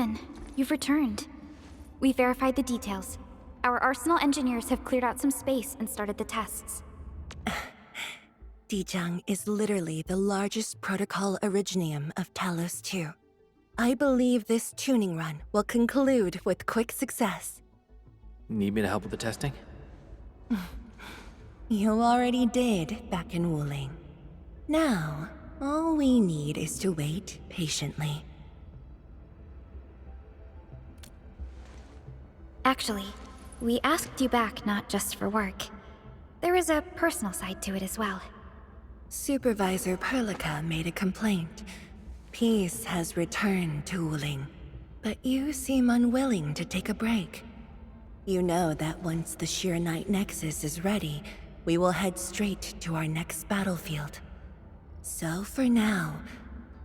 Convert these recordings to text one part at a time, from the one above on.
Endman, you've returned. We verified the details. Our Arsenal engineers have cleared out some space and started the tests. Dijang is literally the largest protocol originium of Talos 2. I believe this tuning run will conclude with quick success. Need me to help with the testing? You already did back in Wuling. Now, all we need is to wait patiently. Actually, we asked you back not just for work. There is a personal side to it as well. Supervisor Perlica made a complaint. Peace has returned to Wuling, but you seem unwilling to take a break. You know that once the Arknight Nexus is ready, we will head straight to our next battlefield. So for now,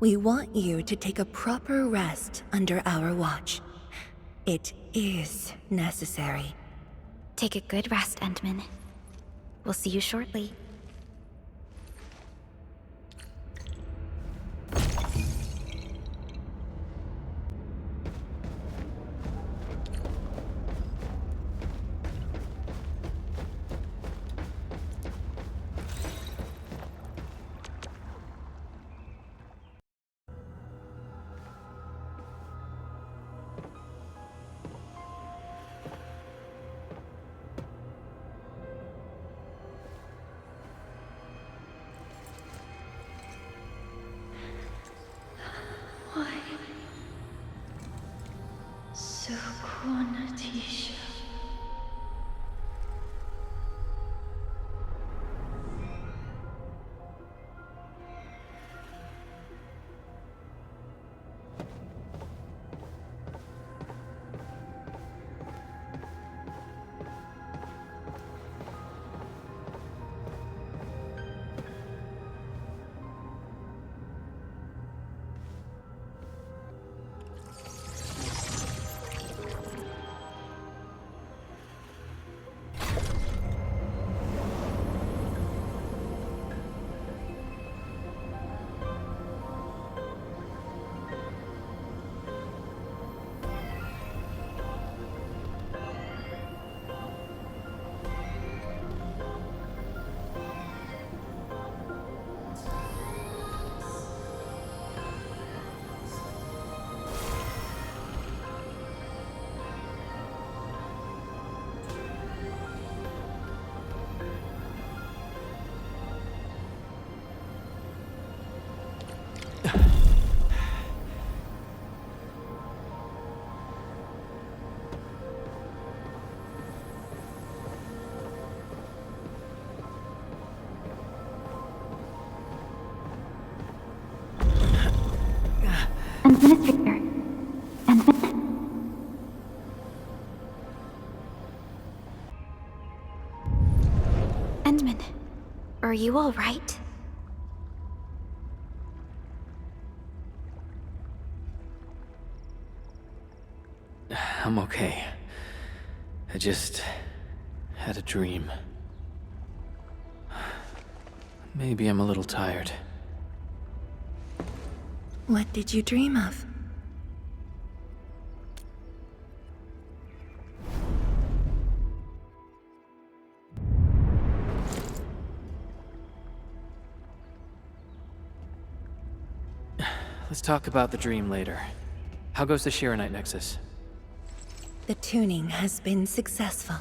we want you to take a proper rest under our watch. It is necessary. Take a good rest, Endman. We'll see you shortly. Administrator. Endman, are you all right? I'm okay. I just had a dream. Maybe I'm a little tired. What did you dream of? Let's talk about the dream later. How goes the Arknight Nexus? The tuning has been successful.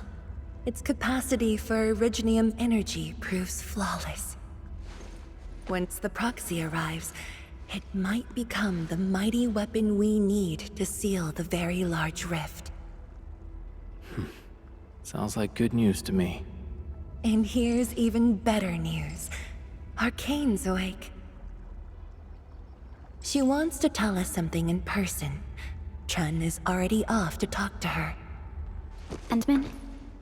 Its capacity for originium energy proves flawless. Once the proxy arrives, it might become the mighty weapon we need to seal the very large rift. Sounds like good news to me. And here's even better news. Arcane's awake. She wants to tell us something in person. Chun is already off to talk to her. Endman,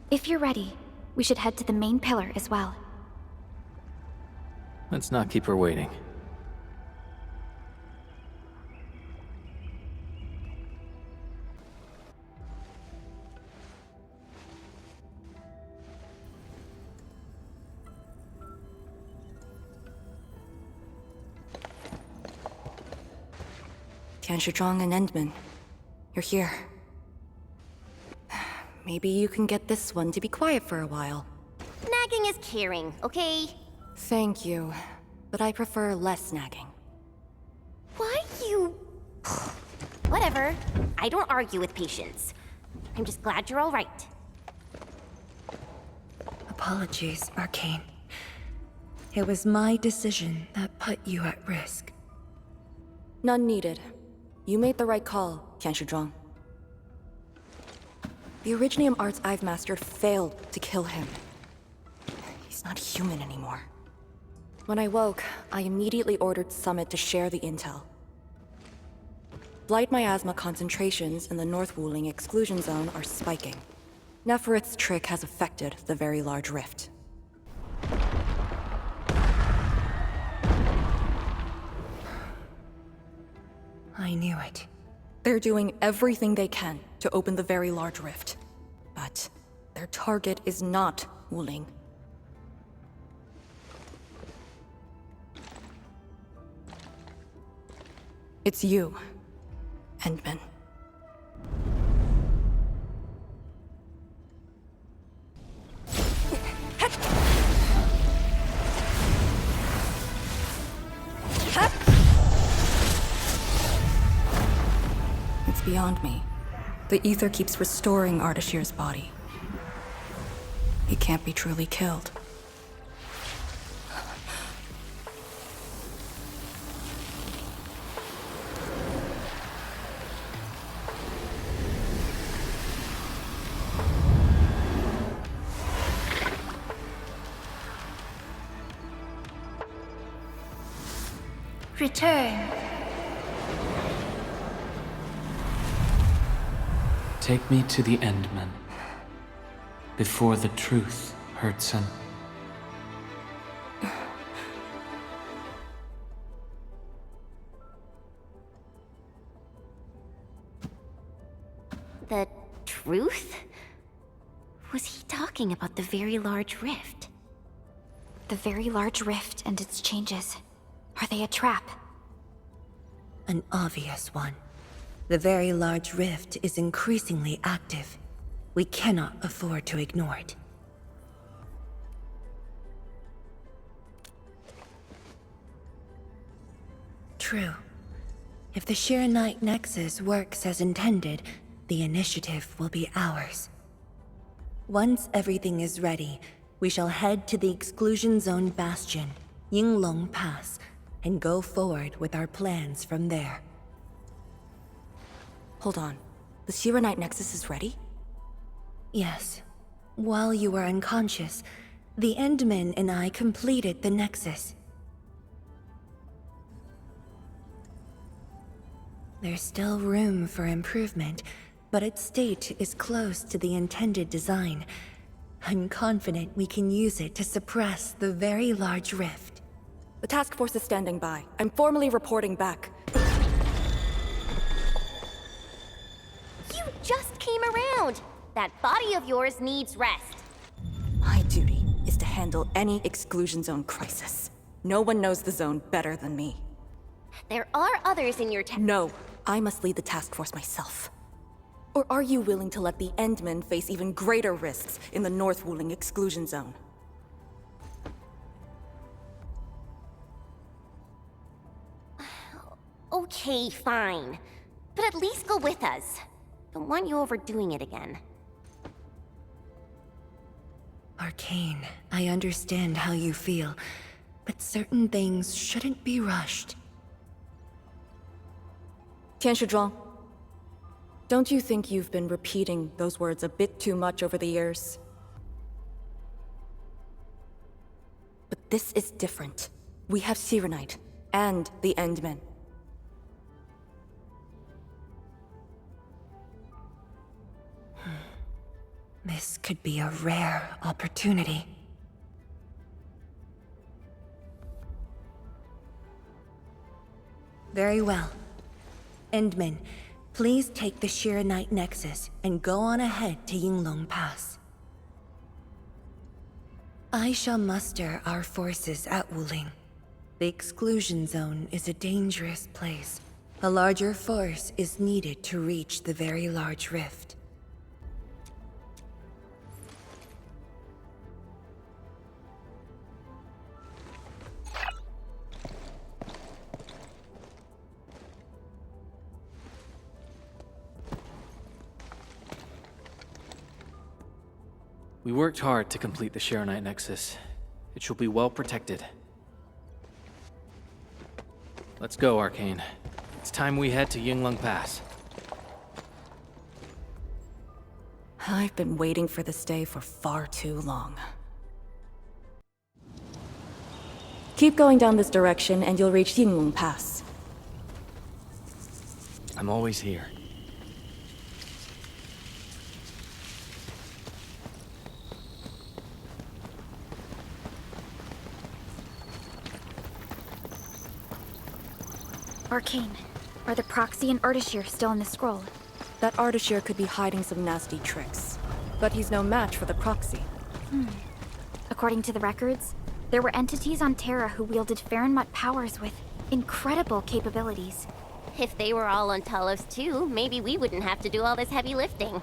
if you're ready, we should head to the main pillar as well. Let's not keep her waiting. Tianshizhuang and Endman. you're here. Maybe you can get this one to be quiet for a while. Nagging is caring, okay? Thank you, but I prefer less nagging. Why you... Whatever. I don't argue with patience. I'm just glad you're all right. Apologies, Arcane. It was my decision that put you at risk. None needed. You made the right call, Tianshizhuang. The Originium arts I've mastered failed to kill him. He's not human anymore. When I woke, I immediately ordered Summit to share the intel. Blight miasma concentrations in the North Wuling exclusion zone are spiking. Neferith's trick has affected the Very Large Rift. I knew it. They're doing everything they can to open the Very Large Rift. But their target is not Wuling. It's you, Endman. It's beyond me. The ether keeps restoring Ardashir's body. He can't be truly killed. Return. Take me to the Endman. Before the truth hurts him. The truth? Was he talking about the Very Large Rift? The Very Large Rift and its changes. Are they a trap? An obvious one. The Very Large Rift is increasingly active. We cannot afford to ignore it. True. If the Shiranite Nexus works as intended, the initiative will be ours. Once everything is ready, we shall head to the Exclusion Zone Bastion, Yinglong Pass, and go forward with our plans from there. Hold on. The Shiranite Nexus is ready? Yes. While you were unconscious, the Endman and I completed the Nexus. There's still room for improvement, but its state is close to the intended design. I'm confident we can use it to suppress the Very Large Rift. The task force is standing by. I'm formally reporting back. You just came around! That body of yours needs rest. My duty is to handle any exclusion zone crisis. No one knows the zone better than me. There are others in your No, I must lead the task force myself. Or are you willing to let the Endmen face even greater risks in the North Wuling exclusion zone? Okay, fine. But at least go with us. Don't want you overdoing it again. Arcane, I understand how you feel, but certain things shouldn't be rushed. Tianshizhuang, don't you think you've been repeating those words a bit too much over the years? But this is different. We have Shiranite and the Endmen. This could be a rare opportunity. Very well. Endman, please take the Shiranite Nexus and go on ahead to Yinglong Pass. I shall muster our forces at Wuling. The exclusion zone is a dangerous place. A larger force is needed to reach the very large rift. We worked hard to complete the Sharonite Nexus. It shall be well protected. Let's go, Arcane. It's time we head to Yinglung Pass. I've been waiting for this day for far too long. Keep going down this direction and you'll reach Yinglung Pass. I'm always here. Arcane, are the proxy and Artishir still in the scroll? That Artishir could be hiding some nasty tricks, but he's no match for the proxy. According to the records, there were entities on Terra who wielded Farenmut powers with incredible capabilities. If they were all on Talos too, maybe we wouldn't have to do all this heavy lifting.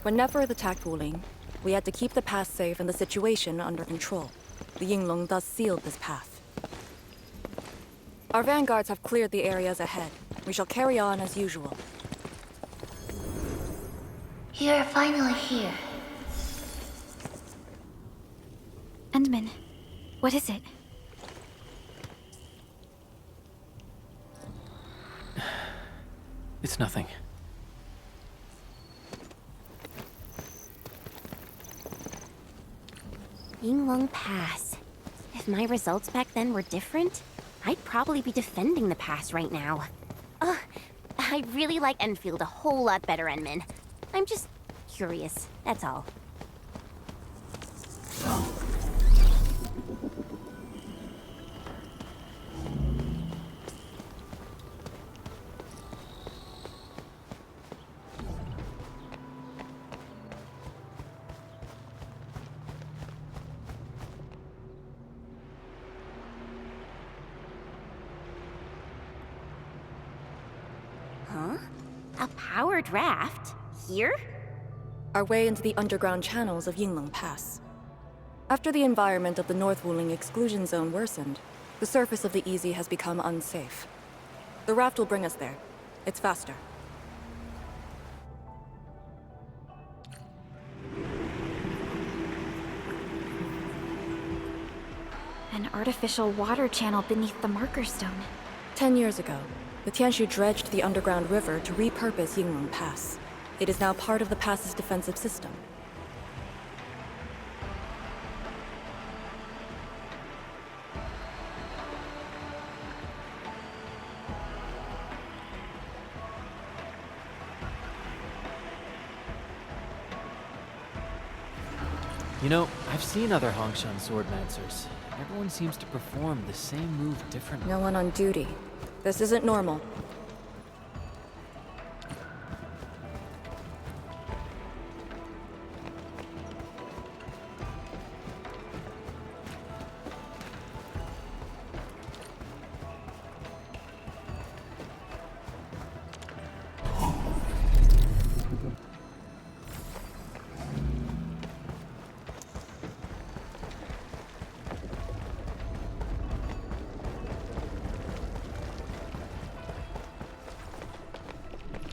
When Neferth attacked Wuling, we had to keep the pass safe and the situation under control. The Yinglung thus sealed this path. Our vanguards have cleared the areas ahead. We shall carry on as usual. You're finally here. Endman, what is it? It's nothing. Yinglung Pass. If my results back then were different, I'd probably be defending the pass right now. Ugh, I really like Enfield a whole lot better, Enman. I'm just curious, that's all. Huh? A powered raft? Here? Our way into the underground channels of Yinglung Pass. After the environment of the North Wuling exclusion zone worsened, the surface of the Easy has become unsafe. The raft will bring us there. It's faster. An artificial water channel beneath the marker stone. 10 years ago, the Tianshu dredged the underground river to repurpose Yinglung Pass. It is now part of the pass's defensive system. You know, I've seen other Hongshan swordmancers. Everyone seems to perform the same move differently. No one on duty. This isn't normal.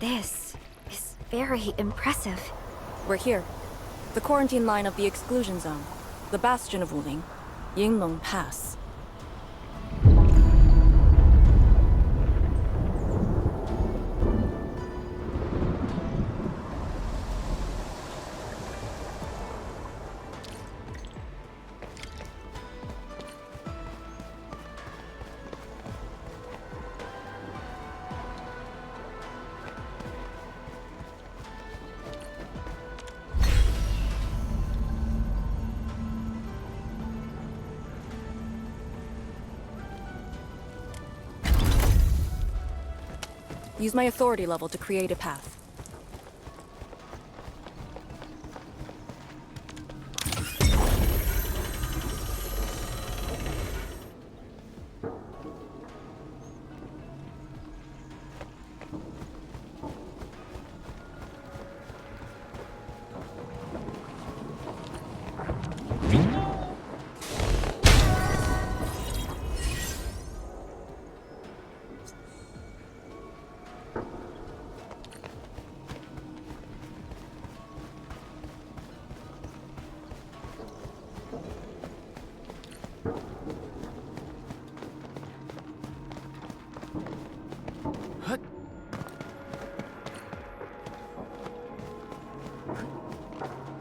This is very impressive. We're here. The quarantine line of the exclusion zone. The bastion of Wuling. Yinglung Pass. Use my authority level to create a path.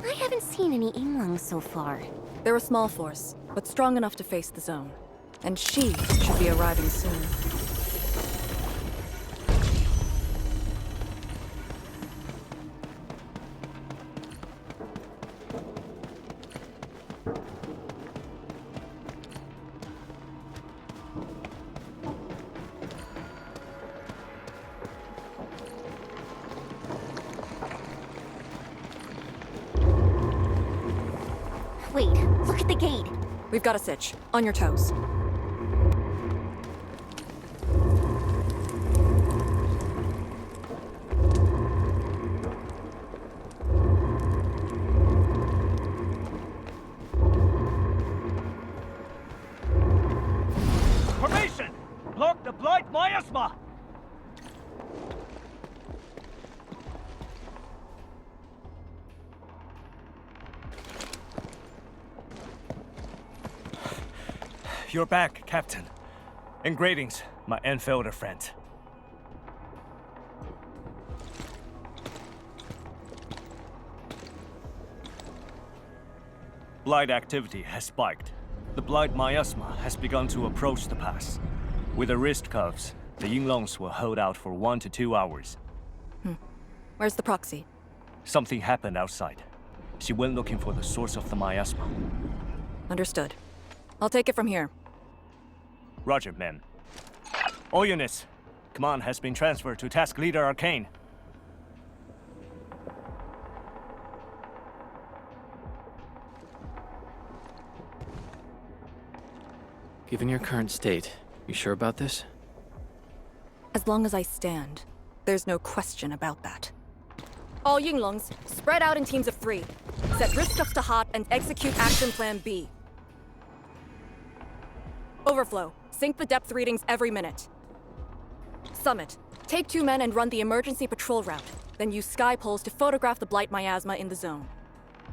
I haven't seen any Inglungs so far. They're a small force, but strong enough to face the zone. And she should be arriving soon. Wait, look at the gate. We've got a sitch. On your toes. Formation! Block the blight miasma! You're back, Captain. And greetings, my Enfielder friend. Blight activity has spiked. The blight miasma has begun to approach the pass. With the wrist cuffs, the Yinglongs will hold out for 1 to 2 hours. Where's the proxy? Something happened outside. She went looking for the source of the miasma. Understood. I'll take it from here. Roger, ma'am. All units, command has been transferred to Task Leader Arcane. Given your current state, you sure about this? As long as I stand, there's no question about that. All Yinglongs, spread out in teams of 3. Set wrist cuffs to hot and execute Action Plan B. Overflow, sync the depth readings every minute. Summit, take 2 men and run the emergency patrol route, then use sky poles to photograph the blight miasma in the zone.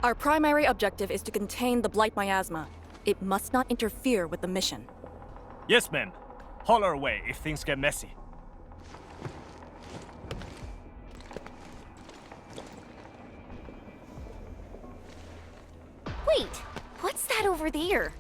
Our primary objective is to contain the blight miasma. It must not interfere with the mission. Yes, ma'am. Holler away if things get messy. Wait, what's that over there?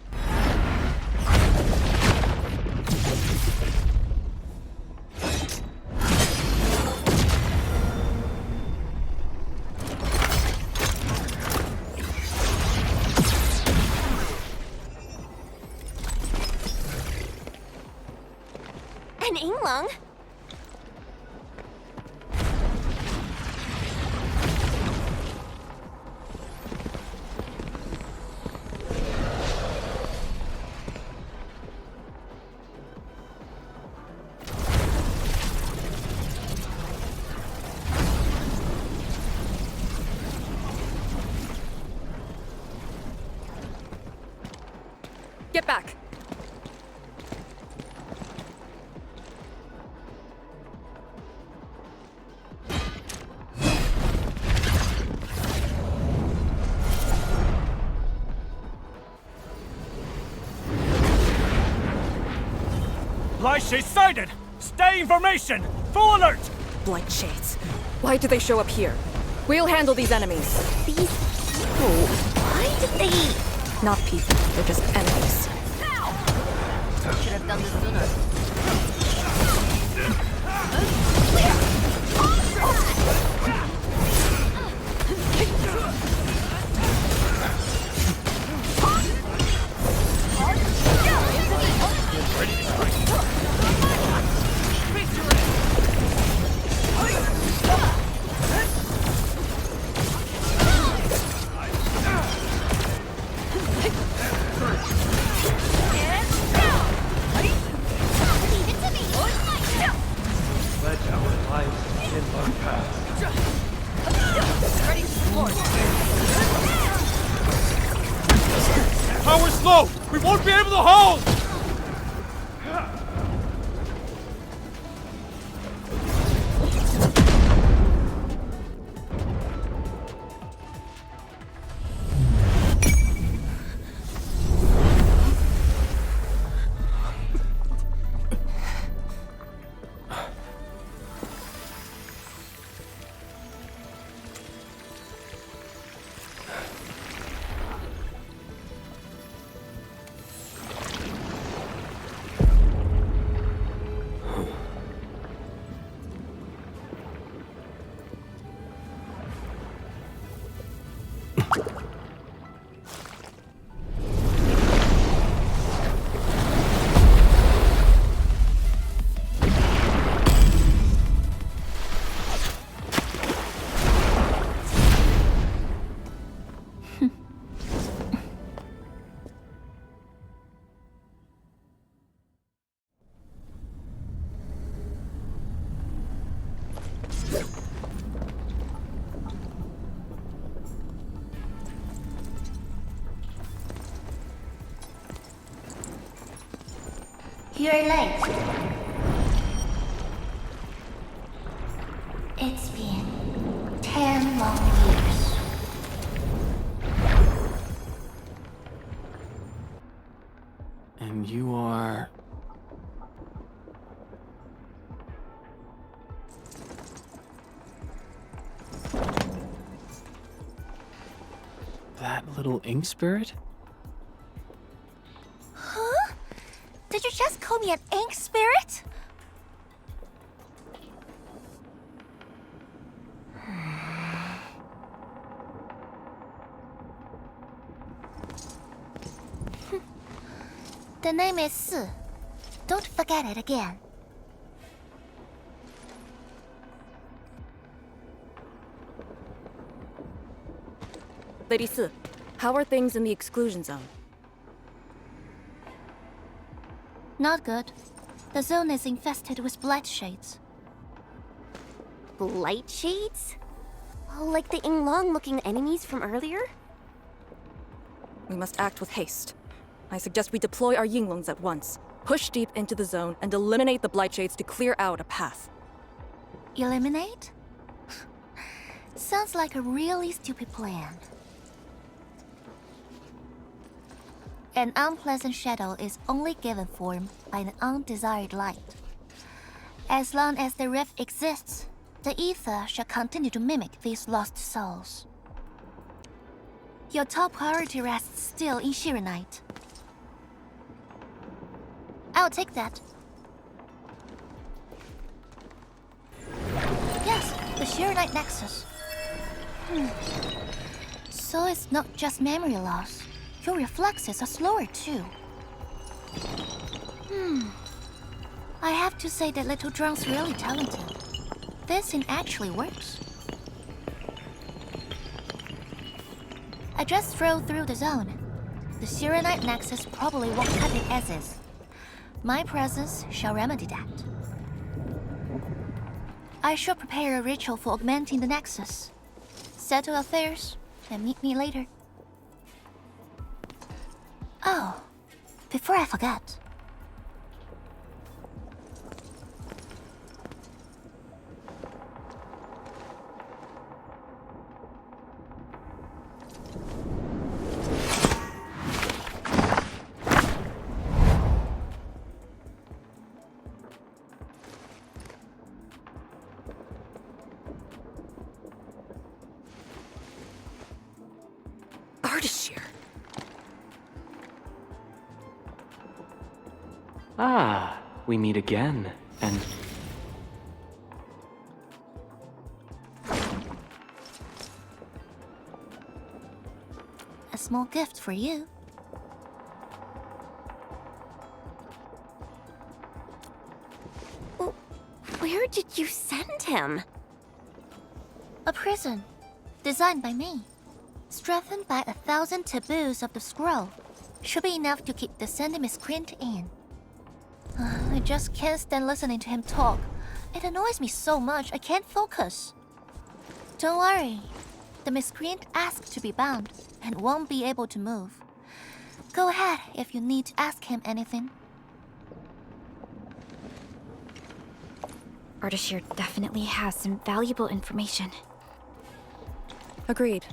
An Inglung? Get back! Blight Shades sighted! Stay in formation! Full alert! Blight Shades. Why did they show up here? We'll handle these enemies. These people, why did they... Not people, they're just enemies. Should have done this sooner. No! You're late. It's been 10 long years. And you are... that little ink spirit? Huh? Did you just call me an ink spirit? The name is Si. Don't forget it again. Lady Si, how are things in the exclusion zone? Not good. The zone is infested with blight shades. Blight shades? Oh, like the Inglong-looking enemies from earlier? We must act with haste. I suggest we deploy our Yinglongs at once, push deep into the zone, and eliminate the blight shades to clear out a path. Eliminate? Sounds like a really stupid plan. An unpleasant shadow is only given form by an undesired light. As long as the rift exists, the ether shall continue to mimic these lost souls. Your top priority rests still in Arknight. I'll take that. Yes, the Arknight Nexus. So it's not just memory loss. Your reflexes are slower too. I have to say that little Drone's really talented. This thing actually works. I just strolled through the zone. The Arknight Nexus probably won't cut it as is. My presence shall remedy that. I shall prepare a ritual for augmenting the Nexus. Settle affairs, and meet me later. Oh, before I forget. Ardashir. Ah, we meet again, and... A small gift for you. Where did you send him? A prison, designed by me. Strengthened by 1,000 taboos of the scroll. Should be enough to keep the sending miscreant in. I just can't stand listening to him talk. It annoys me so much I can't focus. Don't worry. The miscreant asked to be bound and won't be able to move. Go ahead if you need to ask him anything. Ardashir definitely has some valuable information. Agreed.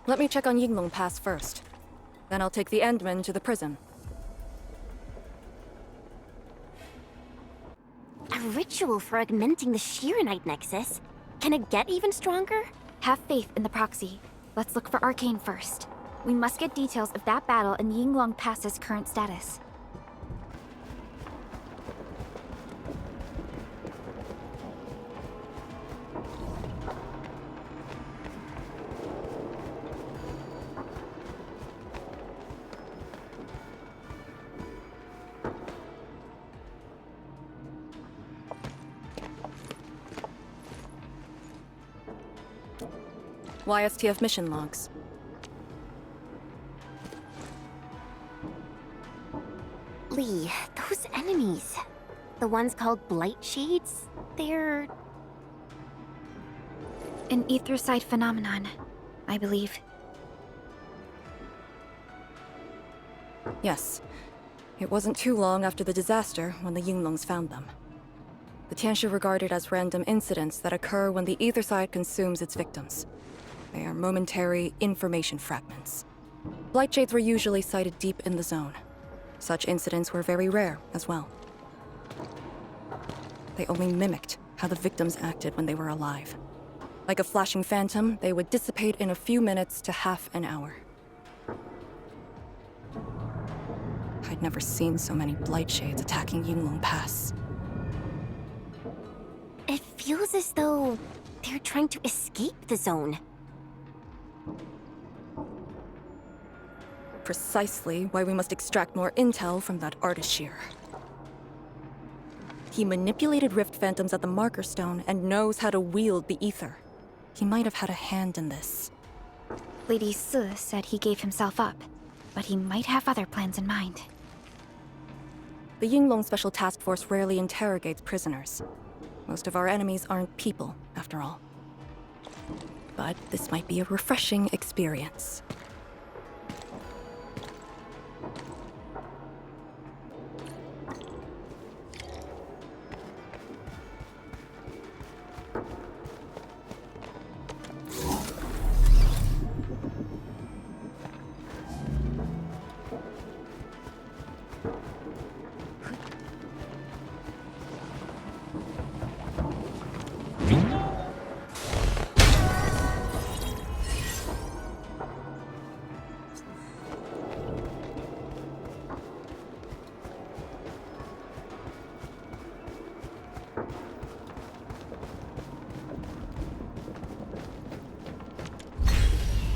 Let me check on Yinglong Pass first. Then I'll take the Endman to the prison. A ritual for augmenting the Shirenite Nexus? Can it get even stronger? Have faith in the proxy. Let's look for Arcane first. We must get details of that battle and Yinglong Pass's current status. YSTF mission logs. Lee, those enemies. The ones called Blight Shades? They're... An ether-side phenomenon, I believe. Yes. It wasn't too long after the disaster when the Yinglongs found them. The Tianshi are regarded as random incidents that occur when the ether side consumes its victims. They are momentary information fragments. Blight Shades were usually sighted deep in the zone. Such incidents were very rare as well. They only mimicked how the victims acted when they were alive. Like a flashing phantom, they would dissipate in a few minutes to half an hour. I'd never seen so many Blight Shades attacking Yinglong Pass. It feels as though they're trying to escape the zone. Precisely why we must extract more intel from that Ardashir. He manipulated Rift Phantoms at the Marker Stone and knows how to wield the ether. He might have had a hand in this. Lady Su said he gave himself up, but he might have other plans in mind. The Yinglong Special Task Force rarely interrogates prisoners. Most of our enemies aren't people, after all. But this might be a refreshing experience.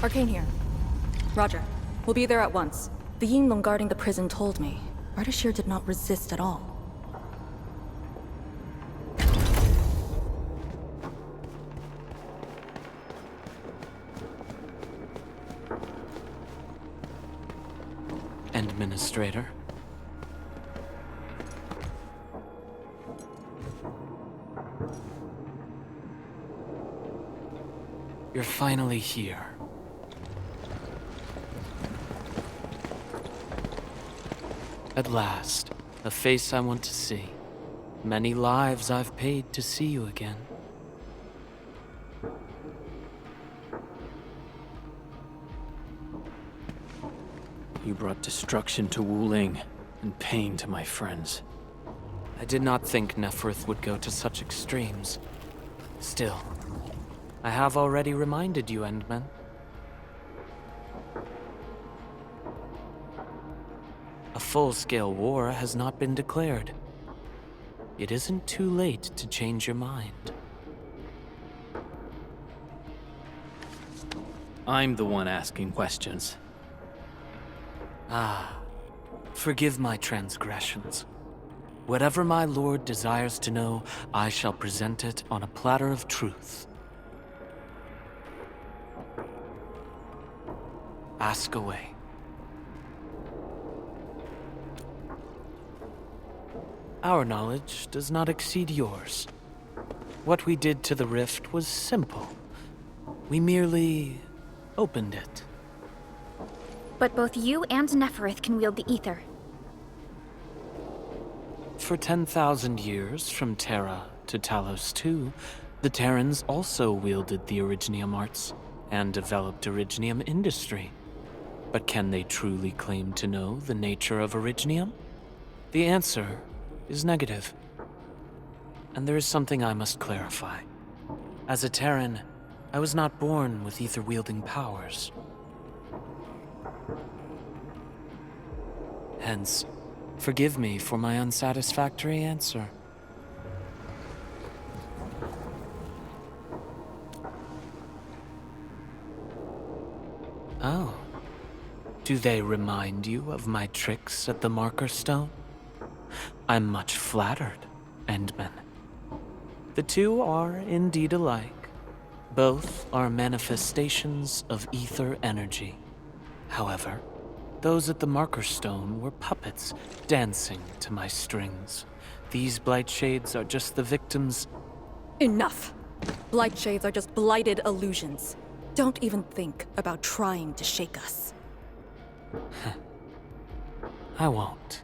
Arcane here. Roger. We'll be there at once. The Yinglong guarding the prison told me. Ardashir did not resist at all. Administrator. You're finally here. At last, a face I want to see. Many lives I've paid to see you again. You brought destruction to Wuling and pain to my friends. I did not think Neferth would go to such extremes. Still, I have already reminded you, Endman. A full-scale war has not been declared. It isn't too late to change your mind. I'm the one asking questions. Ah, forgive my transgressions. Whatever my lord desires to know, I shall present it on a platter of truth. Ask away. Our knowledge does not exceed yours. What we did to the rift was simple. We merely opened it. but both you and Neferith can wield the ether. For 10,000 years, from Terra to Talos II, the Terrans also wielded the Originium arts and developed Originium industry. But can they truly claim to know the nature of Originium? The answer is negative. And there is something I must clarify. As a Terran, I was not born with ether-wielding powers. Hence, forgive me for my unsatisfactory answer. Oh. Do they remind you of my tricks at the Marker Stone? I'm much flattered, Endman. The two are indeed alike. Both are manifestations of ether energy. However, those at the Marker Stone were puppets dancing to my strings. These blight shades are just the victims. Enough! Blight shades are just blighted illusions. Don't even think about trying to shake us. I won't.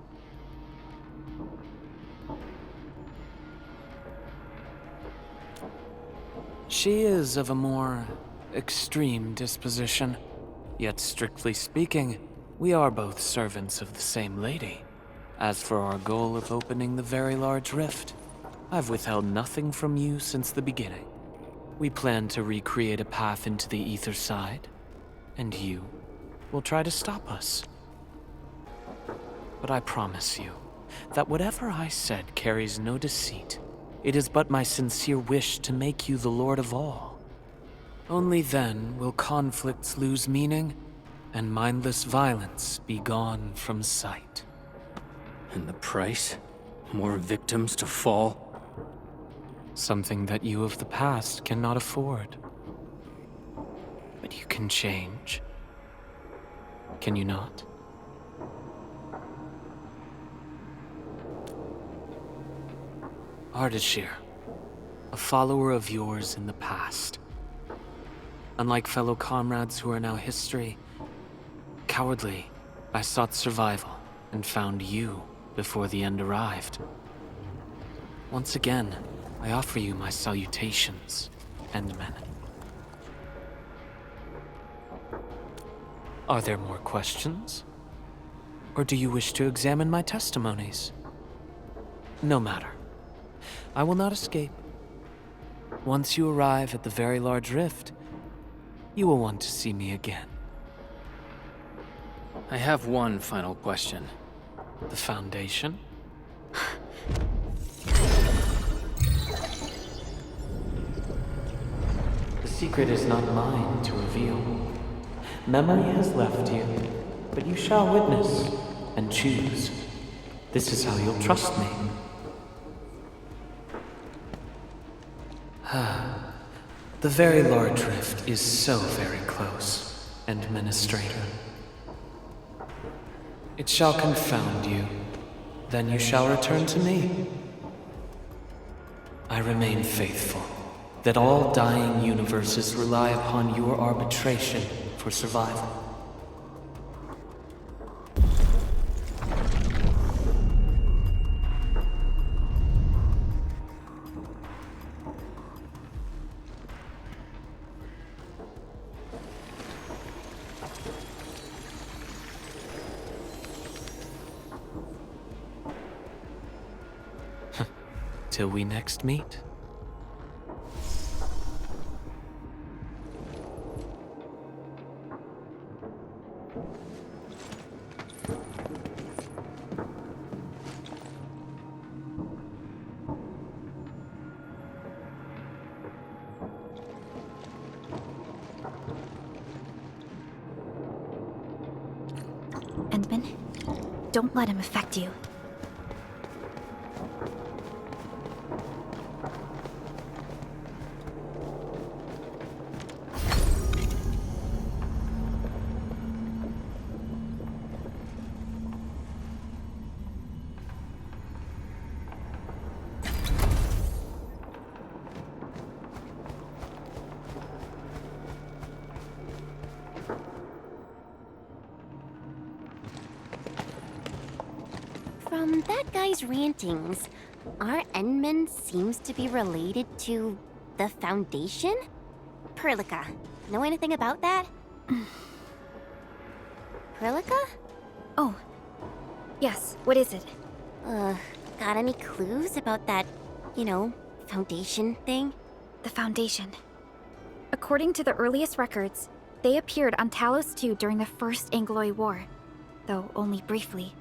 She is of a more extreme disposition. Yet strictly speaking, we are both servants of the same lady. As for our goal of opening the very large rift, I've withheld nothing from you since the beginning. We plan to recreate a path into the ether side, and you will try to stop us. But I promise you that whatever I said carries no deceit. It is but my sincere wish to make you the Lord of all. Only then will conflicts lose meaning and mindless violence be gone from sight. And the price? More victims to fall? Something that you of the past cannot afford. But you can change. Can you not? Ardashir, a follower of yours in the past. Unlike fellow comrades who are now history, cowardly, I sought survival and found you before the end arrived. Once again, I offer you my salutations, Endmen. Are there more questions? Or do you wish to examine my testimonies? No matter. I will not escape. Once you arrive at the very large rift, you will want to see me again. I have one final question. The Foundation? The secret is not mine to reveal. Memory has left you, but you shall witness and choose. This is how you'll trust me. The very large rift is so very close, Administrator. It shall confound you. Then you shall return to me. I remain faithful that all dying universes rely upon your arbitration for survival. Till we next meet. Endman, don't let him affect you. From that guy's rantings, our Enman seems to be related to the Foundation? Perlica, know anything about that? Perlica? Oh. Yes, what is it? Got any clues about that, Foundation thing? The Foundation. According to the earliest records, they appeared on Talos II during the First Angloy War, though only briefly.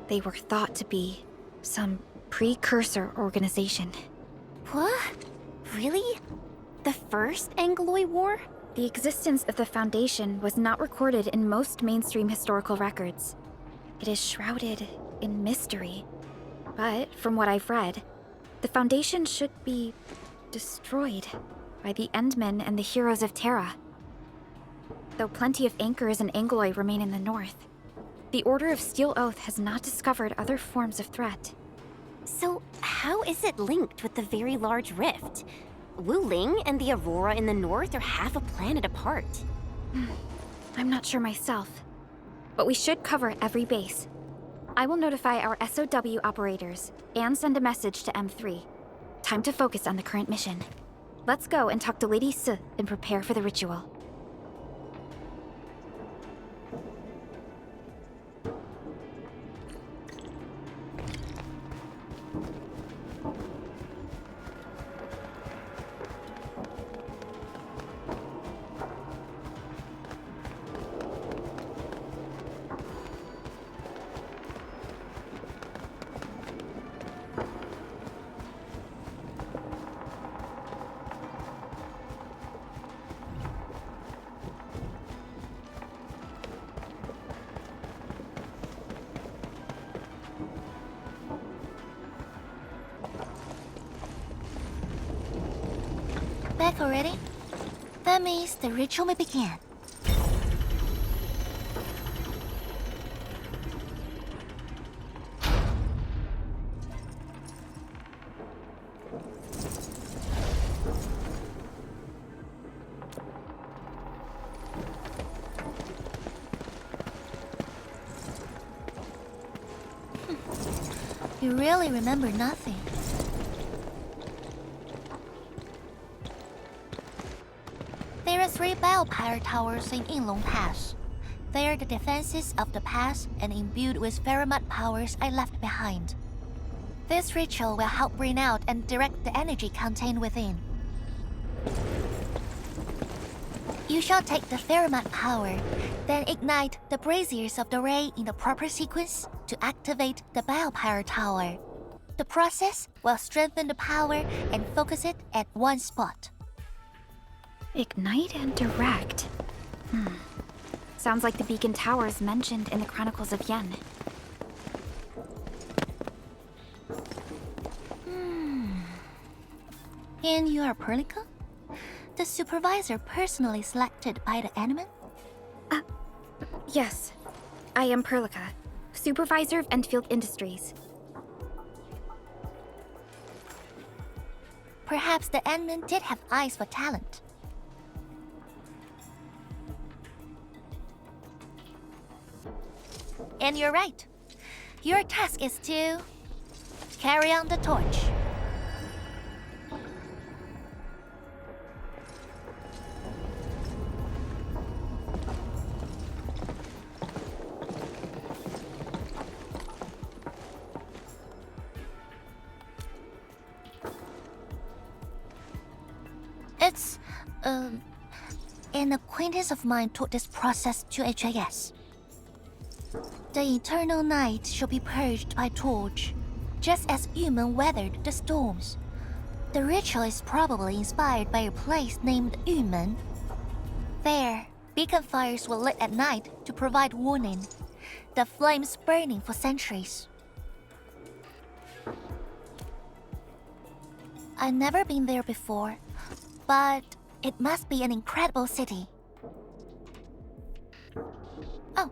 They were thought to be some precursor organization. What? Really? The First Angloy War? The existence of the Foundation was not recorded in most mainstream historical records. It is shrouded in mystery. But, from what I've read, the Foundation should be destroyed by the Endmen and the heroes of Terra. Though plenty of anchors and Angloy remain in the north, the Order of Steel Oath has not discovered other forms of threat. So, how is it linked with the Very Large Rift? Wu Ling and the Aurora in the north are half a planet apart. I'm not sure myself, but we should cover every base. I will notify our SOW operators and send a message to M3. Time to focus on the current mission. Let's go and talk to Lady S and prepare for the ritual. Back already? That means the ritual may begin. You really remember nothing. There are 3 biopower towers in Yinglong Pass. They are the defenses of the pass and imbued with Ferromat powers I left behind. This ritual will help bring out and direct the energy contained within. You shall take the Ferromat power, then ignite the braziers of the ray in the proper sequence to activate the biopower tower. The process will strengthen the power and focus it at one spot. Ignite and direct. Sounds like the beacon towers mentioned in the Chronicles of Yen. And you are Perlica? The supervisor personally selected by the Enman? Yes. I am Perlica, supervisor of Enfield Industries. Perhaps the Enman did have eyes for talent. And you're right. Your task is to carry on the torch. It's, an acquaintance of mine taught this process to HIS. The eternal night shall be purged by torch, just as Yumen weathered the storms. The ritual is probably inspired by a place named Yumen. There, beacon fires were lit at night to provide warning, the flames burning for centuries. I've never been there before, but it must be an incredible city. Oh,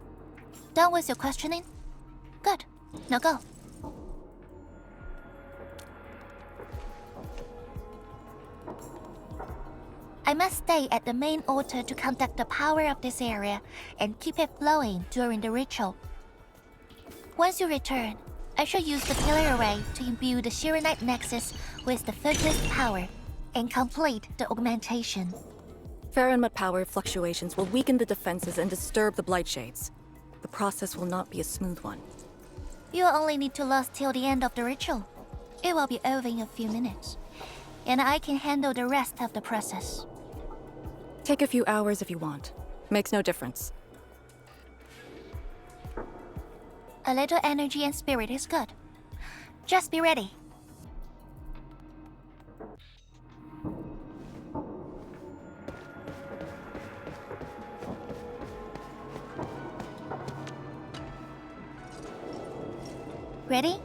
done with your questioning? Good. Now go. I must stay at the main altar to conduct the power of this area and keep it flowing during the ritual. Once you return, I shall use the killer array to imbue the Shirenite Nexus with the focused power and complete the augmentation. Farenmut power fluctuations will weaken the defenses and disturb the Blight Shades. The process will not be a smooth one. You'll only need to last till the end of the ritual. It will be over in a few minutes, and I can handle the rest of the process. Take a few hours if you want. Makes no difference. A little energy and spirit is good. Just be ready. Ready?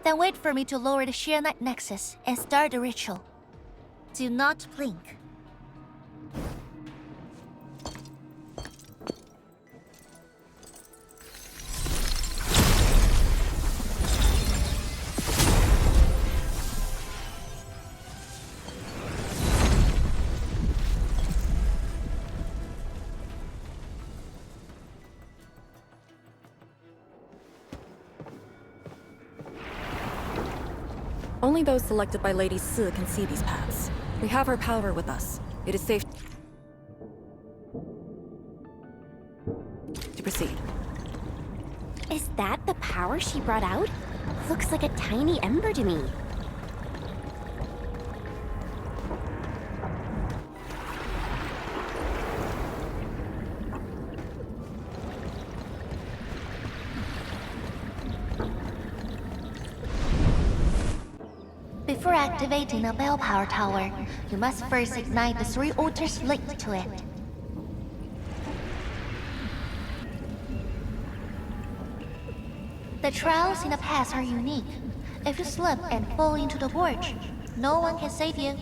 Then wait for me to lower the Shirenite Nexus and start the ritual. Do not blink. Only those selected by Lady Si can see these paths. We have her power with us. It is safe to proceed. Is that the power she brought out? Looks like a tiny ember to me. Before activating a bell power tower, you must first ignite the 3 altars linked to it. The trials in the past are unique. If you slip and fall into the gorge, no one can save you.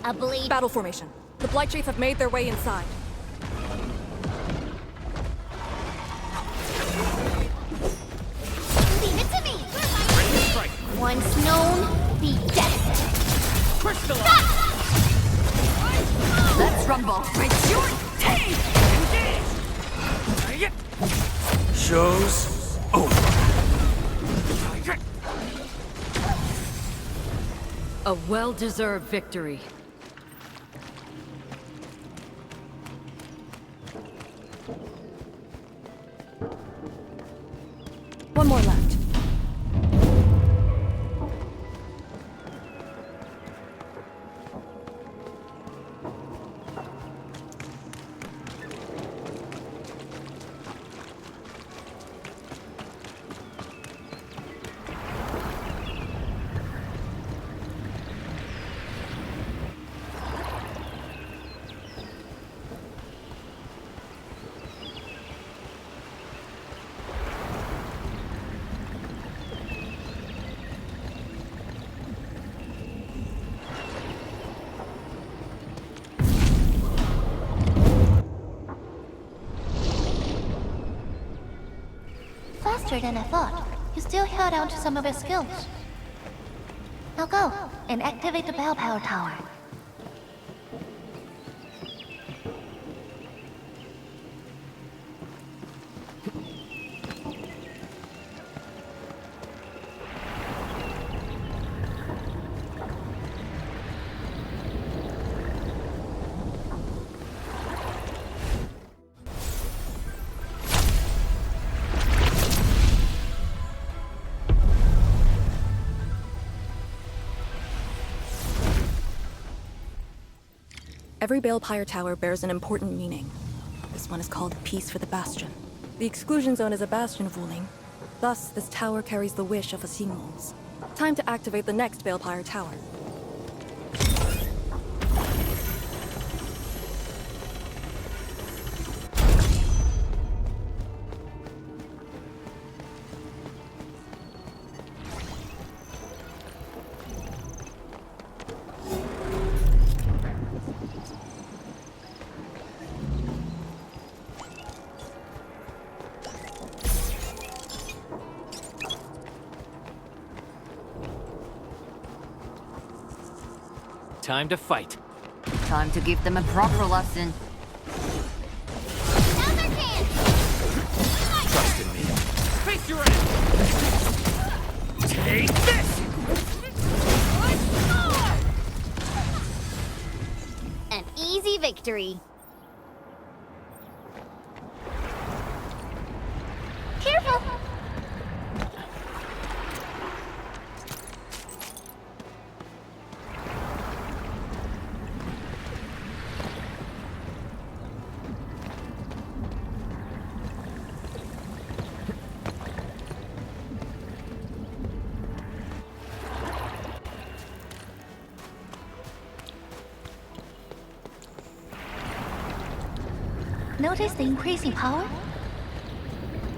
A blade. Battle formation. The Blight Shades have made their way inside. Leave it to me! Once known, be destined. Let's rumble. With your teeth! Show's over. A well-deserved victory. One more left. Faster than I thought. You still held on to some of your skills. Now go and activate the bell power tower. Every Balefire tower bears an important meaning. This one is called Peace for the Bastion. The exclusion zone is a bastion of Wuling. Thus, this tower carries the wish of a Xingmons. Time to activate the next Balefire tower. Time to fight. Time to give them a proper lesson. Trust in me. Face your end! Take this! An easy victory. Careful! Notice the increasing power?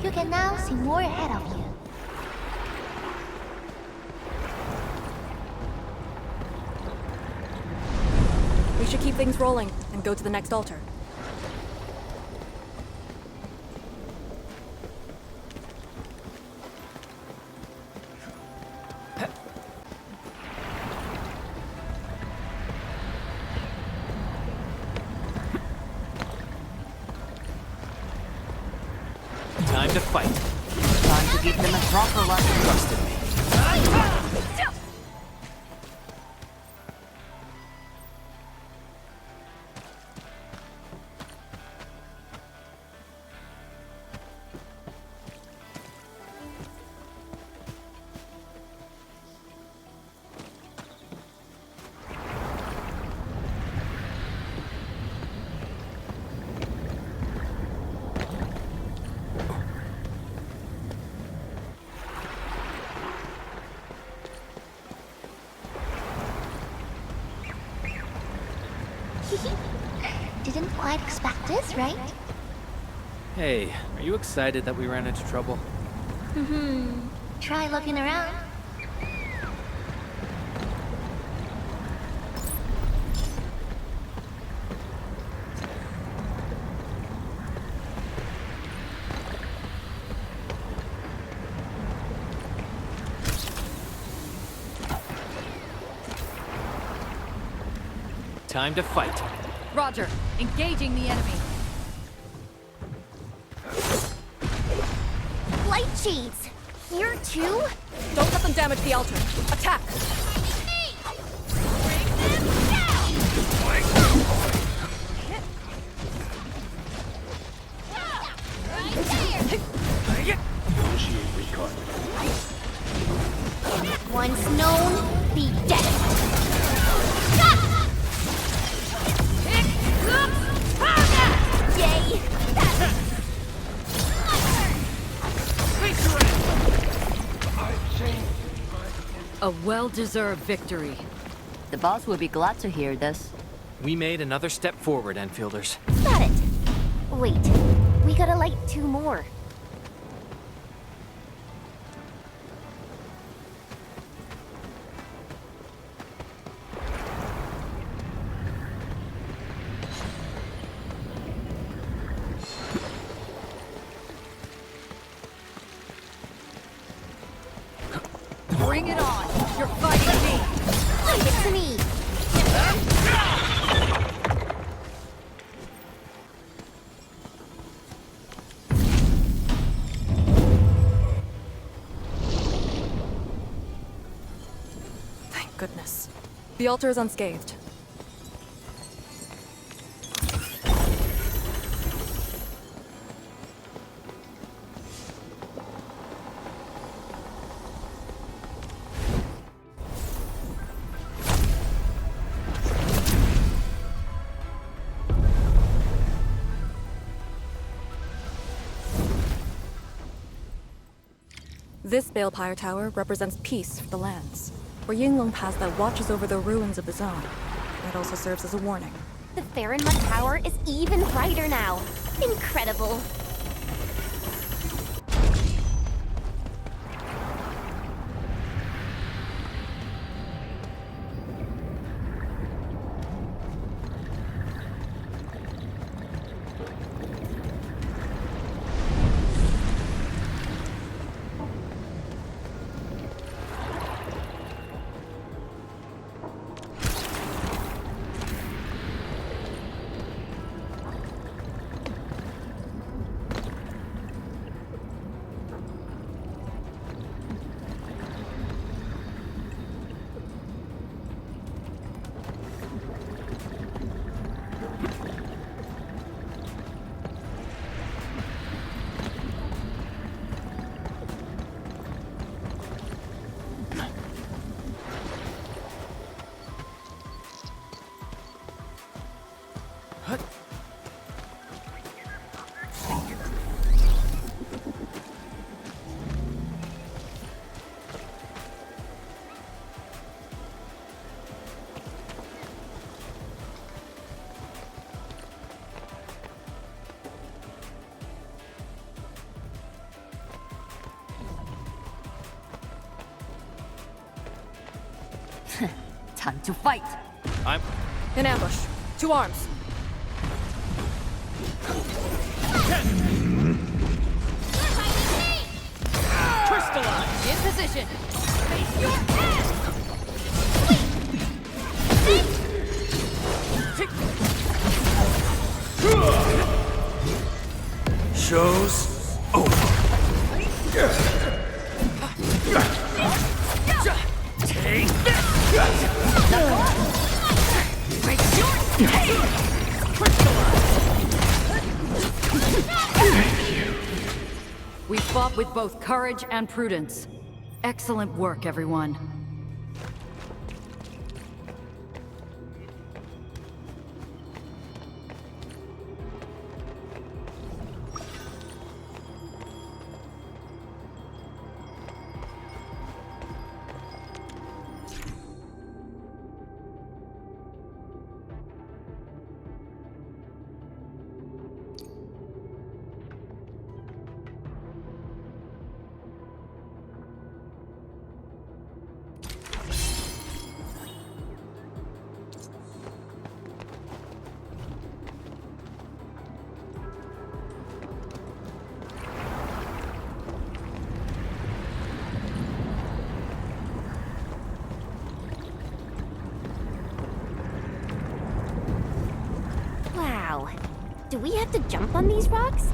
You can now see more ahead of you. We should keep things rolling and go to the next altar. Time to fight. Time to give them a proper lesson. Trust in me. Didn't quite expect this, right? Hey, are you excited that we ran into trouble? Try looking around. Time to fight. Roger. Engaging the enemy. Light shades. Here too? Don't let them damage the altar. Attack! Once known, be dead. Yay! A well-deserved victory. The boss would be glad to hear this. We made another step forward, Enfielders. Got it. Wait, we gotta light 2 more. Bring it on! You're fighting me! Leave it to me! Thank goodness. The altar is unscathed. This Balefire Tower represents peace for the lands, where Yinglong Pass that watches over the ruins of the zone. It also serves as a warning. The Farinmud Tower is even brighter now. Incredible. Time to fight! In ambush. 2 arms. Crystallize! In position! Face your ass! Show's over. Take this! Face your We fought with both courage and prudence. Excellent work, everyone. Wow. Do we have to jump on these rocks?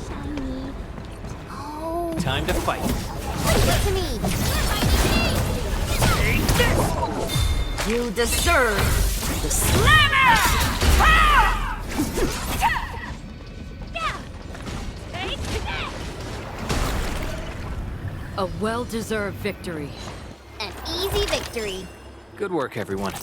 Shiny. Oh. Time to fight. Give it to me. You deserve the slammer! A well-deserved victory. An easy victory. Good work, everyone.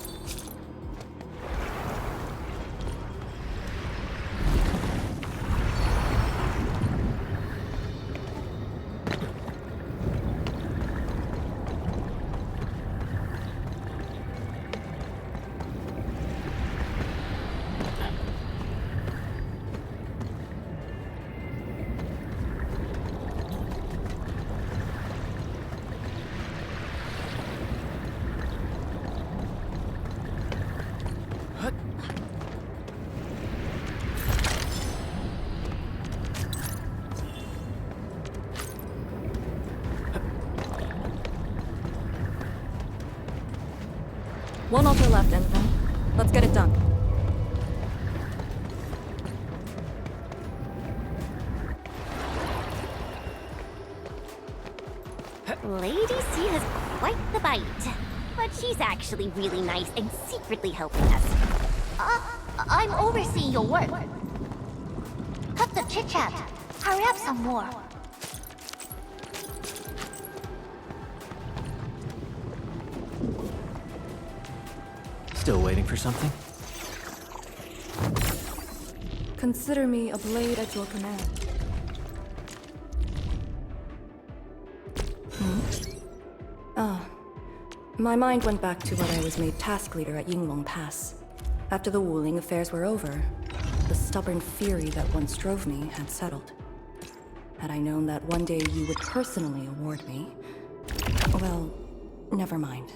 One altar left, Enfield. Let's get it done. Lady C has quite the bite. But she's actually really nice and secretly helping us. I'm overseeing your work. Cut the chit-chat. Hurry up some more. Still waiting for something? Consider me a blade at your command. My mind went back to when I was made task leader at Yinglong Pass. After the Wuling affairs were over, the stubborn fury that once drove me had settled. Had I known that one day you would personally award me... well, never mind.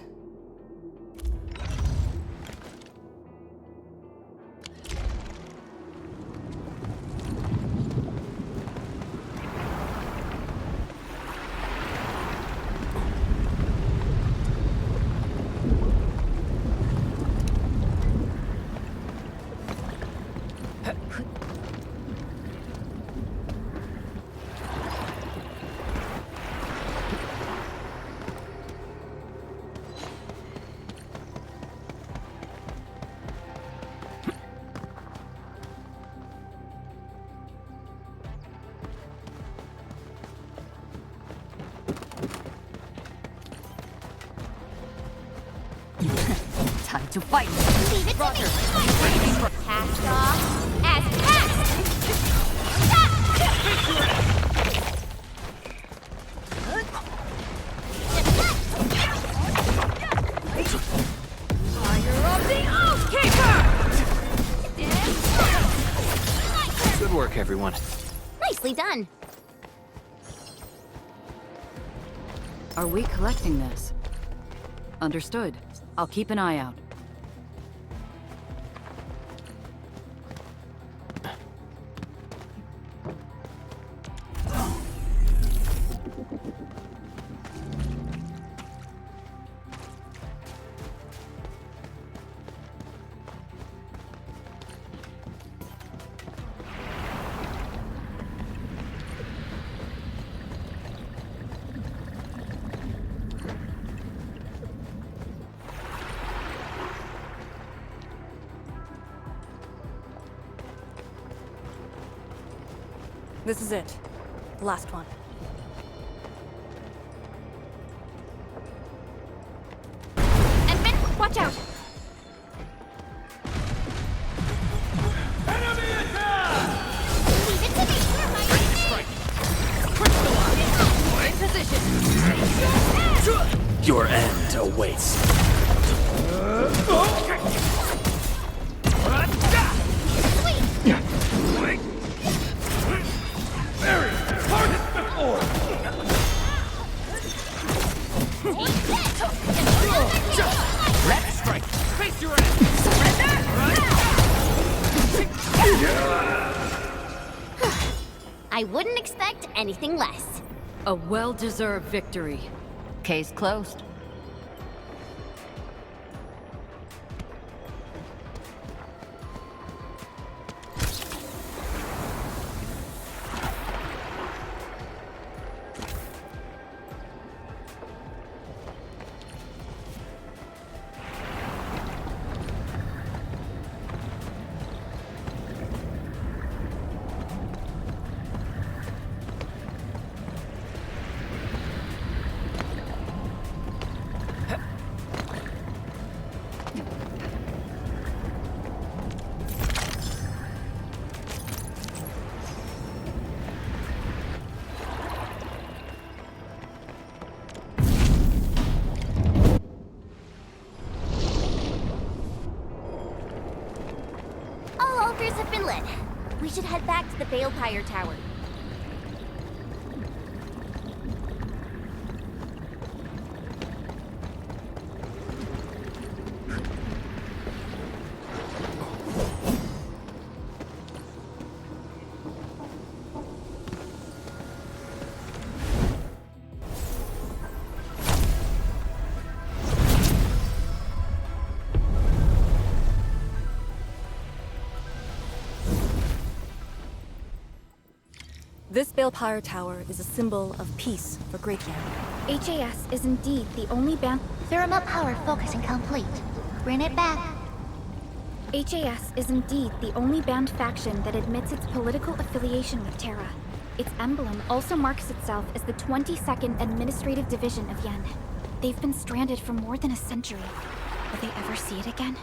Time to fight! Leave it Roger! to me! Cast off as cast! Fire of the Oathkeeper! Good work, everyone. Nicely done. Are we collecting this? Understood. I'll keep an eye out. This is it. The last one. Edmund, watch out! Leave it to me! In position! Your end awaits. Let's strike! Face your end! Surrender! I wouldn't expect anything less. A well-deserved victory. Case closed. All altars have been lit. We should head back to the Balefire Tower. This Balepire Tower is a symbol of peace for Great Yan. HAS is indeed the only band. Thermal power focusing complete. Bring it back. HAS is indeed the only banned faction that admits its political affiliation with Terra. Its emblem also marks itself as the 22nd Administrative Division of Yen. They've been stranded for more than a century. Will they ever see it again?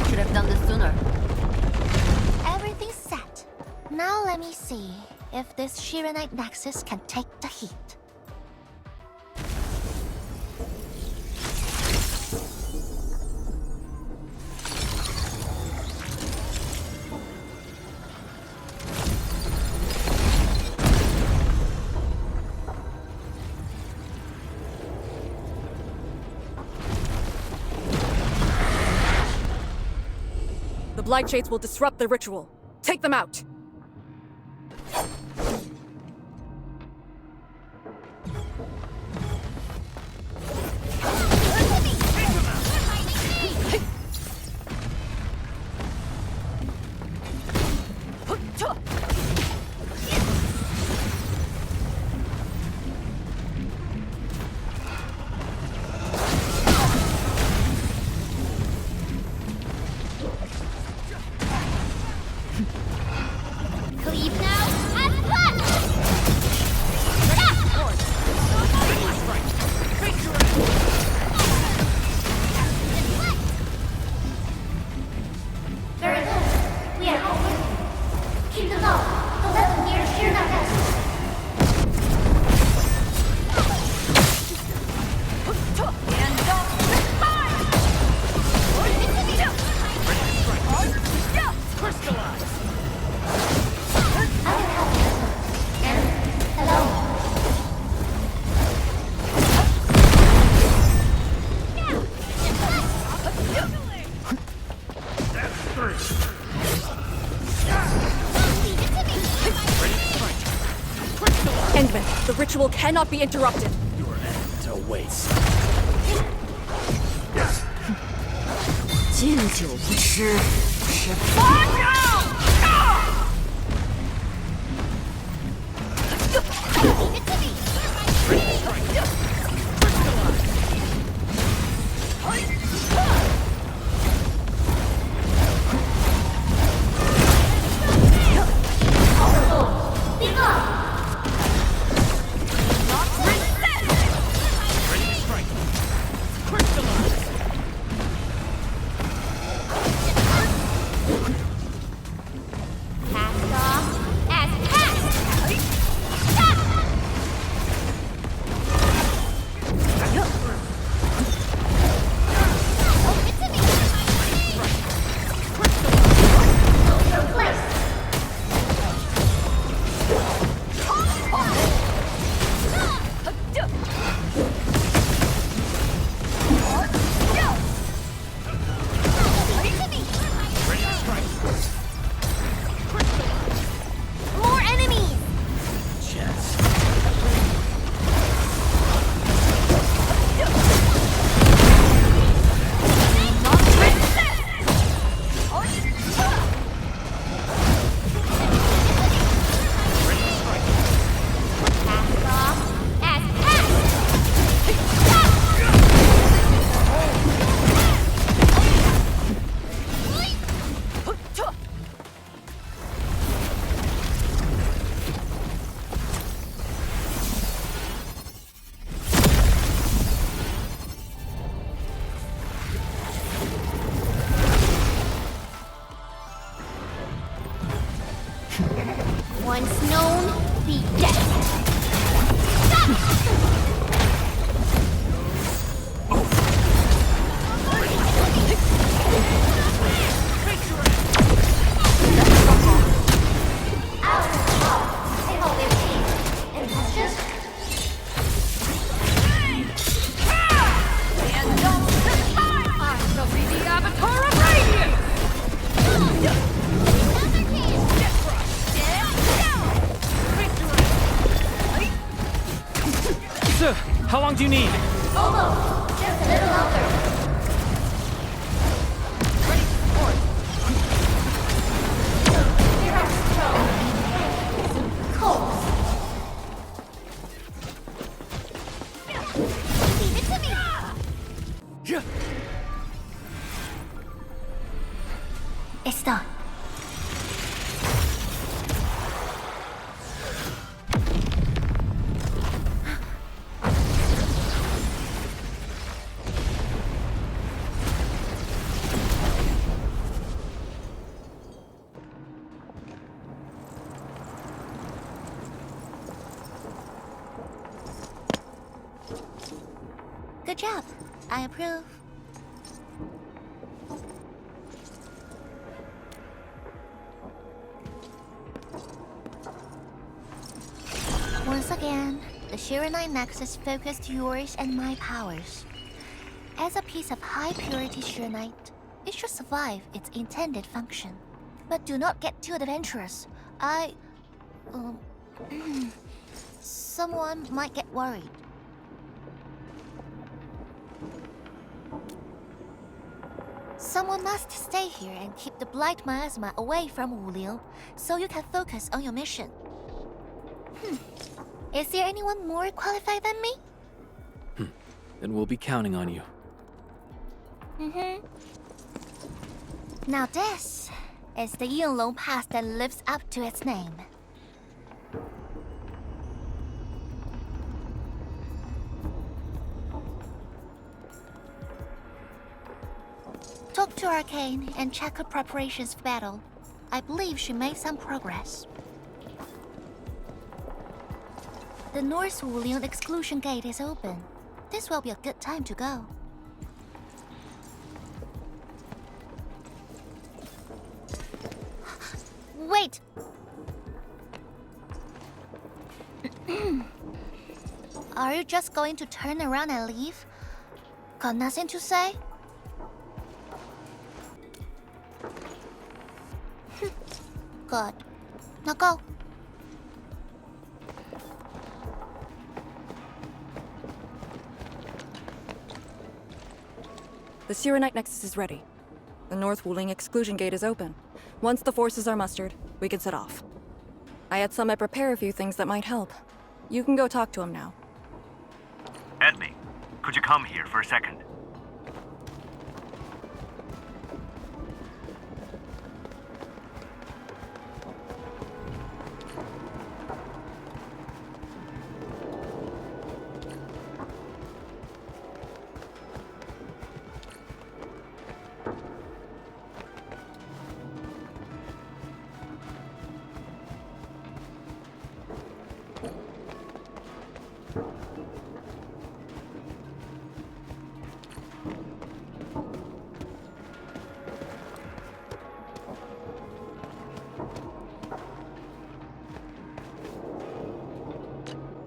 Should have done this sooner. Everything's set. Now let me see if this Shiranite Nexus can take the heat. The Blight Shades will disrupt the ritual. Take them out! Cleave now and punch! Very good. We are over. Keep them low. Don't let them near Shiranite Nexus. Endman, the ritual cannot be interrupted. Your end awaits. 敬酒不吃吃 How long do you need? Almost. Just a little longer. Ready to support. Here has control. Cold. Leave it to me. It's done. Good job. I approve. Once again, the Shiranite Nexus focused yours and my powers. As a piece of high-purity Shiranite, it should survive its intended function. But do not get too adventurous. Someone might get worried. Someone must stay here and keep the Blight Miasma away from Wuliu, so you can focus on your mission. Is there anyone more qualified than me? Then we'll be counting on you. Now this is the Yinglong Pass that lives up to its name. Talk to Arcane and check her preparations for battle. I believe she made some progress. The North Wulian exclusion gate is open. This will be a good time to go. Wait! Are you just going to turn around and leave? Got nothing to say? Good. Now go. The Shiranite Nexus is ready. The North Wuling exclusion gate is open. Once the forces are mustered, we can set off. I had Summit prepare a few things that might help. You can go talk to him now. Edley, could you come here for a second?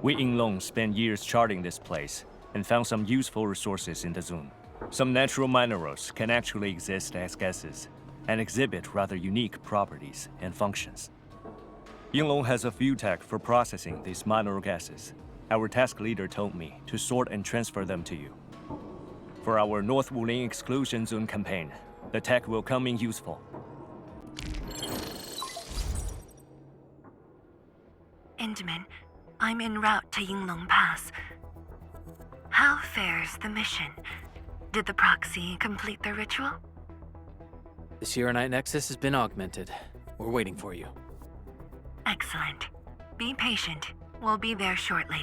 We Yinglong spent years charting this place and found some useful resources in the zone. Some natural minerals can actually exist as gases and exhibit rather unique properties and functions. Yinglong has a few tech for processing these mineral gases. Our task leader told me to sort and transfer them to you. For our North Wuling exclusion zone campaign, the tech will come in useful. Indaman, I'm en route to Yinglong Pass. How fares the mission? Did the proxy complete their ritual? The Shiranite Nexus has been augmented. We're waiting for you. Excellent. Be patient. We'll be there shortly.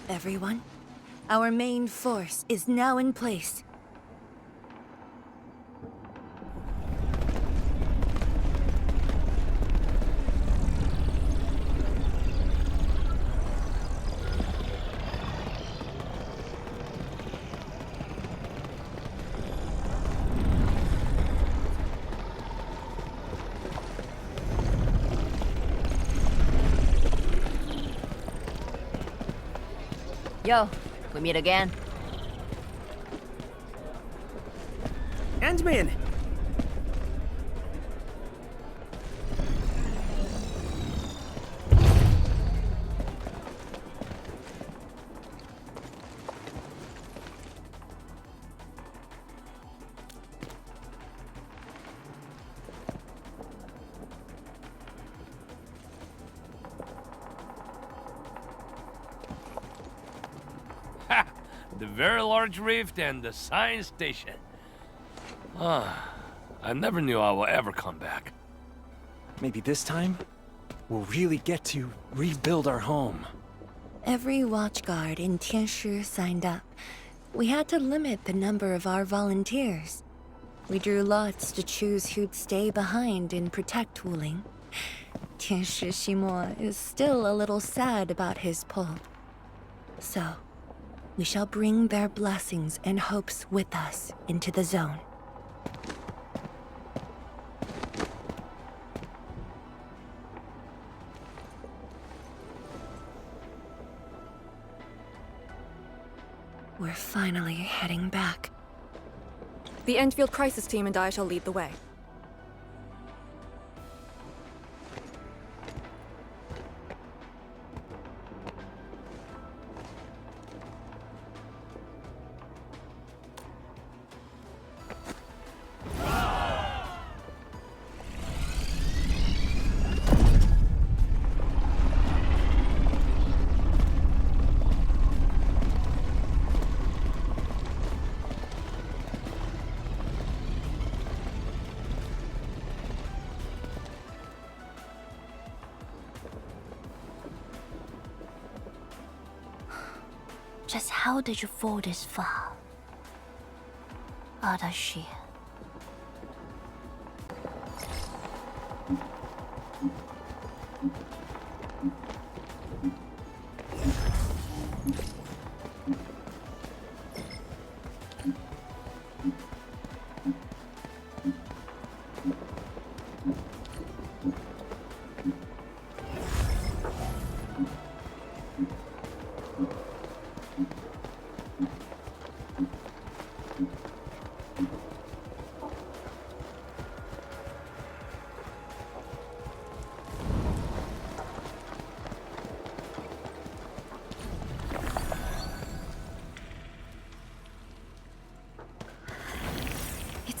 Everyone, our main force is now in place. Yo, we meet again. Ant-Man! Ha! The very large rift and the science station. Ah, I never knew I will ever come back. Maybe this time, we'll really get to rebuild our home. Every watchguard in Tianshi signed up. We had to limit the number of our volunteers. We drew lots to choose who'd stay behind and protect Wuling. Tianshi Shimo is still a little sad about his pull. So, we shall bring their blessings and hopes with us into the zone. We're finally heading back. The Enfield crisis team and I shall lead the way. Just how did you fall this far? Adashi.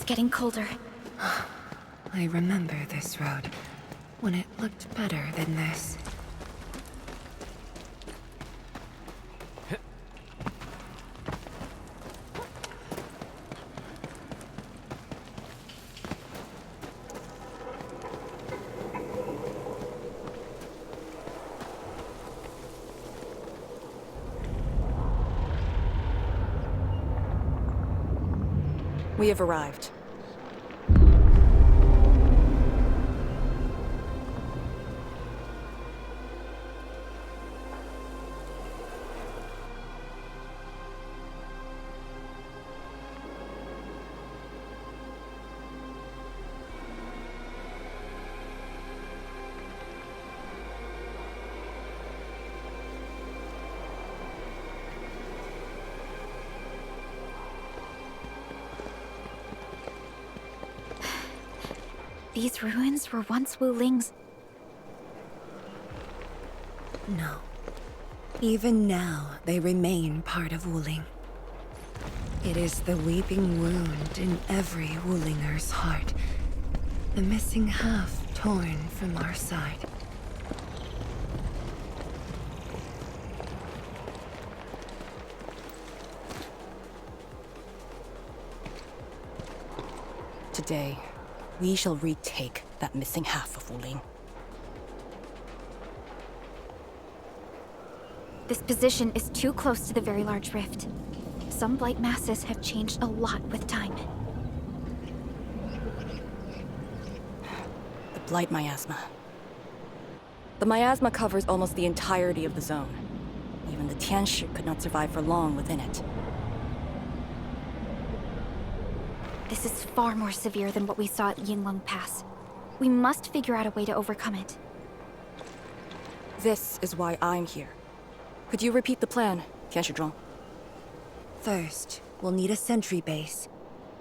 Getting colder. I remember this road, when it looked better than this. We have arrived. These ruins were once Wuling's. No. Even now, they remain part of Wuling. It is the weeping wound in every Wulinger's heart. The missing half torn from our side. Today, we shall retake that missing half of Wuling. This position is too close to the very large rift. Some blight masses have changed a lot with time. The blight miasma. The miasma covers almost the entirety of the zone. Even the Tianshi could not survive for long within it. This is far more severe than what we saw at Yinglong Pass. We must figure out a way to overcome it. This is why I'm here. Could you repeat the plan? 天使钟. First, we'll need a sentry base.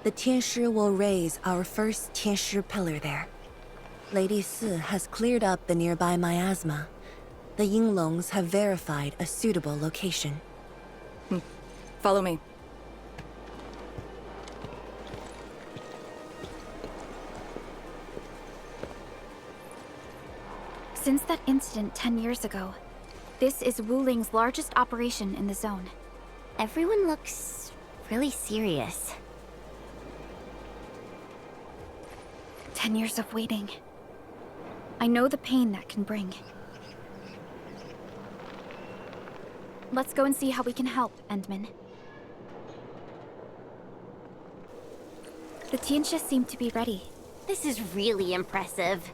The Tianshi will raise our first Tianshi pillar there. Lady Si has cleared up the nearby miasma. The Yinglongs have verified a suitable location. Follow me. Since that incident 10 years ago, this is Wuling's largest operation in the zone. Everyone looks really serious. 10 years of waiting. I know the pain that can bring. Let's go and see how we can help, Endman. The Tianxia seem to be ready. This is really impressive.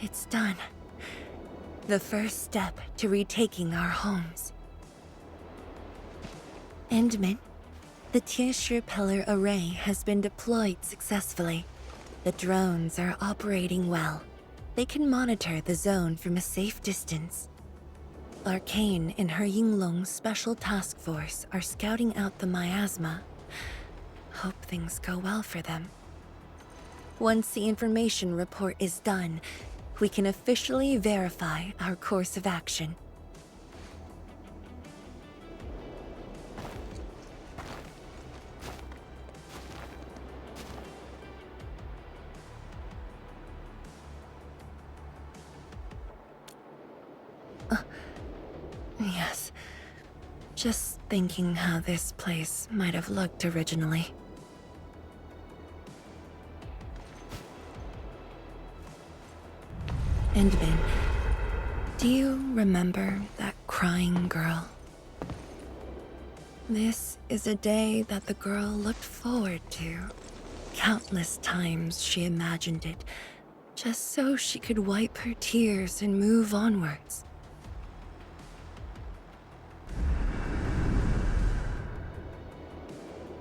It's done. The first step to retaking our homes. Endman, the Tianshi pillar array has been deployed successfully. The drones are operating well. They can monitor the zone from a safe distance. Arcane and her Yinglong Special Task Force are scouting out the miasma. Hope things go well for them. Once the information report is done, we can officially verify our course of action. Yes. Just thinking how this place might have looked originally. Endman, do you remember that crying girl? This is a day that the girl looked forward to. Countless times she imagined it, just so she could wipe her tears and move onwards.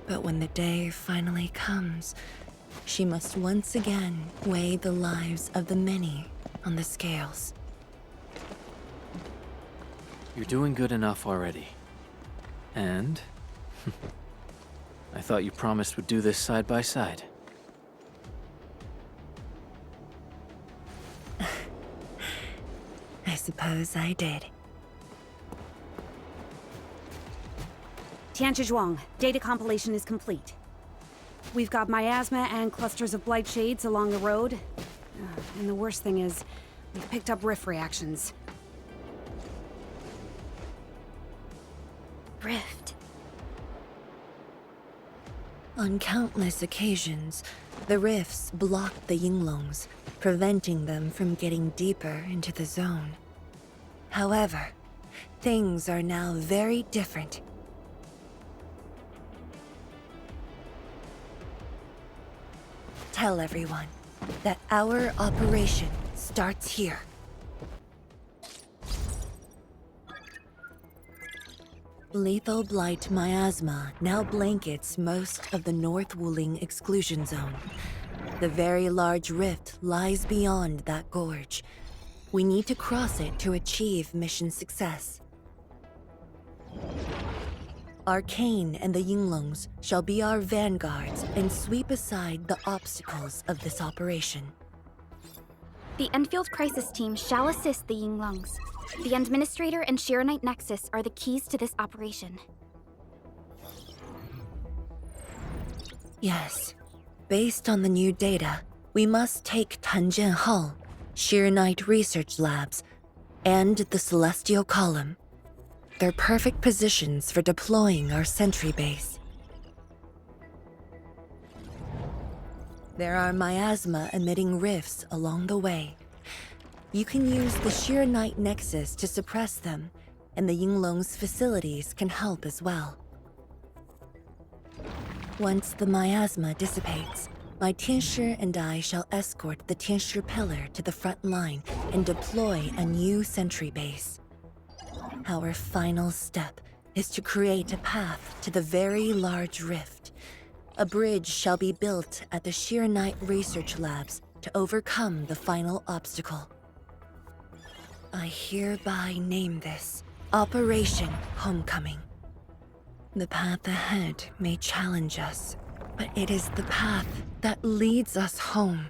But when the day finally comes, she must once again weigh the lives of the many on the scales. You're doing good enough already. And I thought you promised we'd do this side by side. I suppose I did. Tianzhuang, data compilation is complete. We've got miasma and clusters of blight shades along the road. And the worst thing is, we've picked up rift reactions. Rift. On countless occasions, the rifts blocked the Yinglongs, preventing them from getting deeper into the zone. However, things are now very different. Tell everyone that our operation starts here. Lethal Blight miasma now blankets most of the North Wuling exclusion zone. The very large rift lies beyond that gorge. We need to cross it to achieve mission success. Arcane and the Yinglongs shall be our vanguards and sweep aside the obstacles of this operation. The Enfield Crisis Team shall assist the Yinglongs. The Administrator and Shiranite Nexus are the keys to this operation. Yes. Based on the new data, we must take Tanjian Hall, Shiranite Research Labs, and the Celestial Column. they're perfect positions for deploying our sentry base. There are miasma-emitting rifts along the way. You can use the Sheer Night Nexus to suppress them, and the Yinglong's facilities can help as well. Once the miasma dissipates, my Tianshi and I shall escort the Tianshi pillar to the front line and deploy a new sentry base. Our final step is to create a path to the very large rift. A bridge shall be built at the Sheer Night Research Labs to overcome the final obstacle. I hereby name this Operation Homecoming. The path ahead may challenge us, but it is the path that leads us home.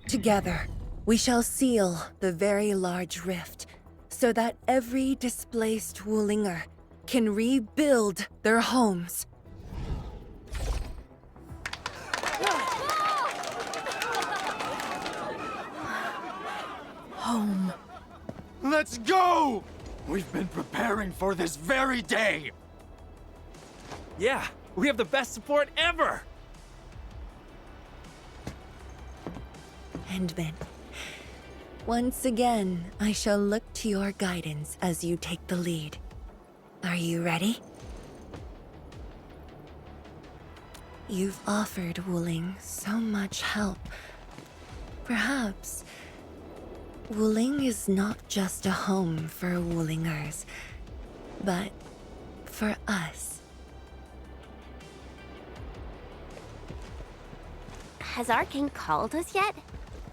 Together, we shall seal the very large rift so that every displaced Wulinger can rebuild their homes. Home. Let's go! We've been preparing for this very day! Yeah, we have the best support ever! Endman, once again, I shall look to your guidance as you take the lead. Are you ready? You've offered Wuling so much help. Perhaps Wuling is not just a home for Wulingers, but for us. Has Arcane called us yet?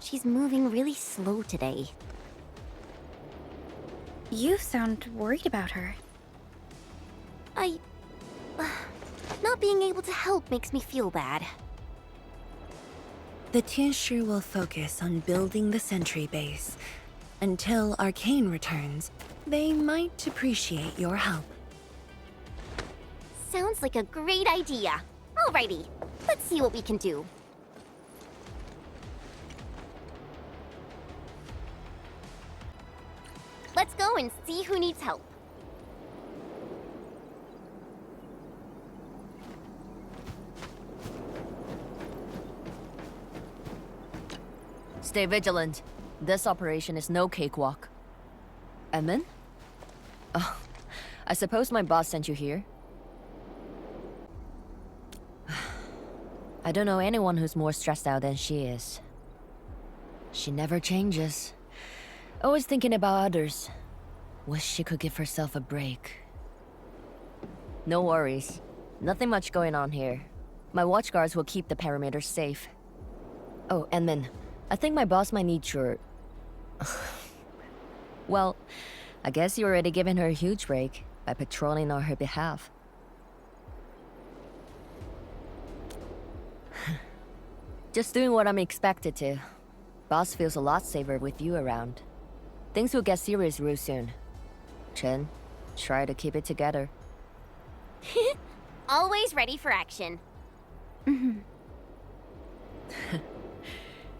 She's moving really slow today. You sound worried about her. Not being able to help makes me feel bad. The Tianshi will focus on building the sentry base. Until Arcane returns, they might appreciate your help. Sounds like a great idea. Alrighty, let's see what we can do. Let's go and see who needs help. Stay vigilant. This operation is no cakewalk. Edmund? Oh, I suppose my boss sent you here? I don't know anyone who's more stressed out than she is. She never changes. Always thinking about others. Wish she could give herself a break. No worries. Nothing much going on here. My watchguards will keep the perimeter safe. Oh, Edmund, I think my boss might need your... Well, I guess you already given her a huge break by patrolling on her behalf. Just doing what I'm expected to. Boss feels a lot safer with you around. Things will get serious real soon. Chen, try to keep it together. Always ready for action.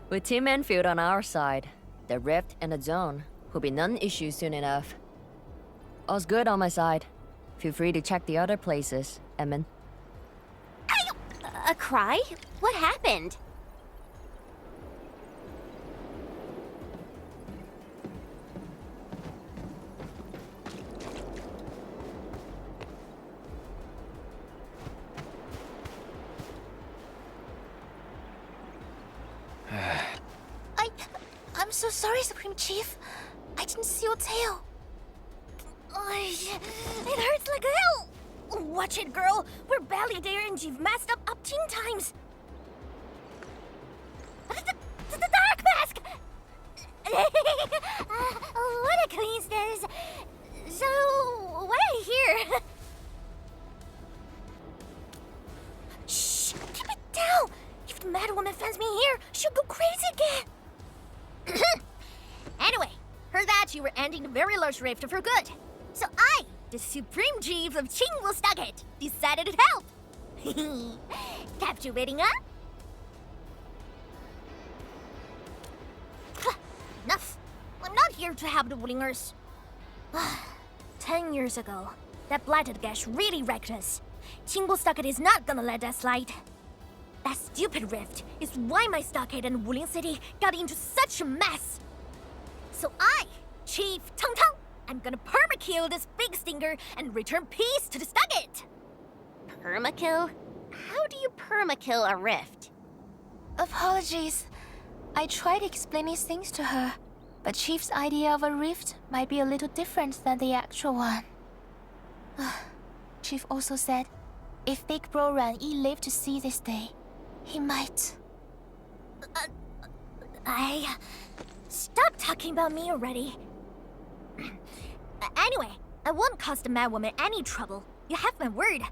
With Team Enfield on our side, the rift and the zone will be non-issue soon enough. All's good on my side. Feel free to check the other places, Emin. A cry? What happened? I'm so sorry, Supreme Chief. I didn't see your tail. It hurts like hell. Watch it, girl. We're barely there and you've messed up 10 times. The dark mask! What a coincidence. So, why are you here? Shh, keep it down. If the mad woman finds me here, she'll go crazy again. Anyway, heard that you were ending the very large rift for good. So I, the Supreme Chief of Qingwu, decided to help. Captivating, huh? Enough. I'm not here to help the Wulingers. 10 years ago, that blighted gash really wrecked us. Timbo Stockade is not gonna let that slide. That stupid rift is why my stockade and Wuling City got into such a mess. So I, Chief Tang Tang, I'm gonna permakill this big stinger and return peace to the stockade. Permakill? How do you permakill a rift? Apologies. I tried explaining things to her, but Chief's idea of a rift might be a little different than the actual one. Chief also said, if Big Bro Ran Yi lived to see this day, he might. Stop talking about me already. Anyway, I won't cause the mad woman any trouble. You have my word.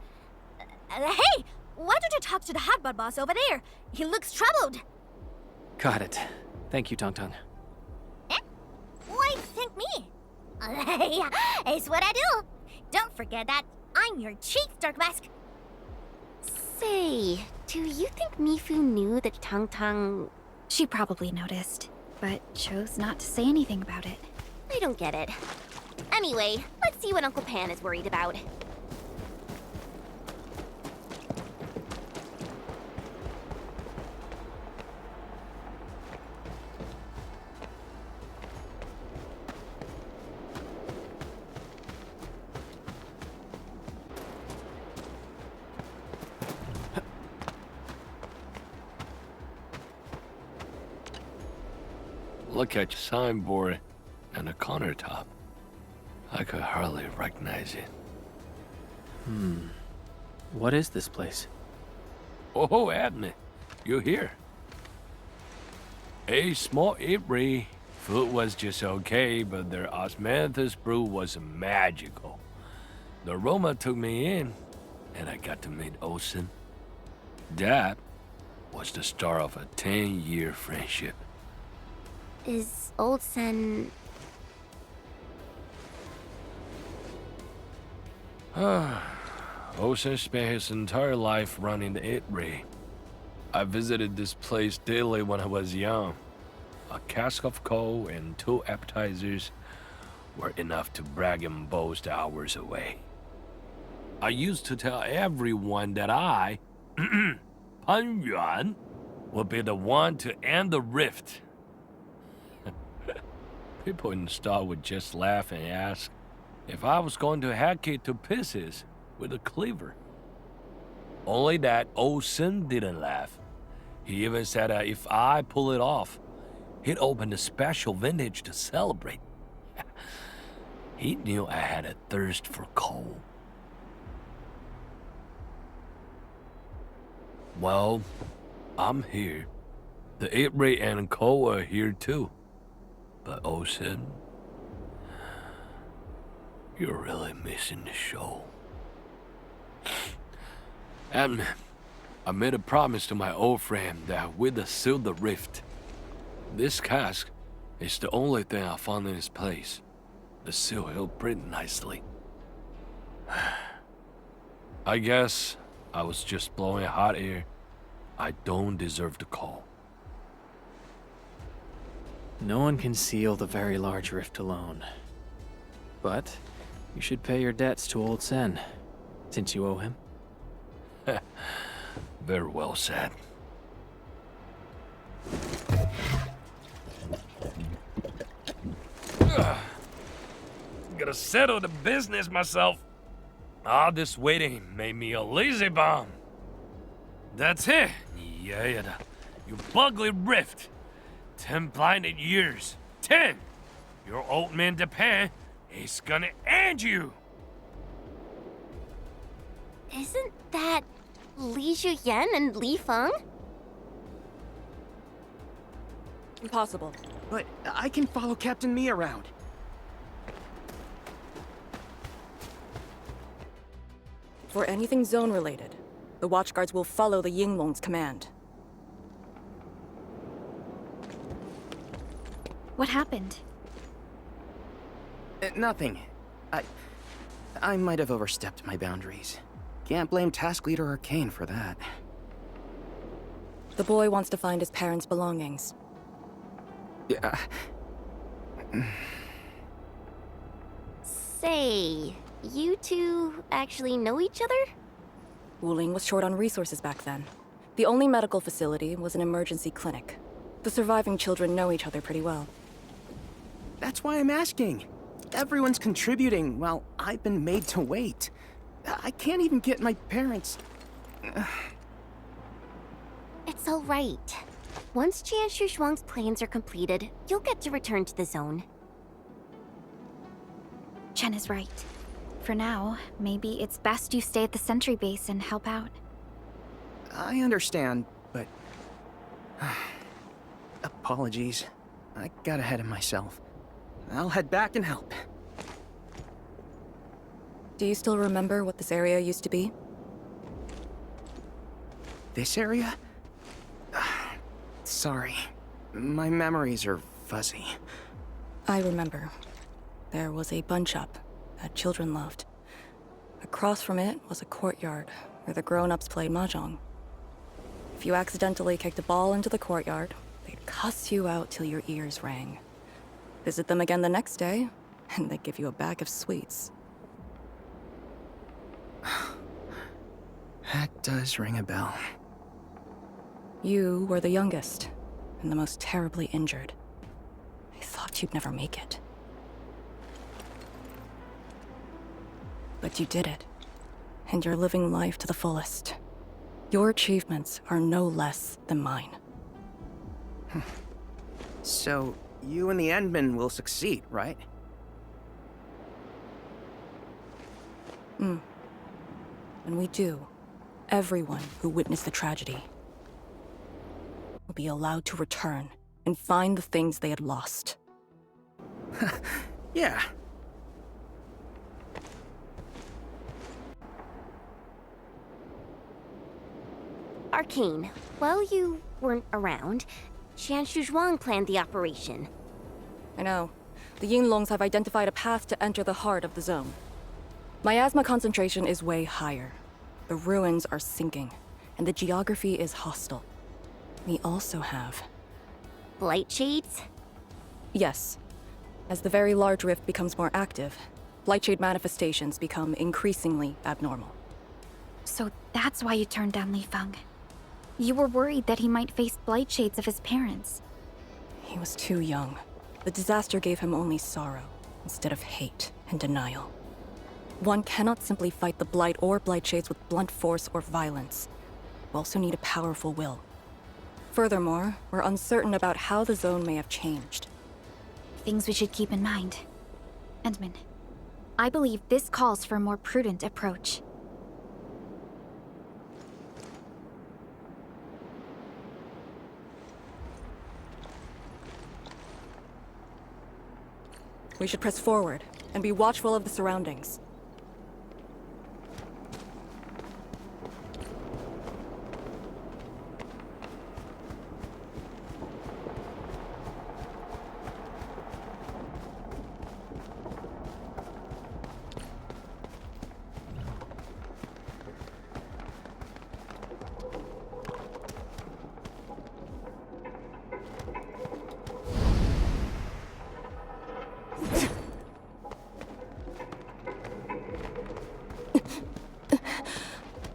Hey, why don't you talk to the hotbot boss over there? He looks troubled. Got it. Thank you, Tong Tong. Why thank me? It's what I do. Don't forget that I'm your chief, Dark Mask. Say, do you think Mifu knew that Tang Tang... She probably noticed, but chose not to say anything about it. I don't get it. Anyway, let's see what Uncle Pan is worried about. Look at your signboard and the countertop. I could hardly recognize it. What is this place? Oh, Admin, you're here. A small eatery. Food was just okay, but their osmanthus brew was magical. The Roma took me in, and I got to meet Olsen. That was the start of a 10-year friendship. Is Old Sen... Olsen spent his entire life running the eatery. I visited this place daily when I was young. A cask of coal and 2 appetizers were enough to brag and boast hours away. I used to tell everyone that I, Pan Yuan, would be the one to end the rift. People in the store would just laugh and ask if I was going to hack it to pieces with a cleaver. Only that old Sin didn't laugh. He even said that if I pull it off, he'd open a special vintage to celebrate. He knew I had a thirst for coal. Well, I'm here. The eatery and coal are here too. But Olsen, you're really missing the show. And I made a promise to my old friend that we'd seal the rift. This cask is the only thing I found in this place. The seal held pretty nicely. I guess I was just blowing hot air. I don't deserve the call. No one can seal the very large rift alone. But you should pay your debts to Old Sen, since you owe him. Very well said. Gotta settle the business myself. All this waiting made me a lazy bum. That's it. Yeah, you bugly rift. 10 blinded years. 10! Your old man Japan is gonna end you! Isn't that Li Zhuyan and Li Feng? Impossible. But I can follow Captain Mi around. For anything zone-related, the Watchguards will follow the Yinglong's command. What happened? Nothing. I might have overstepped my boundaries. Can't blame Task Leader Arcane for that. The boy wants to find his parents' belongings. Yeah. Say, you two actually know each other? Wuling was short on resources back then. The only medical facility was an emergency clinic. The surviving children know each other pretty well. That's why I'm asking. Everyone's contributing while I've been made to wait. I can't even get my parents... It's all right. Once Jianshu Zhuang's plans are completed, you'll get to return to the zone. Chen is right. For now, maybe it's best you stay at the sentry base and help out. I understand, but... Apologies. I got ahead of myself. I'll head back and help. Do you still remember what this area used to be? This area? Sorry. My memories are fuzzy. I remember. There was a bun shop that children loved. Across from it was a courtyard where the grown-ups played mahjong. If you accidentally kicked a ball into the courtyard, they'd cuss you out till your ears rang. Visit them again the next day, and they'd give you a bag of sweets. That does ring a bell. You were the youngest, and the most terribly injured. I thought you'd never make it. But you did it, and you're living life to the fullest. Your achievements are no less than mine. So, you and the Endmen will succeed, right? When we do, everyone who witnessed the tragedy will be allowed to return and find the things they had lost. Yeah. Arcane, while you weren't around, Jianshu Zhuang planned the operation. I know. The Yinlongs have identified a path to enter the heart of the zone. Miasma concentration is way higher. The ruins are sinking, and the geography is hostile. We also have... Blight shades? Yes. As the very large rift becomes more active, Blightshade manifestations become increasingly abnormal. So that's why you turned down Li Feng. You were worried that he might face blight shades of his parents. He was too young. The disaster gave him only sorrow, instead of hate and denial. One cannot simply fight the Blight or Blightshades with blunt force or violence. We also need a powerful will. Furthermore, we're uncertain about how the zone may have changed. Things we should keep in mind. Endman, I believe this calls for a more prudent approach. We should press forward and be watchful of the surroundings.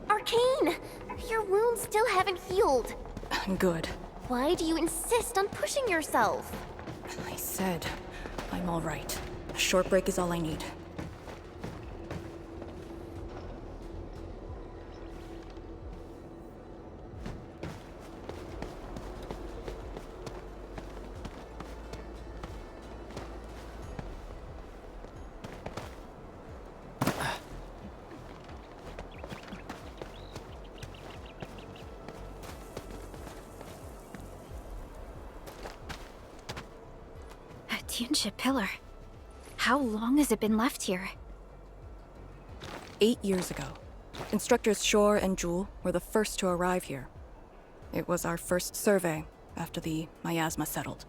Arcane! Your wounds still haven't healed. Good. Why do you insist on pushing yourself? I said, I'm all right. A short break is all I need. Tianxia Pillar. How long has it been left here? 8 years ago, instructors Shore and Jewel were the first to arrive here. It was our first survey after the miasma settled.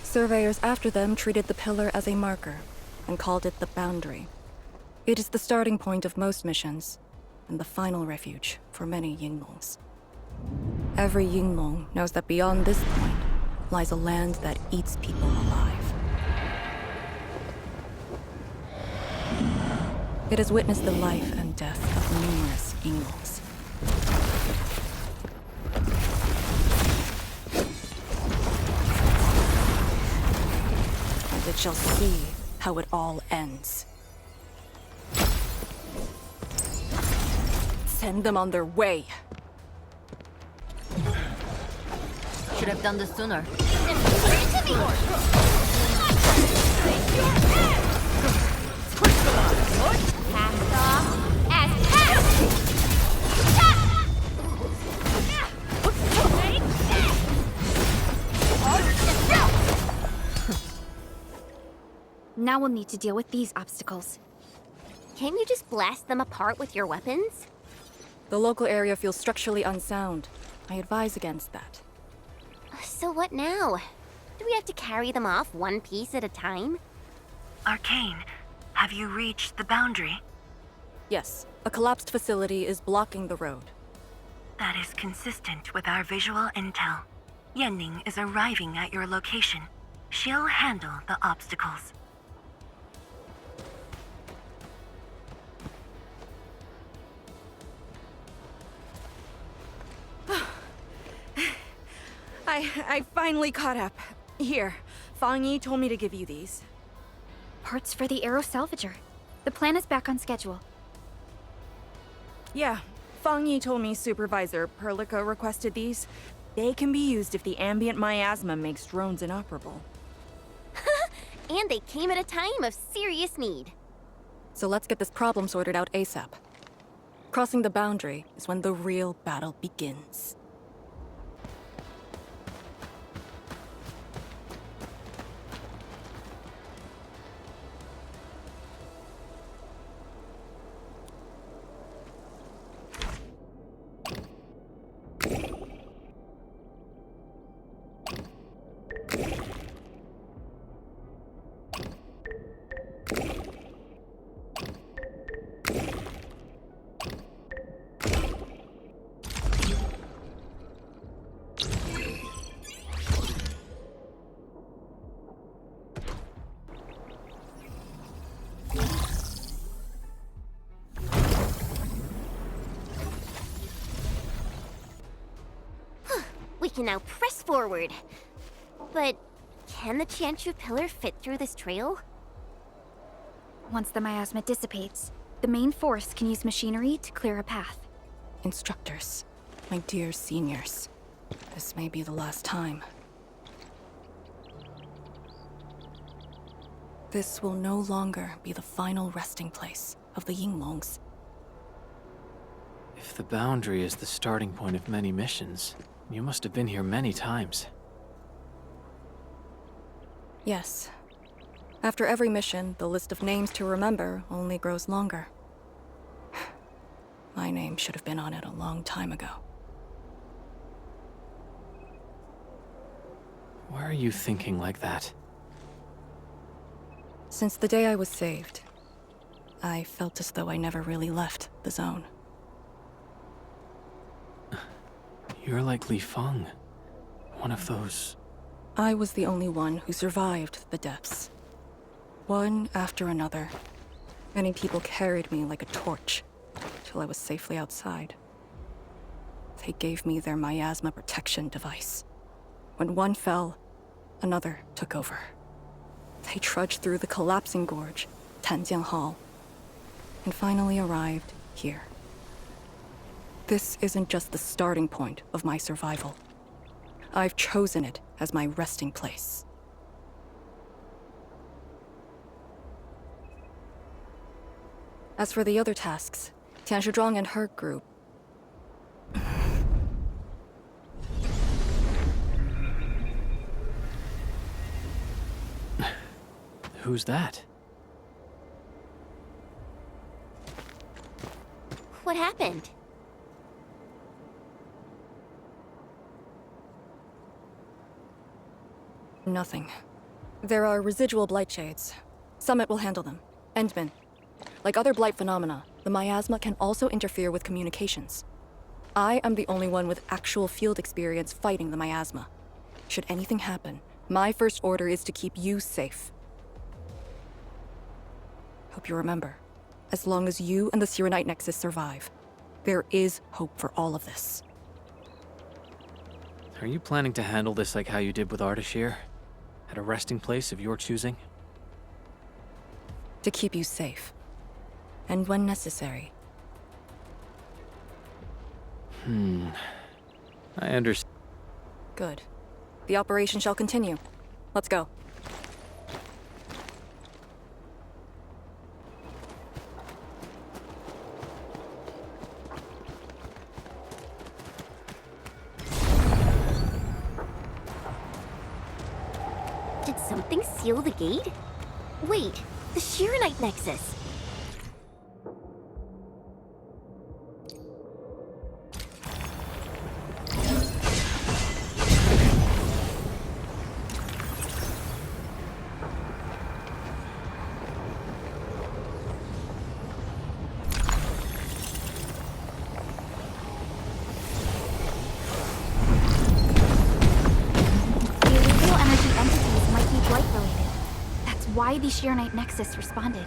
Surveyors after them treated the pillar as a marker and called it the boundary. It is the starting point of most missions and the final refuge for many Yinglongs. Every Yinglong knows that beyond this point lies a land that eats people alive. It has witnessed the life and death of numerous Yinglongs. And it shall see how it all ends. Send them on their way. Should have done this sooner. Now we'll need to deal with these obstacles. Can't you just blast them apart with your weapons? The local area feels structurally unsound. I advise against that. So what now? Do we have to carry them off one piece at a time? Arcane, have you reached the boundary? Yes, a collapsed facility is blocking the road. That is consistent with our visual intel. Yenning is arriving at your location. She'll handle the obstacles. I finally caught up. Here, Fang Yi told me to give you these. Parts for the Aero Salvager. The plan is back on schedule. Yeah, Fang Yi told me Supervisor Perlica requested these. They can be used if the ambient miasma makes drones inoperable. And they came at a time of serious need. So let's get this problem sorted out ASAP. Crossing the boundary is when the real battle begins. We can now press forward. But can the Tianchu pillar fit through this trail? Once the miasma dissipates, the main force can use machinery to clear a path. Instructors, my dear seniors, this may be the last time. This will no longer be the final resting place of the Yinglongs. If the boundary is the starting point of many missions, you must have been here many times. Yes. After every mission, the list of names to remember only grows longer. My name should have been on it a long time ago. Why are you thinking like that? Since the day I was saved, I felt as though I never really left the zone. You're like Li Feng, one of those... I was the only one who survived the depths. One after another. Many people carried me like a torch, till I was safely outside. They gave me their miasma protection device. When one fell, another took over. They trudged through the collapsing gorge, Tanjiang Hall, and finally arrived here. This isn't just the starting point of my survival. I've chosen it as my resting place. As for the other tasks, Tian Shizhuang and her group... Who's that? What happened? Nothing. There are residual blight shades. Summit will handle them. Endman. Like other blight phenomena, the miasma can also interfere with communications. I am the only one with actual field experience fighting the miasma. Should anything happen, my first order is to keep you safe. Hope you remember. As long as you and the Sirenite Nexus survive, there is hope for all of this. Are you planning to handle this like how you did with Ardashir? At a resting place of your choosing? To keep you safe. And when necessary. I understand. Good. The operation shall continue. Let's go. Did something seal the gate? Wait, the Shirenite Nexus. Why the Shirenite Nexus responded.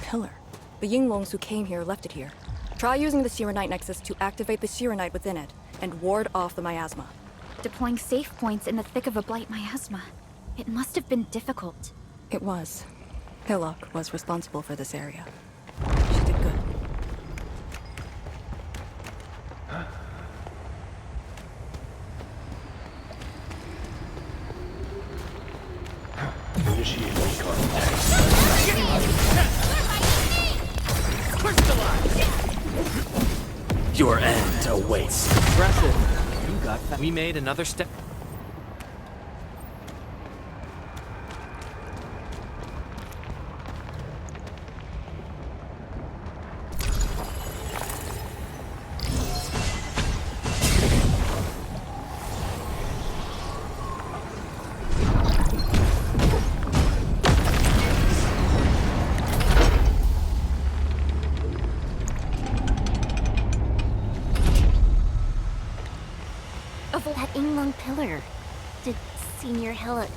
Pillar. The Yinglongs who came here left it here. Try using the Sirenite Nexus to activate the Sirenite within it, and ward off the miasma. Deploying safe points in the thick of a blight miasma. It must have been difficult. It was. Hillock was responsible for this area. She did good. Your end awaits. Impressive. You got that. We made another step. Pillar. Did Senior Hillock...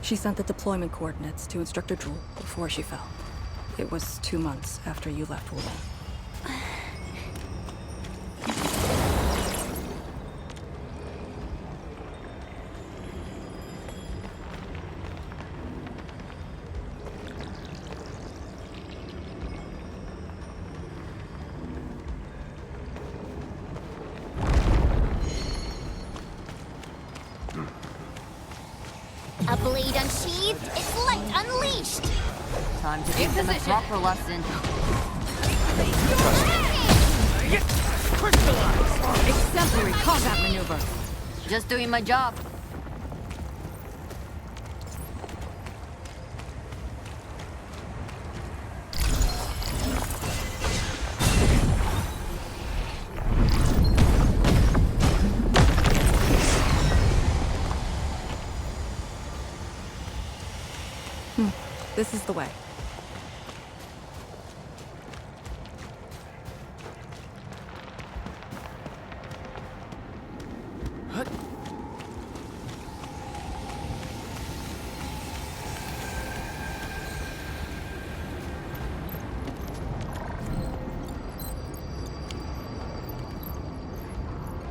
She sent the deployment coordinates to Instructor Drool before she fell. It was 2 months after you left Wulong. A blade unsheathed, its light unleashed! Time to give them a proper lesson. Crystallize! Exemplary combat maneuver! Just doing my job. This is the way.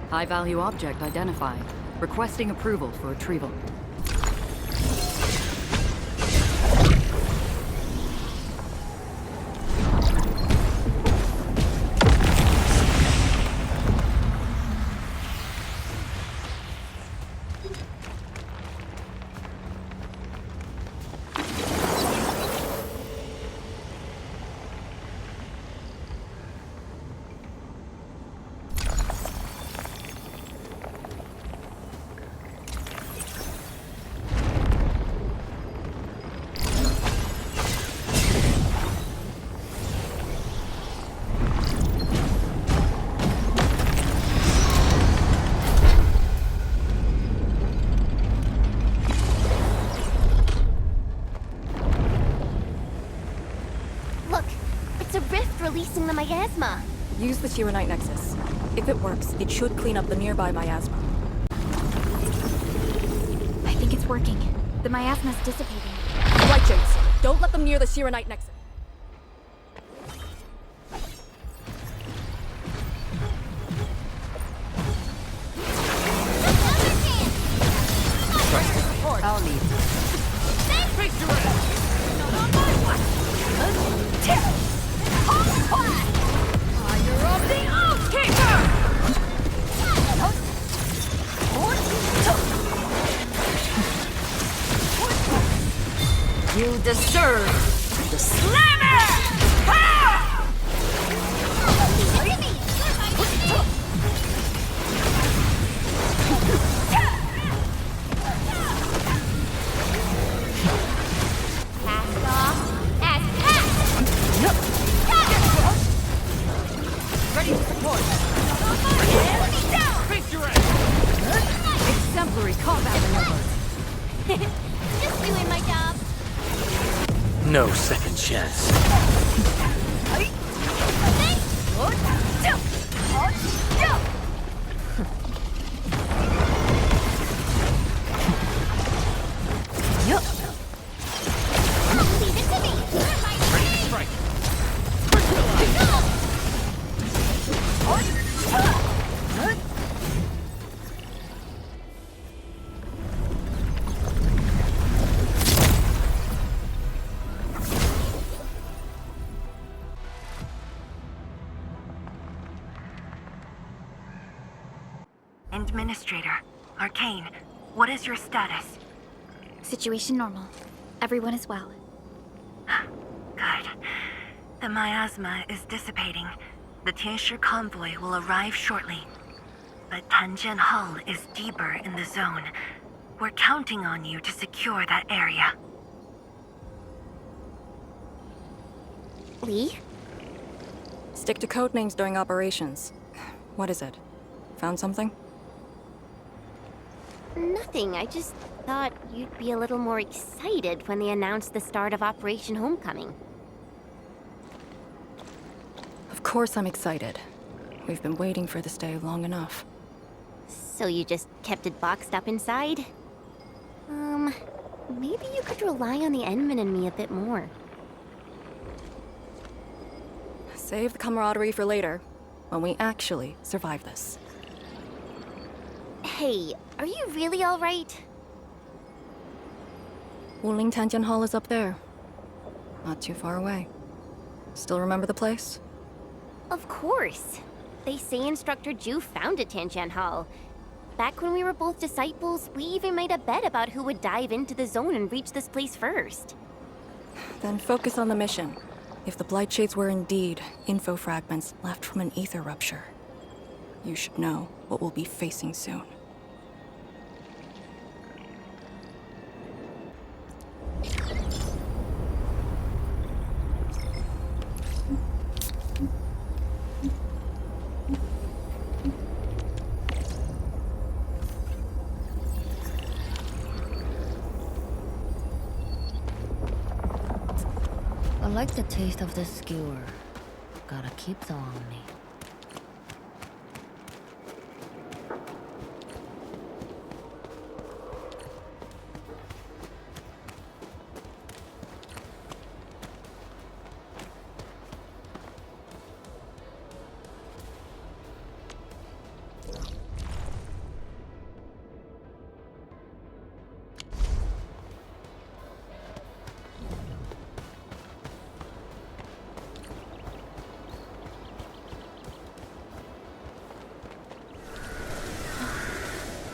High-value object identified. Requesting approval for retrieval. using the miasma. Use the Tyranite Nexus. If it works, it should clean up the nearby miasma. I think it's working. The miasma's dissipating. Light shades, don't let them near the Tyranite Nexus. I'll lead. Face your ass! Not on my watch! Fire of the Oathkeeper! You deserve the Slammer! ready to support. Face your ass! Exemplary combat maneuvers. Just doing my job. No second chance. Leave it to me. Ready to strike. Administrator, Arcane, what is your status? Situation normal. Everyone is well. Good. The miasma is dissipating. The Tianshi convoy will arrive shortly. But Tanjian Hall is deeper in the zone. We're counting on you to secure that area. Lee? Stick to codenames during operations. What is it? Found something? Nothing. I just thought you'd be a little more excited when they announced the start of Operation Homecoming. Of course I'm excited. We've been waiting for this day long enough. So you just kept it boxed up inside? Maybe you could rely on the Enman and me a bit more. Save the camaraderie for later, when we actually survive this. Hey, are you really alright? Wuling Tanjian Hall is up there. Not too far away. Still remember the place? Of course. They say Instructor Ju founded Tianqian Hall. Back when we were both disciples, we even made a bet about who would dive into the zone and reach this place first. Then focus on the mission. If the Blight Shades were indeed info fragments left from an ether rupture, you should know what we'll be facing soon. I like the taste of this skewer. Gotta keep them on me.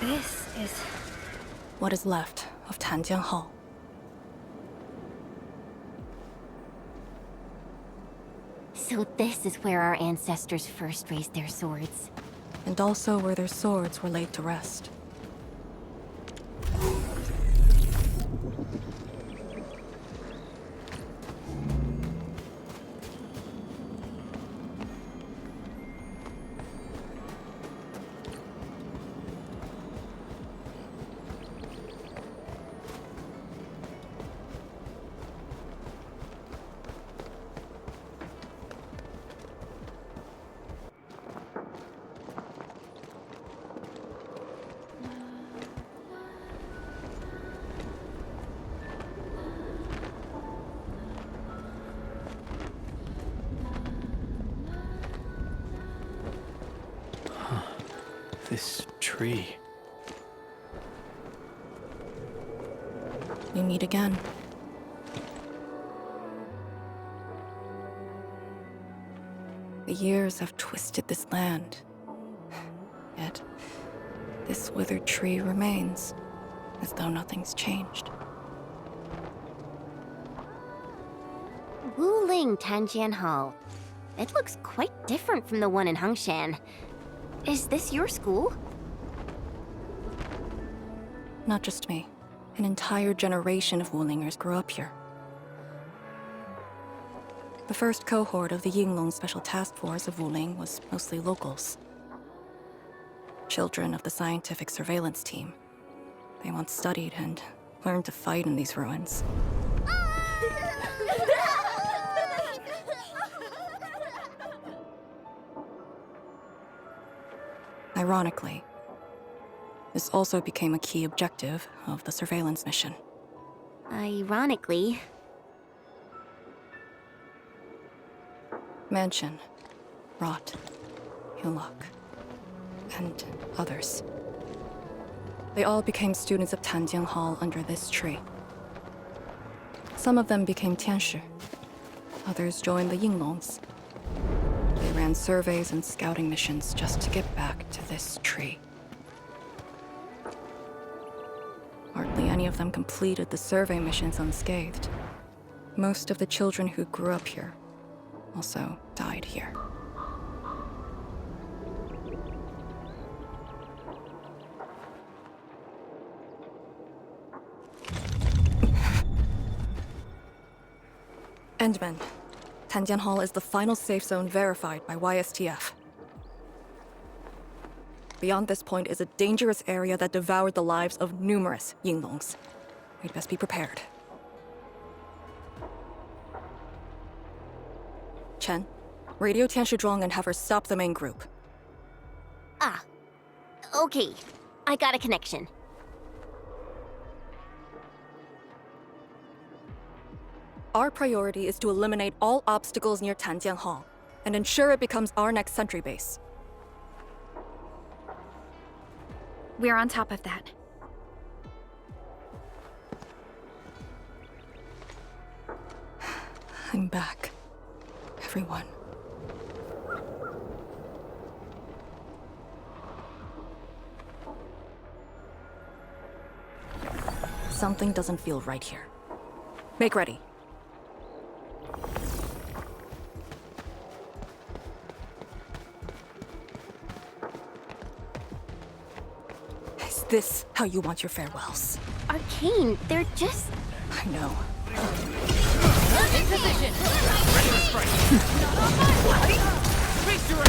This is... What is left of Tanjian Hall. So this is where our ancestors first raised their swords. And also where their swords were laid to rest. tree. We meet again. The years have twisted this land. Yet, this withered tree remains, as though nothing's changed. Wuling Tanjian Hall. It looks quite different from the one in Hangshan. Is this your school? Not just me. An entire generation of Wulingers grew up here. The first cohort of the Yinglong Special Task Force of Wuling was mostly locals. Children of the scientific surveillance team. They once studied and learned to fight in these ruins. Ironically, this also became a key objective of the surveillance mission. Ironically. Mansion, Rot, Hillock, and others. They all became students of Tanjian Hall under this tree. Some of them became Tianshi. Others joined the Yinglongs. They ran surveys and scouting missions just to get back to this tree. Hardly any of them completed the survey missions unscathed. Most of the children who grew up here also died here. Endman, Tanjian Hall is the final safe zone verified by YSTF. Beyond this point is a dangerous area that devoured the lives of numerous Yinglongs. We'd best be prepared. Chen, radio Tianshi Zhuang and have her stop the main group. Ah. Okay. I got a connection. Our priority is to eliminate all obstacles near Tanjian Hall and ensure it becomes our next sentry base. We're on top of that. I'm back. Everyone. Something doesn't feel right here. Make ready. Is this how you want your farewells? Arcane, they're just... I know. In position! Ready to strike! Face your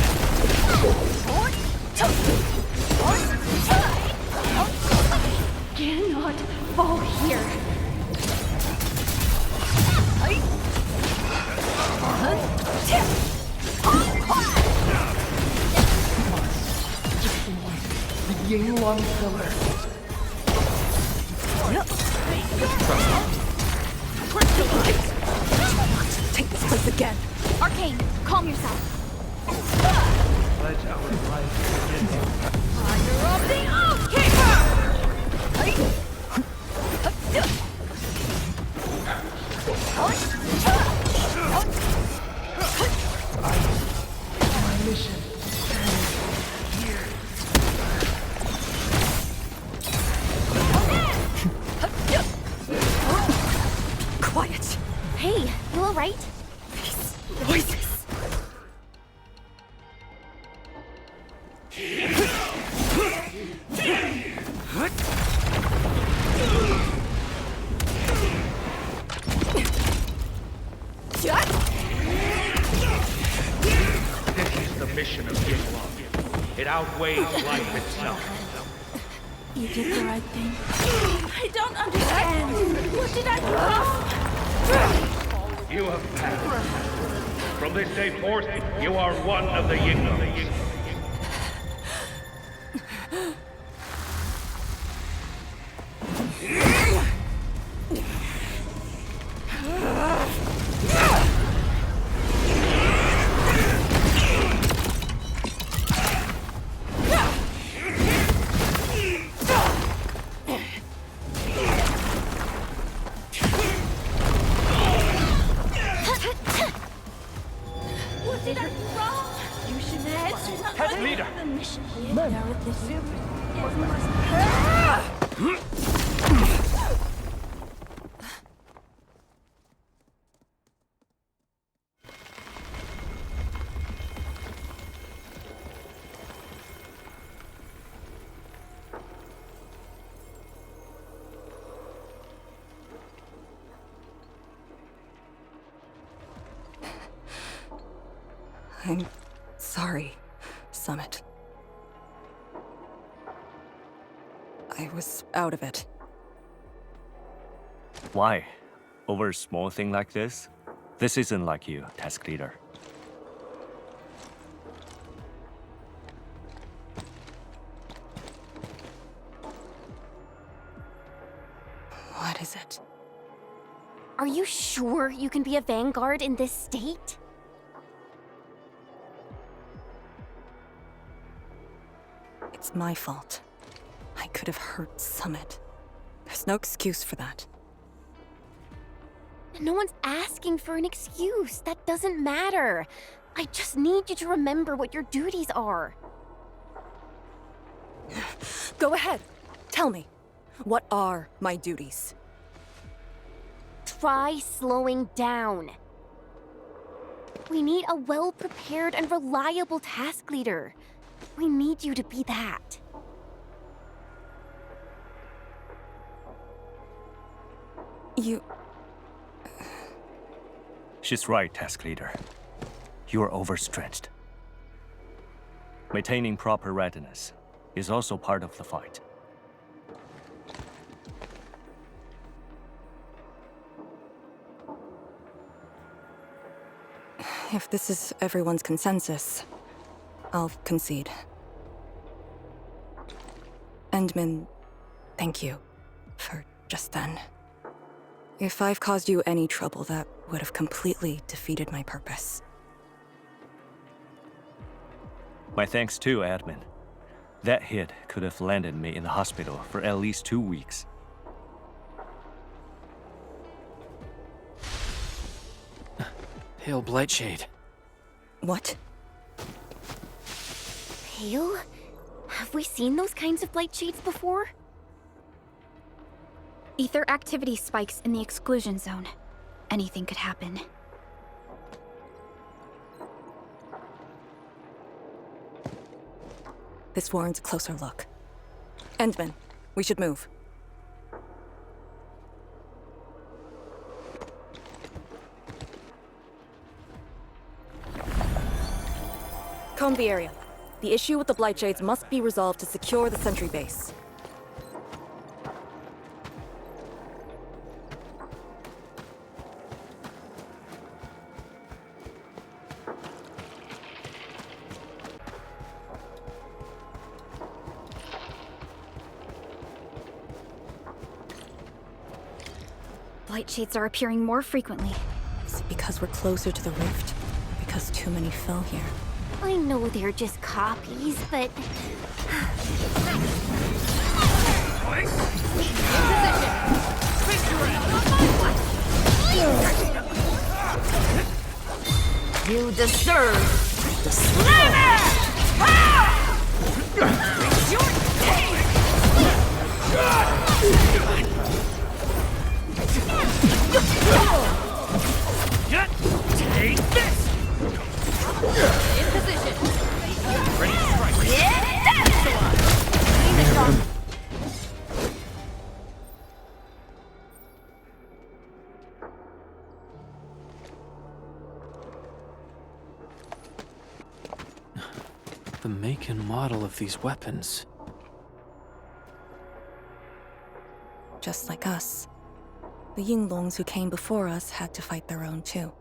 Cannot fall here. The Yinglong Pillar. Take this place again. Arcane, calm yourself. Pledge our life against you. Fire of the Oathkeeper! My mission ends here. Quiet. Hey, you alright? Voices. This is the mission of Yinglong. It outweighs life itself. You did the right thing. I don't understand. What did I do? You have passed. From this day forth, you are one of the Yinglongs. I'm sorry, Summit. I was out of it. Why? Over a small thing like this? This isn't like you, task leader. What is it? Are you sure you can be a vanguard in this state? It's my fault. I could have hurt Summit. There's no excuse for that. No one's asking for an excuse. That doesn't matter. I just need you to remember what your duties are. Go ahead. Tell me. What are my duties? Try slowing down. We need a well-prepared and reliable task leader. We need you to be that. You... She's right, task leader. You are overstretched. Maintaining proper readiness is also part of the fight. If this is everyone's consensus, I'll concede. Endman, thank you for just then. If I've caused you any trouble, that would have completely defeated my purpose. My thanks too, admin. That hit could have landed me in the hospital for at least 2 weeks. Pale Blightshade. What? Pale? Have we seen those kinds of blight shades before? Ether activity spikes in the exclusion zone. Anything could happen. This warrants a closer look. Endman, we should move. Comb the area. The issue with the Blightshades must be resolved to secure the sentry base. Blight shades are appearing more frequently. Is it because we're closer to the rift? Or because too many fell here? I know they're just copies, but... You deserve the Take this! In position. Ready to strike. The make and model of these weapons. Just like us. The Yinglongs who came before us had to fight their own too.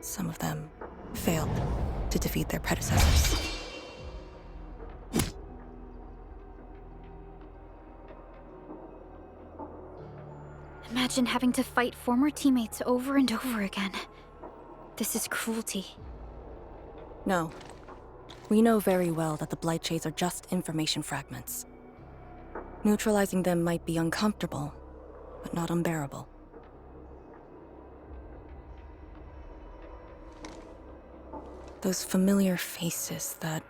Some of them failed to defeat their predecessors. Imagine having to fight former teammates over and over again. This is cruelty. No. We know very well that the Blightshades are just information fragments. Neutralizing them might be uncomfortable, but not unbearable. Those familiar faces that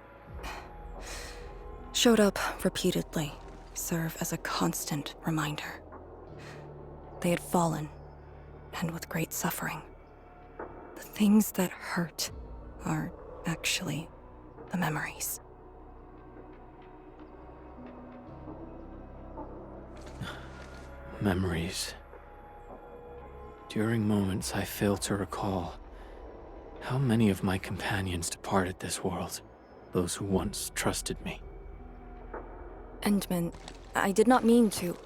showed up repeatedly serve as a constant reminder. They had fallen, and with great suffering. The things that hurt are actually the memories. Memories. During moments I fail to recall, how many of my companions departed this world, those who once trusted me. Endman, I did not mean to.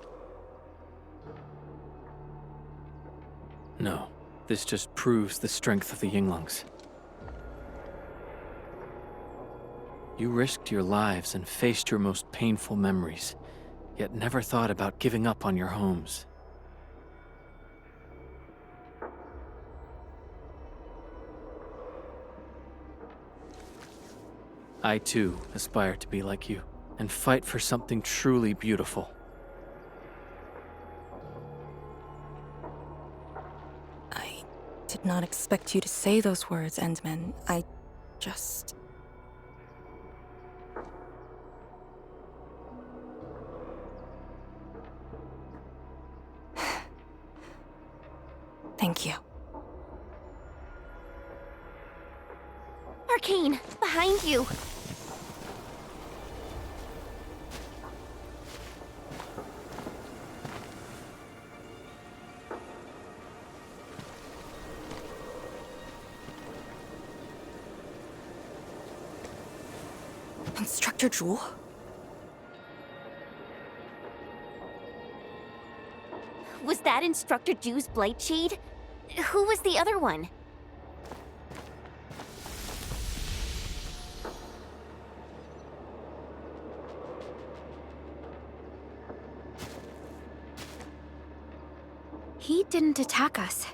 No, this just proves the strength of the Yinglungs. You risked your lives and faced your most painful memories, yet never thought about giving up on your homes. I too aspire to be like you, and fight for something truly beautiful. I did not expect you to say those words, Endman. I just... Thank you. Arcane, behind you! Instructor Jewel? Was that Instructor Jew's Blightshade? Who was the other one? He didn't attack us.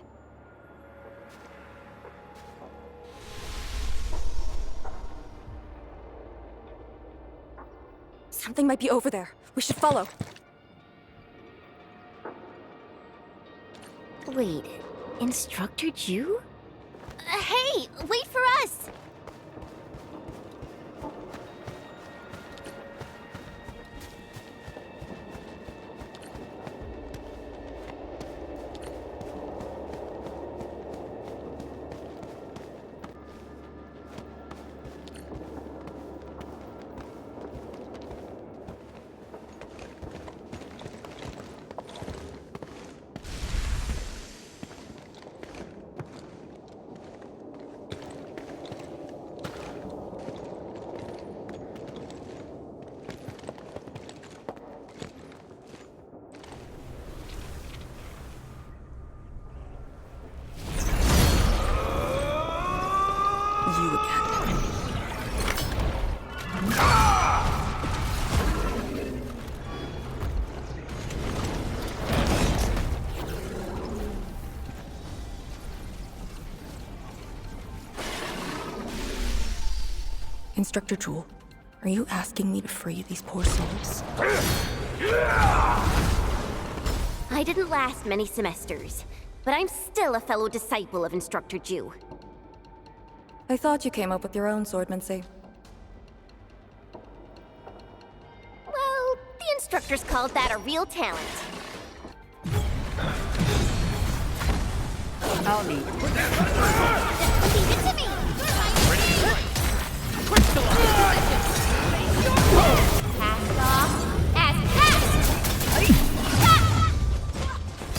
Something might be over there. We should follow. Wait, Instructor Jew? Hey, wait for us! You again. Instructor Jewel, are you asking me to free these poor souls? I didn't last many semesters, but I'm still a fellow disciple of Instructor Jew. I thought you came up with your own swordmancy. Well, the instructors called that a real talent. I'll need. Leave it to me! Cast off as cast!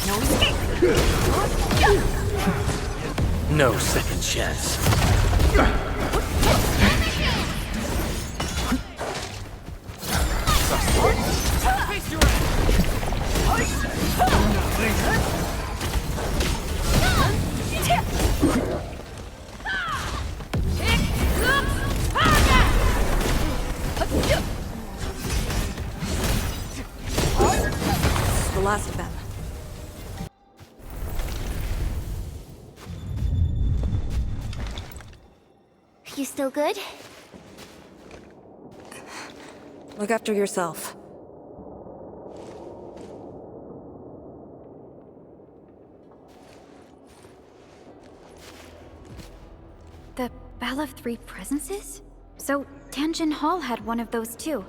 No escape! No second chance. The last of them. You still good? Look after yourself. The Bell of Three Presences? So, Tanjin Hall had one of those too.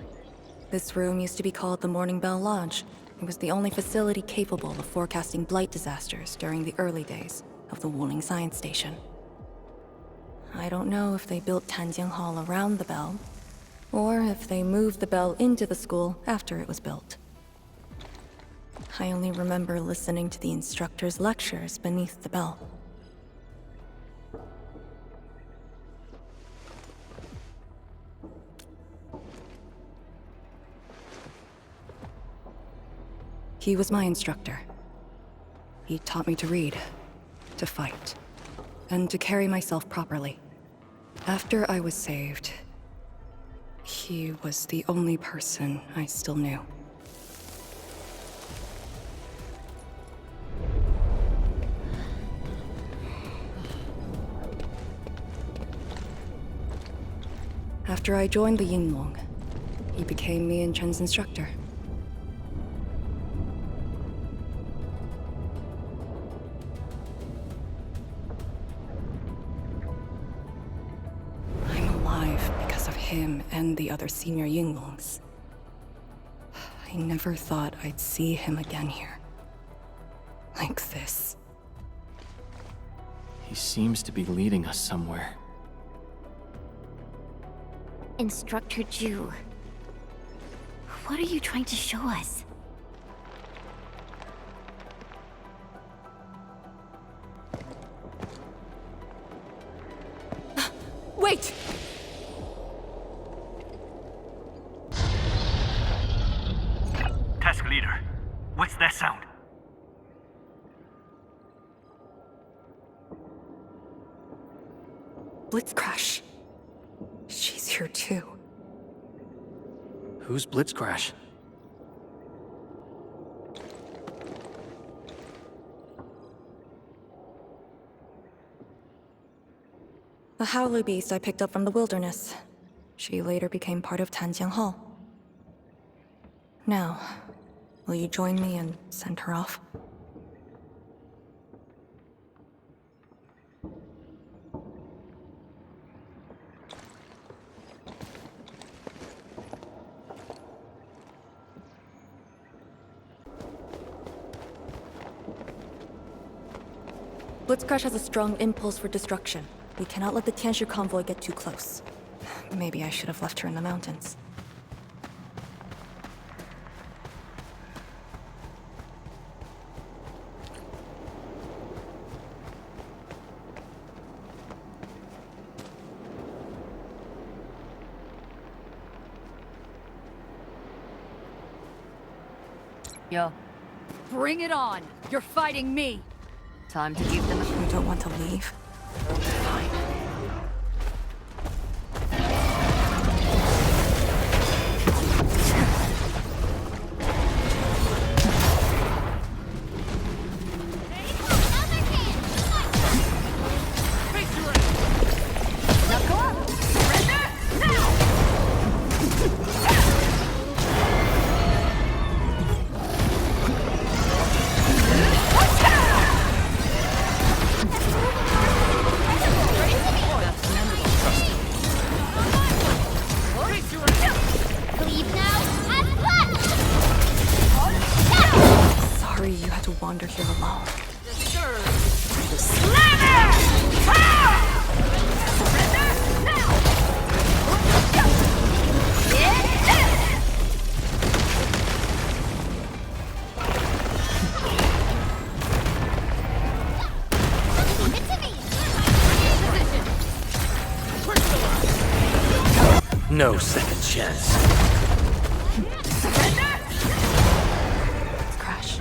This room used to be called the Morning Bell Lodge. It was the only facility capable of forecasting blight disasters during the early days of the Wuling Science Station. I don't know if they built Tanjin Hall around the bell, or if they moved the bell into the school after it was built. I only remember listening to the instructor's lectures beneath the bell. He was my instructor. He taught me to read, to fight, and to carry myself properly. After I was saved, he was the only person I still knew. After I joined the Yinlong, he became me and Chen's instructor. I'm alive because of him and the other senior Yinlongs. I never thought I'd see him again here. Like this. He seems to be leading us somewhere. Instructor Ju, what are you trying to show us? Wait! Task leader, what's that sound? Blitzcrash. She's here too. Who's Blitzcrash? A howler beast I picked up from the wilderness. She later became part of Tanjiang Hall. Now, will you join me and send her off? Blitzcrash has a strong impulse for destruction. We cannot let the Tianshu convoy get too close. Maybe I should have left her in the mountains. Yo. Bring it on! You're fighting me! Time to give them a... You don't want to leave? Fine. Sorry you had to wander here alone. No second chance. Crash.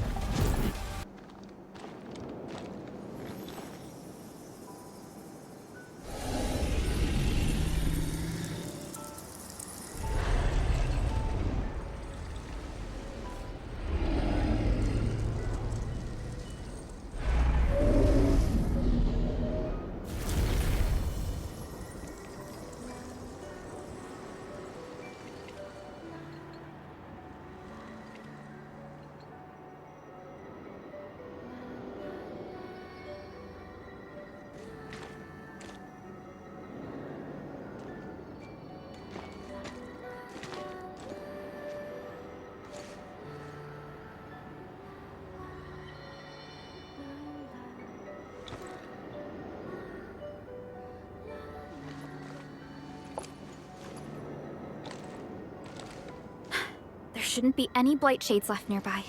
shouldn't be any blight shades left nearby.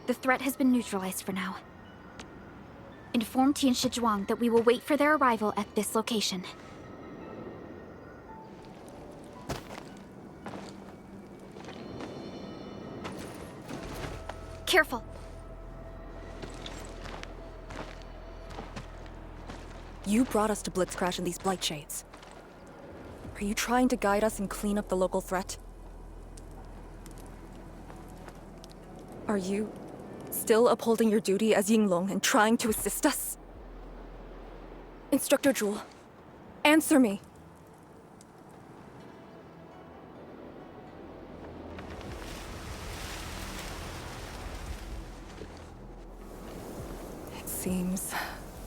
The threat has been neutralized for now. Inform Tian Shizhuang that we will wait for their arrival at this location. Careful. You brought us to Blitzcrash in these blight shades. Are you trying to guide us and clean up the local threat? Are you still upholding your duty as Yinglong and trying to assist us? Instructor Jewel, answer me. It seems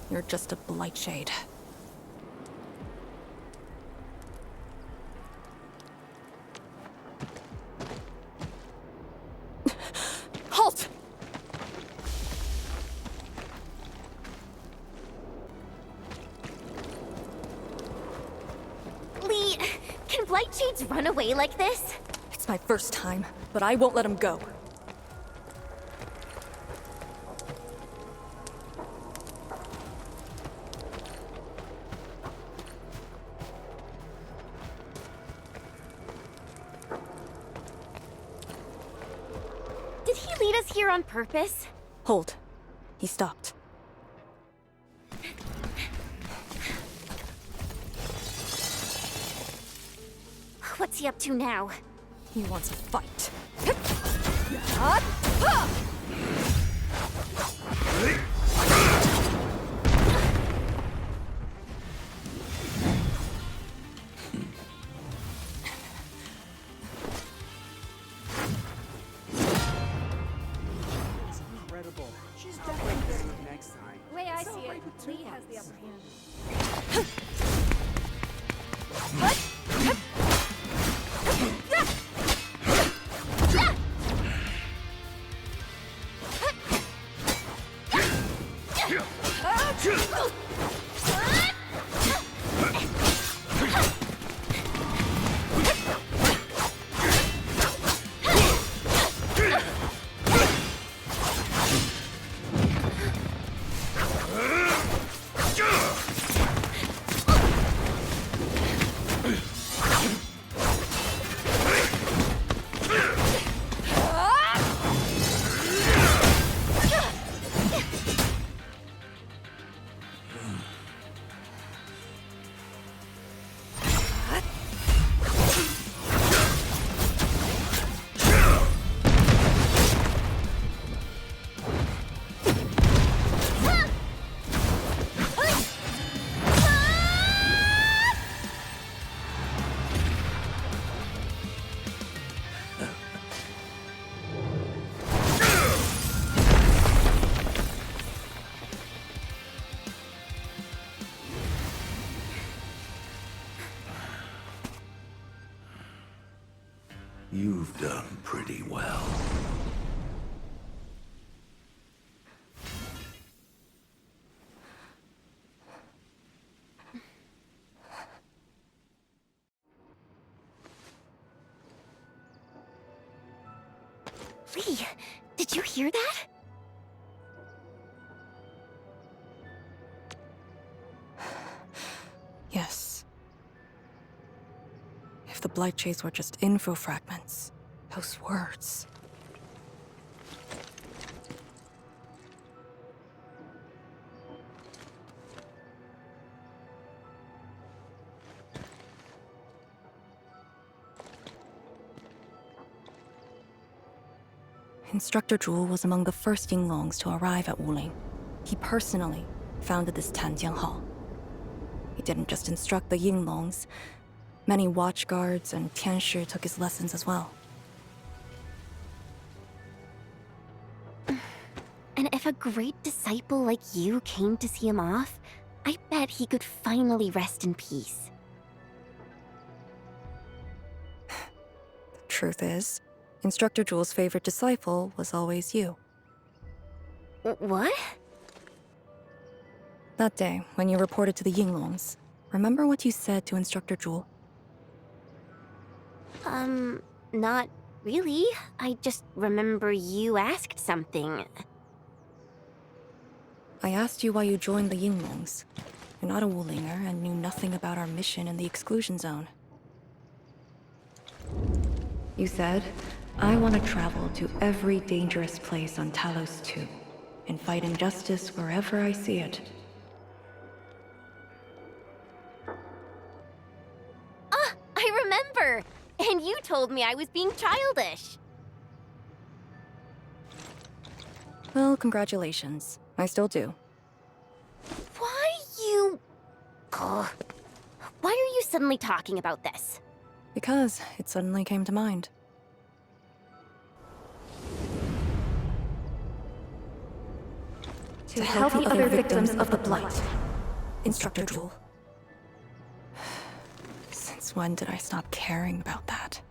you're just a blight shade. Halt! Lee, can blight shades run away like this? It's my first time, but I won't let him go. Did he lead us here on purpose? Hold. He stopped. What's he up to now? He wants a fight. Incredible. She's definitely getting it next time. The way I see it, Lee has the upper hand. You've done pretty well. Lee, did you hear that? Yes. If the blight shades were just info fragments, those words. Instructor Zhu was among the first Yinglongs to arrive at Wuling. He personally founded this Tanjiang Hall. He didn't just instruct the Yinglongs. Many watchguards and Tianshi took his lessons as well. And if a great disciple like you came to see him off, I bet he could finally rest in peace. The truth is, Instructor Zhu's favorite disciple was always you. What? That day, when you reported to the Yinglongs, remember what you said to Instructor Zhu? Not really. I just remember you asked something. I asked you why you joined the Yinglongs. You're not a Wulinger and knew nothing about our mission in the exclusion zone. You said, I want to travel to every dangerous place on Talos 2 and fight injustice wherever I see it. Ah, I remember! And you told me I was being childish. Well, congratulations. I still do. Why you... Ugh. Why are you suddenly talking about this? Because it suddenly came to mind. To help the other victims of the Blight. Instructor Jewel. Since when did I stop caring about that?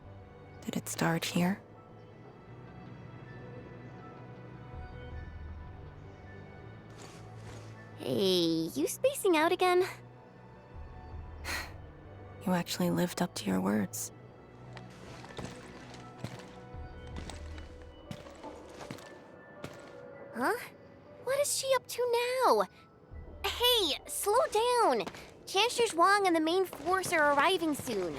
Did it start here? Hey, you spacing out again? You actually lived up to your words. Huh? What is she up to now? Hey, slow down! Chancellor Zhuang and the main force are arriving soon.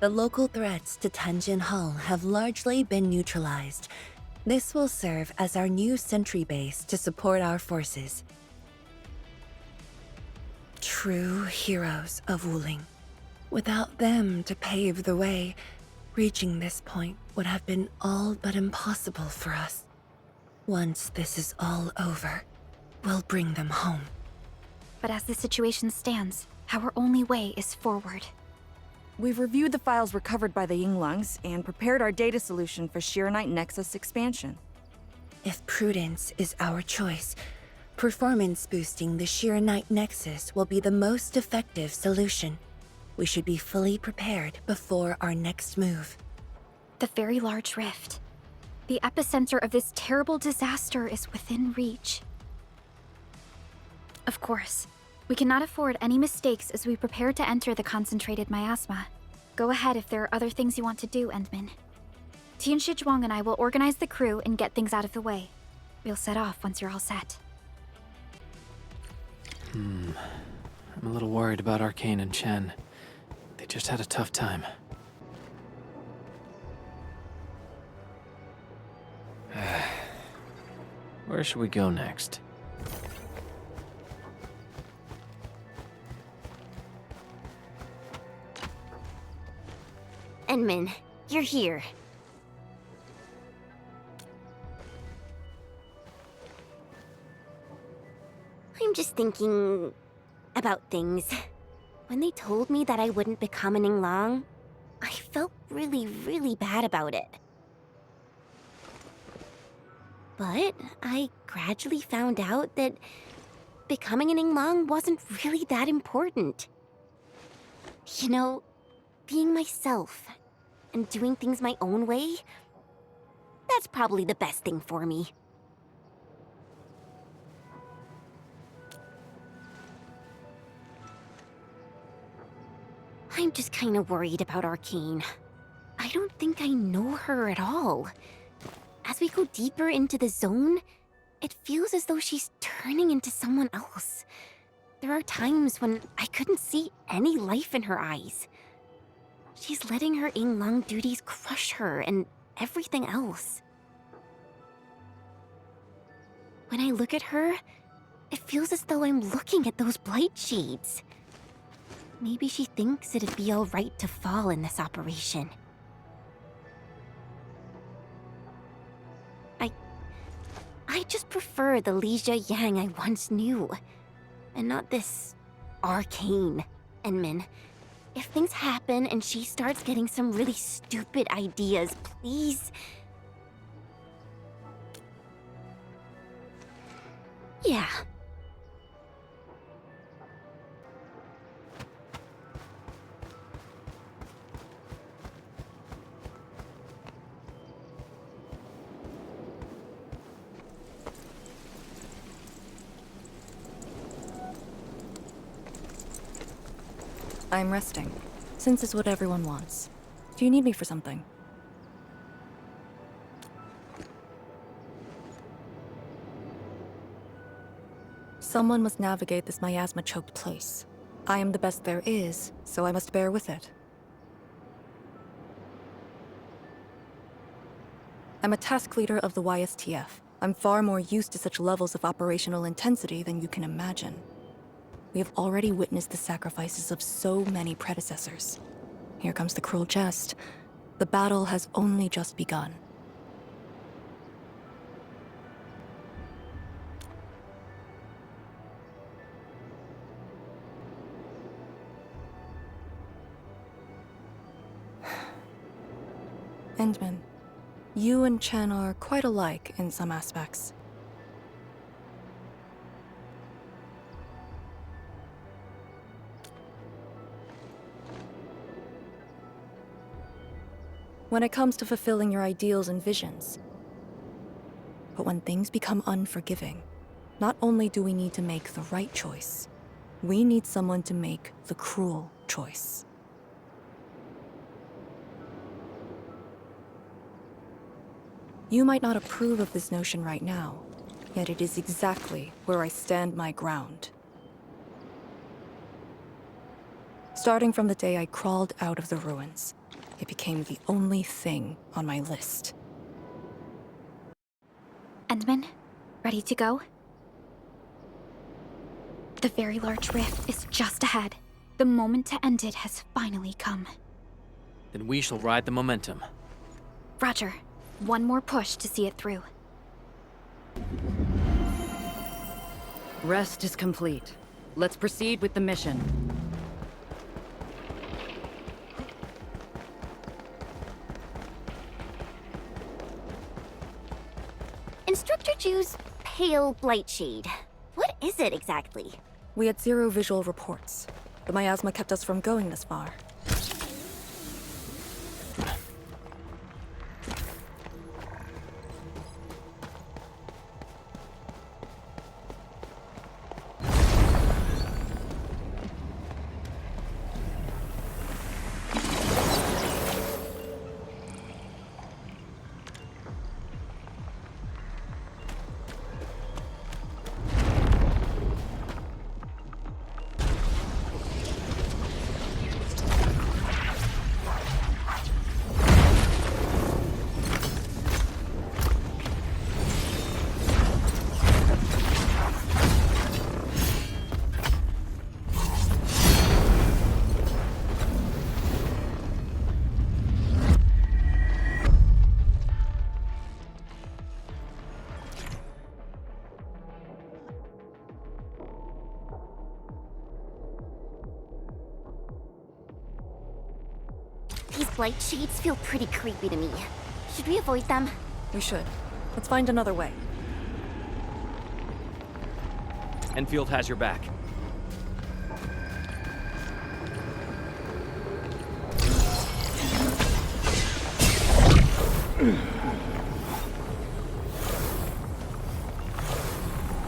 The local threats to Tanjin Hall have largely been neutralized. This will serve as our new sentry base to support our forces. True heroes of Wuling. Without them to pave the way, reaching this point would have been all but impossible for us. Once this is all over, we'll bring them home. But as the situation stands, our only way is forward. We've reviewed the files recovered by the Yinglongs and prepared our data solution for Arknight Nexus expansion. If prudence is our choice, performance boosting the Arknight Nexus will be the most effective solution. We should be fully prepared before our next move. The very large rift. The epicenter of this terrible disaster is within reach. Of course, we cannot afford any mistakes as we prepare to enter the concentrated miasma. Go ahead if there are other things you want to do, Endman. Tianshi Zhuang and I will organize the crew and get things out of the way. We'll set off once you're all set. I'm a little worried about Arcane and Chen. They just had a tough time. Where should we go next? Endman, you're here. I'm just thinking about things. When they told me that I wouldn't become an Yinglong, I felt really, really bad about it. But I gradually found out that becoming an Yinglong wasn't really that important. You know, being myself and doing things my own way, that's probably the best thing for me. I'm just kind of worried about Arcane. I don't think I know her at all. As we go deeper into the zone, it feels as though she's turning into someone else. There are times when I couldn't see any life in her eyes. She's letting her Yinglong duties crush her and everything else. When I look at her, it feels as though I'm looking at those blight shades. Maybe she thinks it'd be alright to fall in this operation. I just prefer the Lizha Yang I once knew, and not this Arcane Enmin. if things happen and she starts getting some really stupid ideas, please... Yeah. I'm resting, since it's what everyone wants. Do you need me for something? Someone must navigate this miasma-choked place. I am the best there is, so I must bear with it. I'm a task leader of the YSTF. I'm far more used to such levels of operational intensity than you can imagine. We have already witnessed the sacrifices of so many predecessors. Here comes the cruel jest. The battle has only just begun. Endman, you and Chen are quite alike in some aspects. When it comes to fulfilling your ideals and visions. But when things become unforgiving, not only do we need to make the right choice, we need someone to make the cruel choice. You might not approve of this notion right now, yet it is exactly where I stand my ground. Starting from the day I crawled out of the ruins, it became the only thing on my list. Endman, ready to go? The very large rift is just ahead. The moment to end it has finally come. Then we shall ride the momentum. Roger. One more push to see it through. Rest is complete. Let's proceed with the mission. Instructor Ju's pale blightshade. What is it exactly? We had 0 visual reports. The miasma kept us from going this far. These blight shades feel pretty creepy to me. Should we avoid them? We should. Let's find another way. Enfield has your back.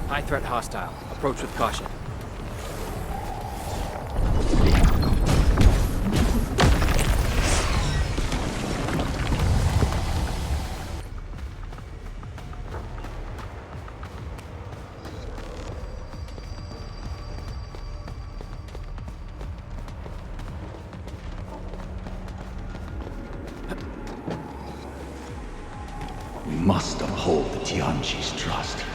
High threat hostile. Approach with caution. We must uphold the Tianqi's trust.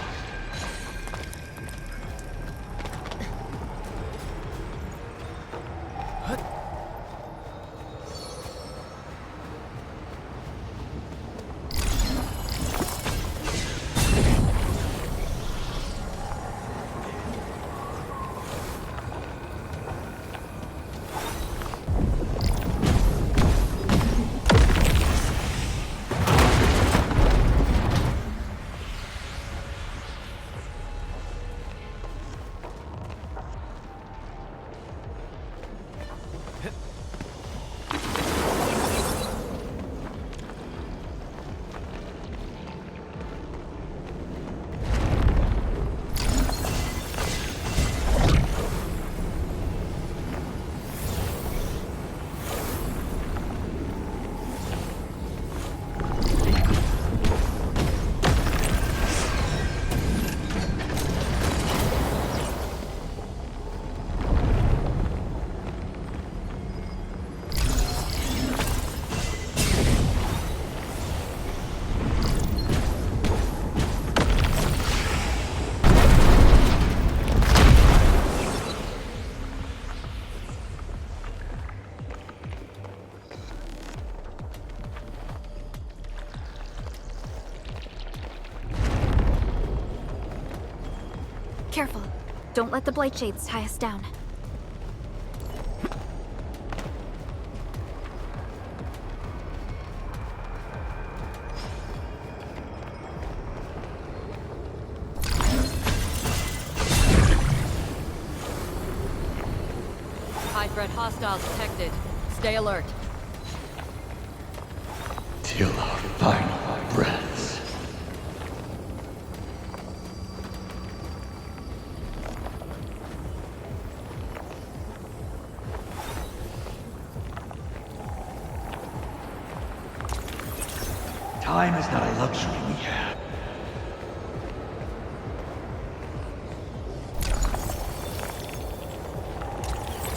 Careful. Don't let the Blight Shades tie us down. High threat hostile detected. Stay alert. Till our final breaths. Time is not a luxury we have.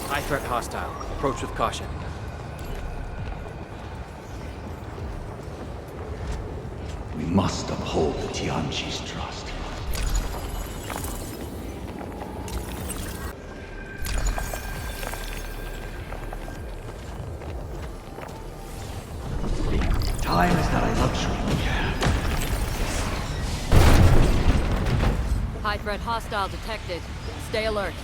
High threat hostile. Approach with caution. We must uphold the Tianqi's trust. Time is not a luxury we have. High threat hostile detected. Stay alert.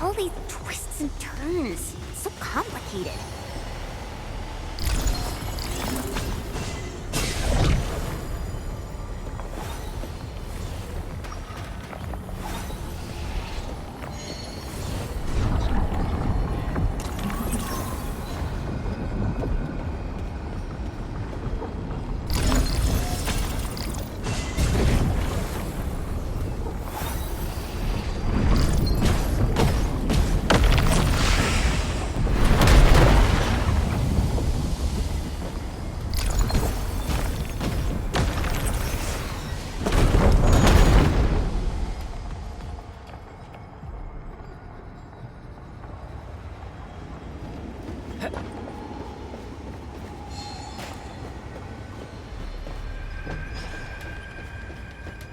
All these twists and turns. So complicated.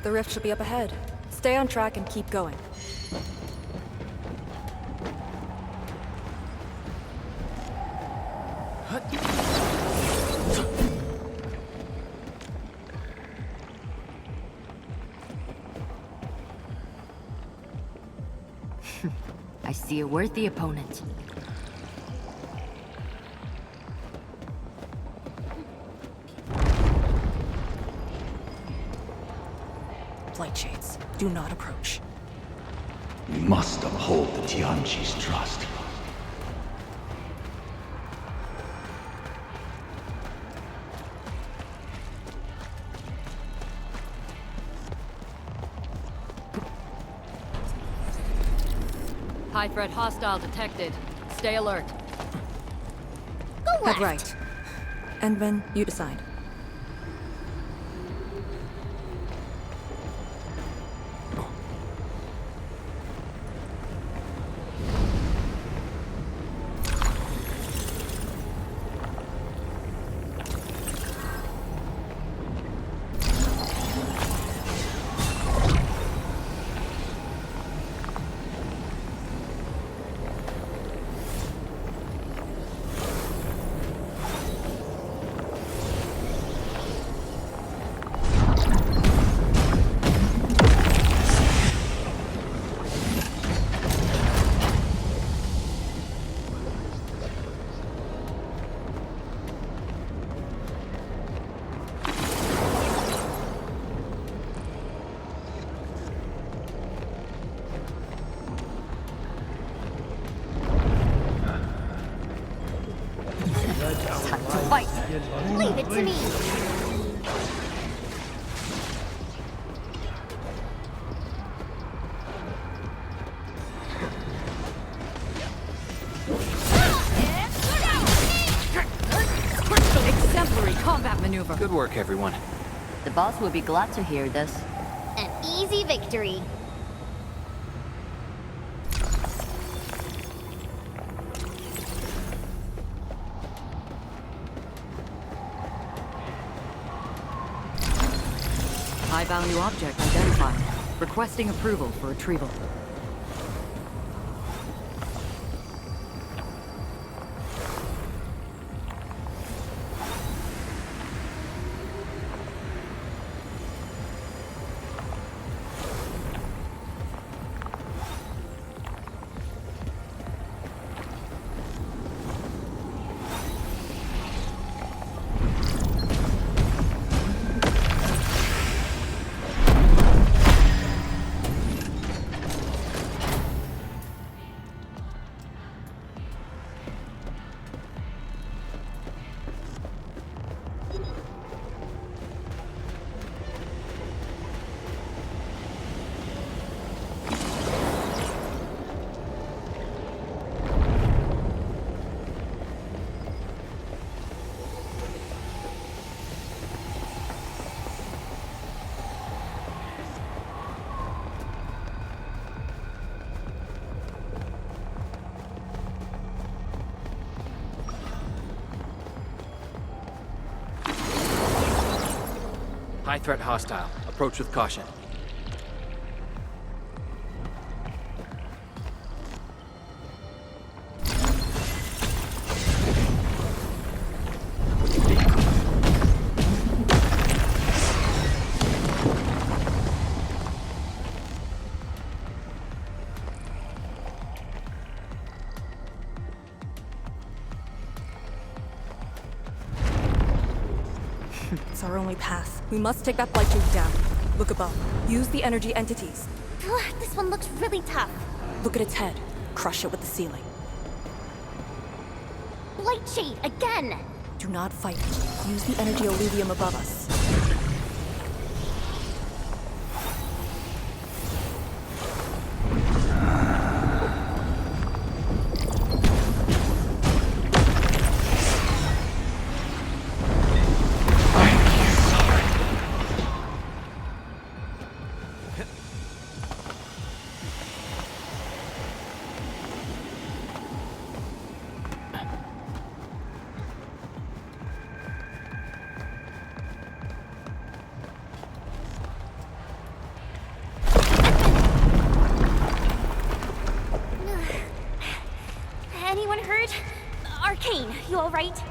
The rift should be up ahead. Stay on track and keep going. I see a worthy opponent. Blight Shades, do not approach. We must uphold the Tianqi's trust. High threat hostile detected. Stay alert. Go left. Head right. Envin, you decide. Time to fight. Leave it to me. Exemplary combat maneuver. Good work, everyone. The boss will be glad to hear this. An easy victory. High-value object identified. Requesting approval for retrieval. High threat hostile. Approach with caution. It's our only path. We must take that blight shade down. Look above. Use the energy entities. This one looks really tough. Look at its head. Crush it with the ceiling. Blight shade, again! Do not fight. Use the energy alluvium above us. Anyone hurt? Arcane, you alright?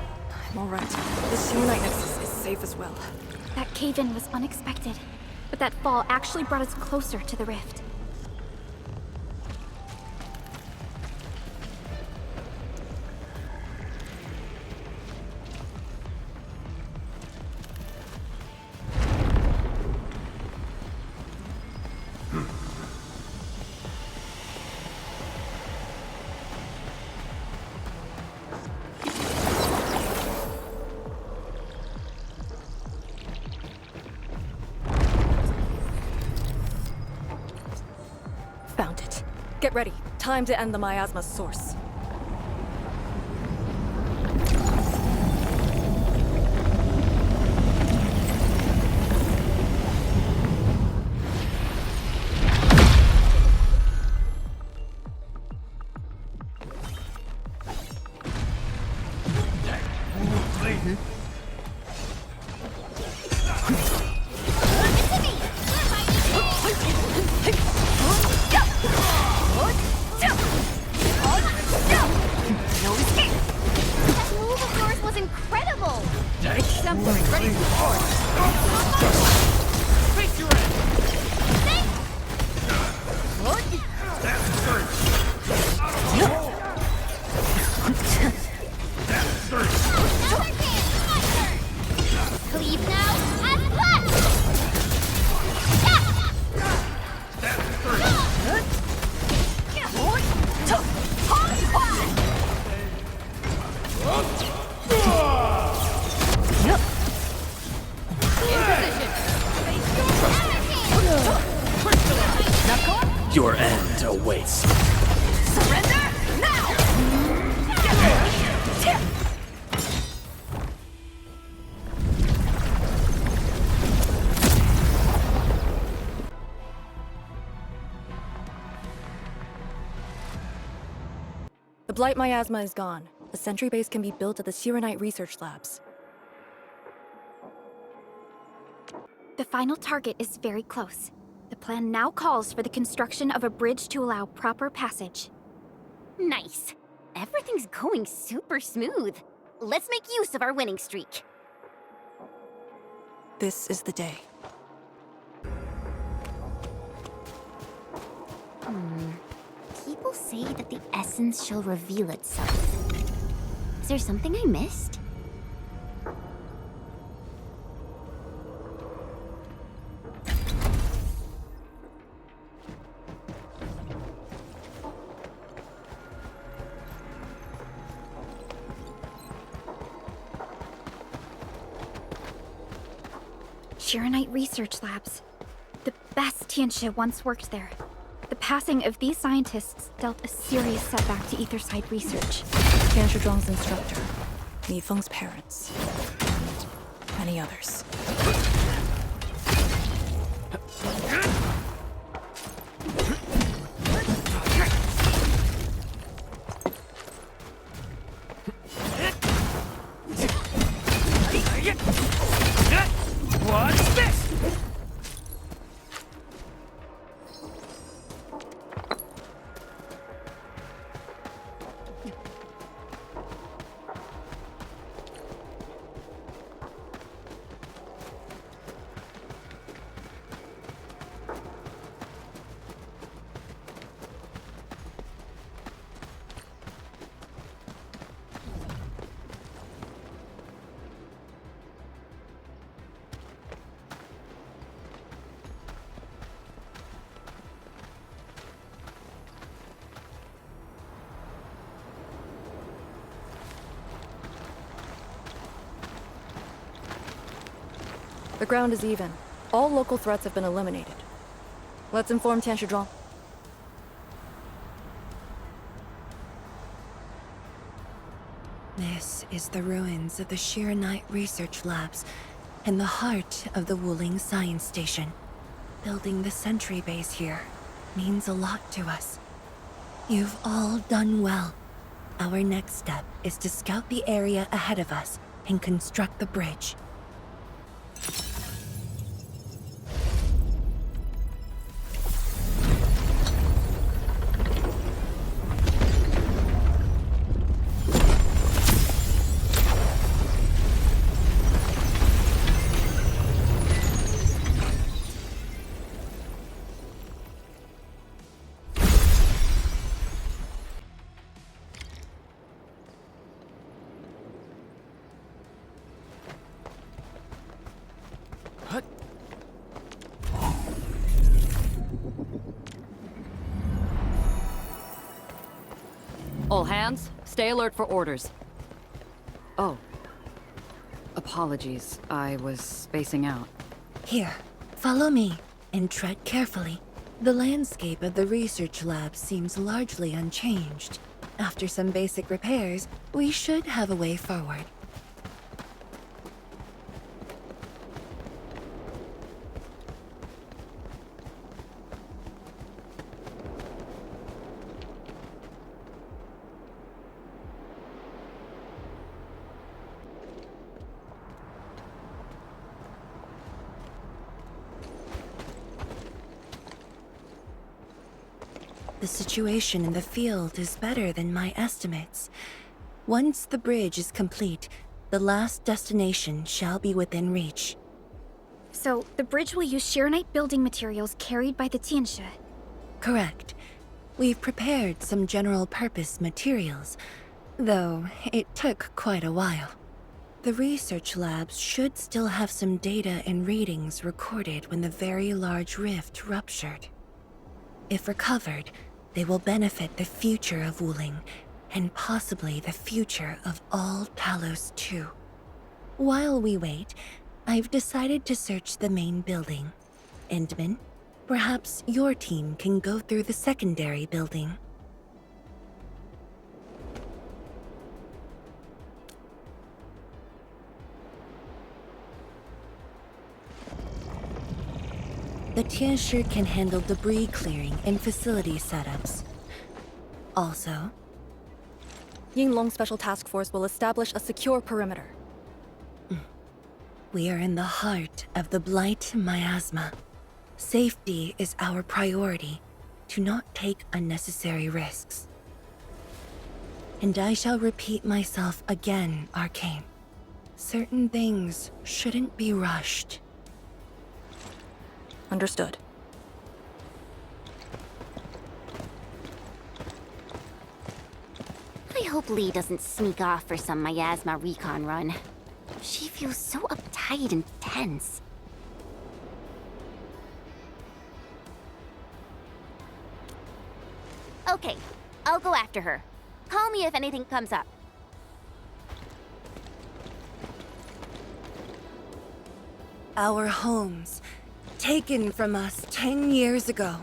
I'm alright. The Serenite Nexus is safe as well. That cave-in was unexpected, but that fall actually brought us closer to the rift. Found it. Get ready. Time to end the miasma's source. Your end awaits. Surrender now! The Blight miasma is gone. A sentry base can be built at the Serenite research labs. The final target is very close. The plan now calls for the construction of a bridge to allow proper passage. Nice. Everything's going super smooth. Let's make use of our winning streak. This is the day. People say that the essence shall reveal itself. Is there something I missed? Shiranite Research Labs. The best Tianxia once worked there. The passing of these scientists dealt a serious setback to Etherside research. Tian Shizhuang's instructor, Mi Feng's parents, and many others. What's this? The ground is even. All local threats have been eliminated. Let's inform Tian Shizhuang. This is the ruins of the Shiranite Research Labs in the heart of the Wuling Science Station. Building the sentry base here means a lot to us. You've all done well. Our next step is to scout the area ahead of us and construct the bridge. All hands, stay alert for orders. Oh. Apologies, I was spacing out. Here, follow me and tread carefully. The landscape of the research lab seems largely unchanged. After some basic repairs, we should have a way forward. The situation in the field is better than my estimates. Once the bridge is complete, the last destination shall be within reach. So, the bridge will use Shiranite building materials carried by the Tianxia. Correct. We've prepared some general-purpose materials, though it took quite a while. The research labs should still have some data and readings recorded when the very large rift ruptured. If recovered, they will benefit the future of Wuling, and possibly the future of all Talos too. While we wait, I've decided to search the main building. Endman, perhaps your team can go through the secondary building. The Tianxia can handle debris clearing and facility setups. Also, Yinglong Special Task Force will establish a secure perimeter. We are in the heart of the Blight Miasma. Safety is our priority. Do not take unnecessary risks. And I shall repeat myself again, Arcane. Certain things shouldn't be rushed. Understood. I hope Lee doesn't sneak off for some miasma recon run. She feels so uptight and tense. Okay, I'll go after her. Call me if anything comes up. Our homes, taken from us 10 years ago.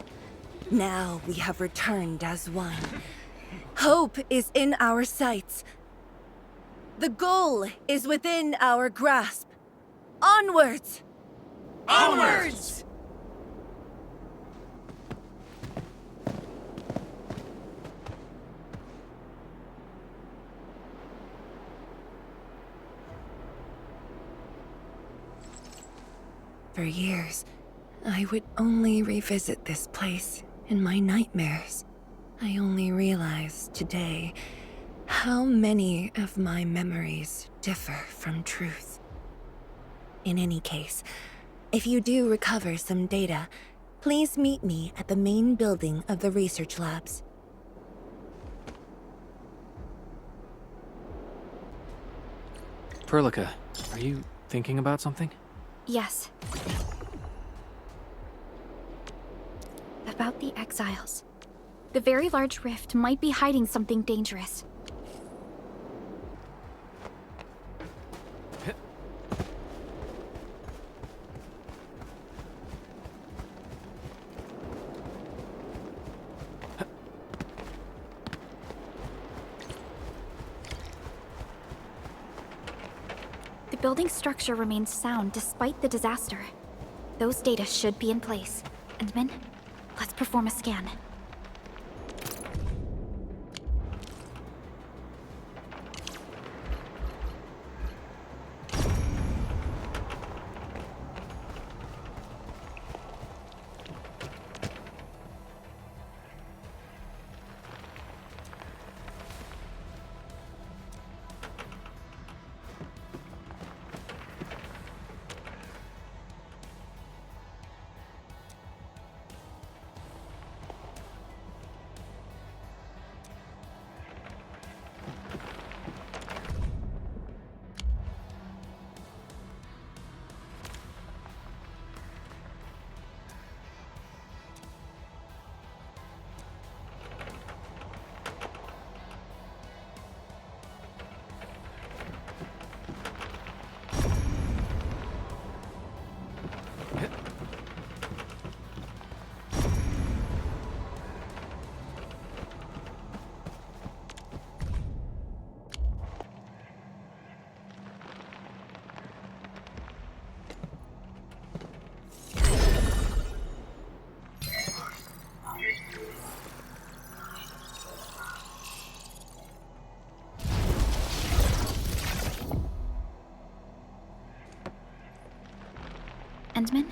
Now we have returned as one. Hope is in our sights. The goal is within our grasp. Onwards! Onwards! For years, I would only revisit this place in my nightmares. I only realized today how many of my memories differ from truth. In any case, if you do recover some data, please meet me at the main building of the research labs. Perlica, are you thinking about something? Yes. About the exiles. The very large rift might be hiding something dangerous. The building structure remains sound despite the disaster. Those data should be in place. Endman, let's perform a scan. Endman?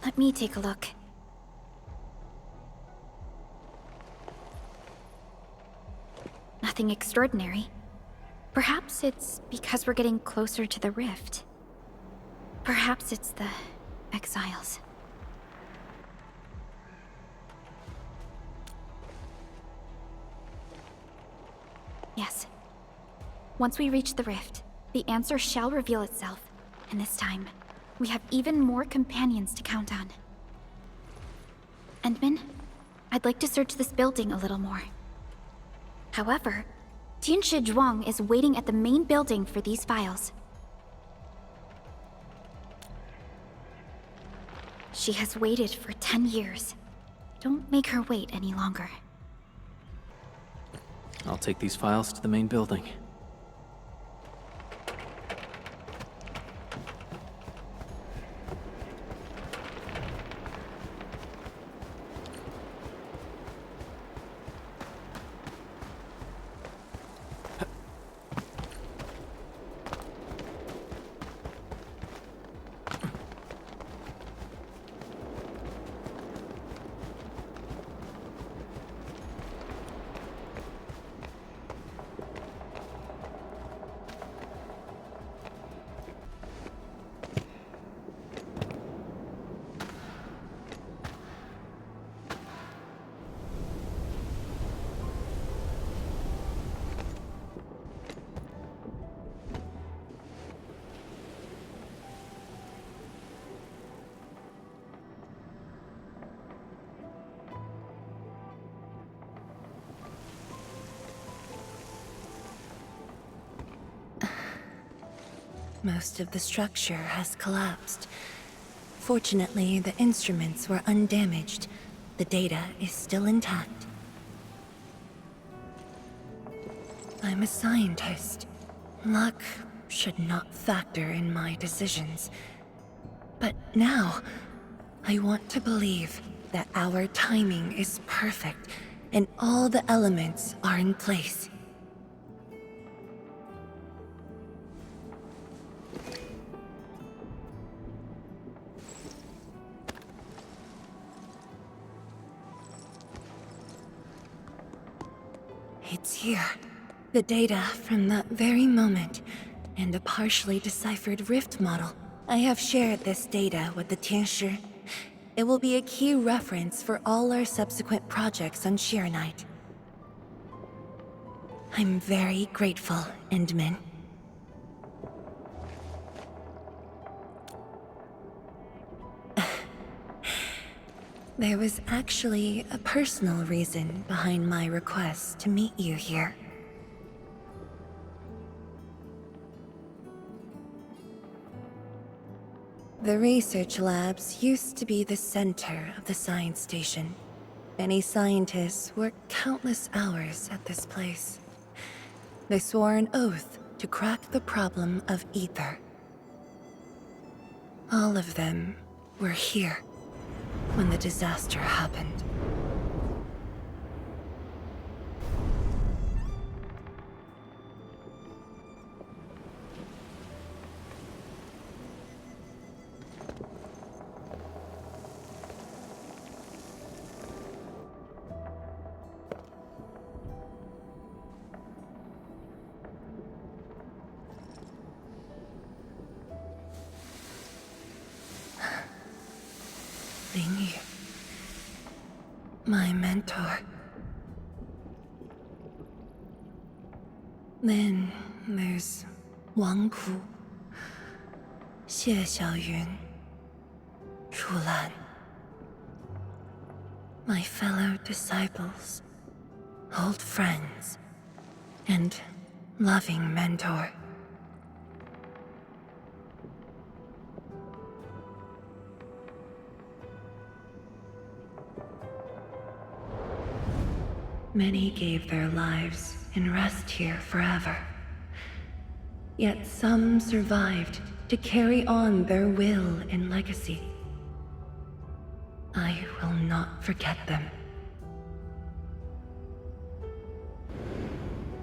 Let me take a look. Nothing extraordinary. Perhaps it's because we're getting closer to the rift. Perhaps it's the exiles. Yes. Once we reach the rift, the answer shall reveal itself, and this time, we have even more companions to count on. Endman, I'd like to search this building a little more. However, Tianshi Zhuang is waiting at the main building for these files. She has waited for 10 years. Don't make her wait any longer. I'll take these files to the main building. most of the structure has collapsed. Fortunately, the instruments were undamaged. The data is still intact. I'm a scientist. Luck should not factor in my decisions. But now, I want to believe that our timing is perfect and all the elements are in place. It's here. The data from that very moment, and a partially deciphered rift model. I have shared this data with the Tianshi. It will be a key reference for all our subsequent projects on Arknight. I'm very grateful, Endman. There was actually a personal reason behind my request to meet you here. The research labs used to be the center of the science station. Many scientists worked countless hours at this place. They swore an oath to crack the problem of ether. All of them were here when the disaster happened. Ling, my mentor. Then there's Wang Ku, Xie Xiaoyun, Chu Lan. My fellow disciples, old friends, and loving mentor. Many gave their lives and rest here forever. Yet some survived to carry on their will and legacy. I will not forget them.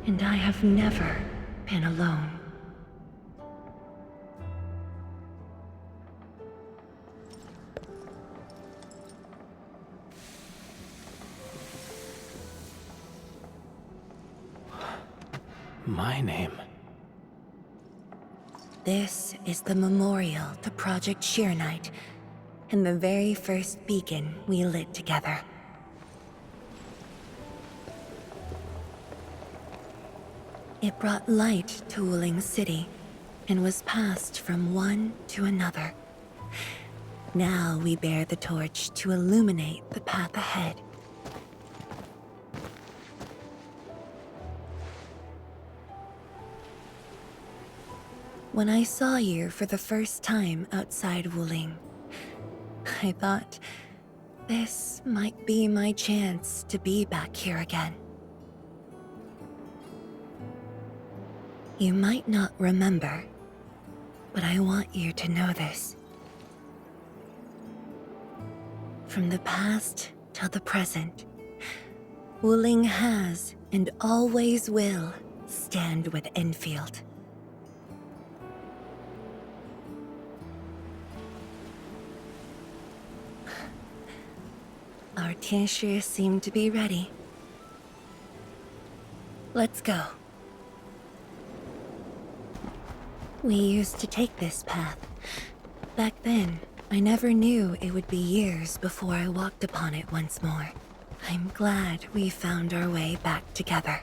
And I have never been alone. My name? This is the memorial to Project Arknight, and the very first beacon we lit together. It brought light to Wuling City, and was passed from one to another. Now we bear the torch to illuminate the path ahead. When I saw you for the first time outside Wuling, I thought this might be my chance to be back here again. You might not remember, but I want you to know this. From the past till the present, Wuling has and always will stand with Enfield. Our Tianshi seem to be ready. Let's go. We used to take this path. Back then, I never knew it would be years before I walked upon it once more. I'm glad we found our way back together.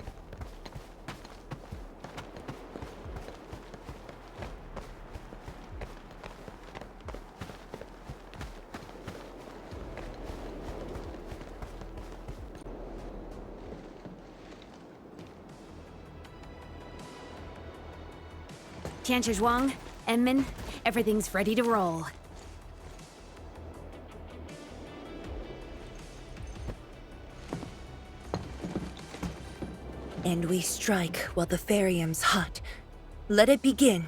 Tianshi Zhuang, Enman, everything's ready to roll. And we strike while the Therium's hot. Let it begin.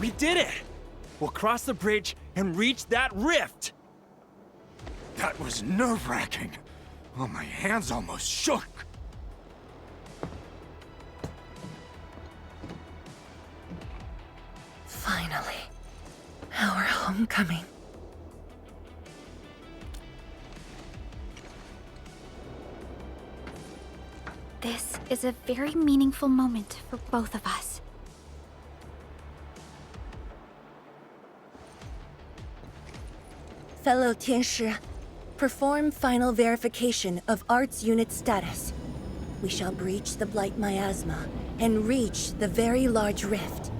We did it! We'll cross the bridge and reach that rift! That was nerve-wracking. Oh, my hands almost shook. Finally. Our homecoming. This is a very meaningful moment for both of us. Fellow Tianshi, perform final verification of Arts Unit status. We shall breach the Blight Miasma and reach the very large rift.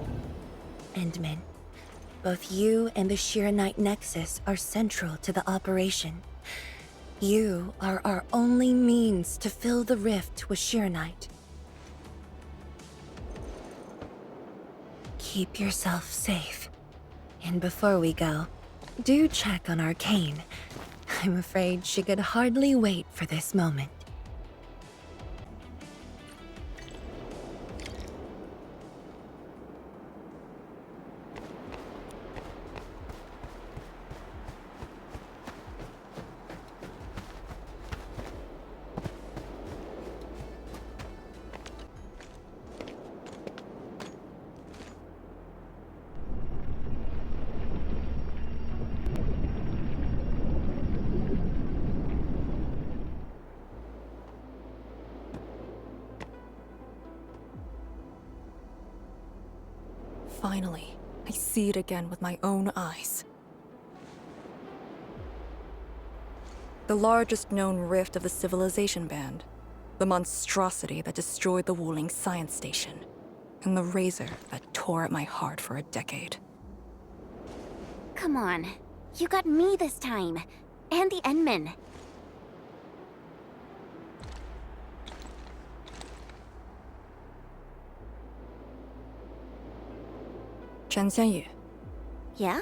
Endman, both you and the Shiranite Nexus are central to the operation. You are our only means to fill the rift with Shiranite. Keep yourself safe. And before we go, do check on Arcane. I'm afraid she could hardly wait for this moment. Finally, I see it again with my own eyes. The largest known rift of the Civilization Band. The monstrosity that destroyed the Wuling Science Station. And the razor that tore at my heart for a decade. Come on. You got me this time. And the Enman. Chen Xianyu. Yeah?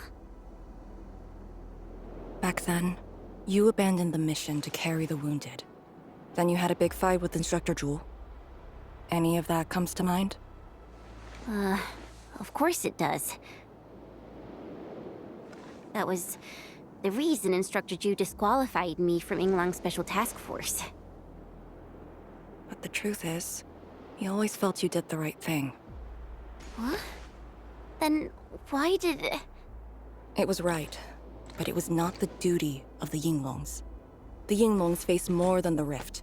Back then, you abandoned the mission to carry the wounded. Then you had a big fight with Instructor Zhu. Any of that comes to mind? Of course it does. That was the reason Instructor Zhu disqualified me from Yinglang's Special Task Force. But the truth is, he always felt you did the right thing. What? Then why did... It was right, but it was not the duty of the Yinglongs. The Yinglongs face more than the rift.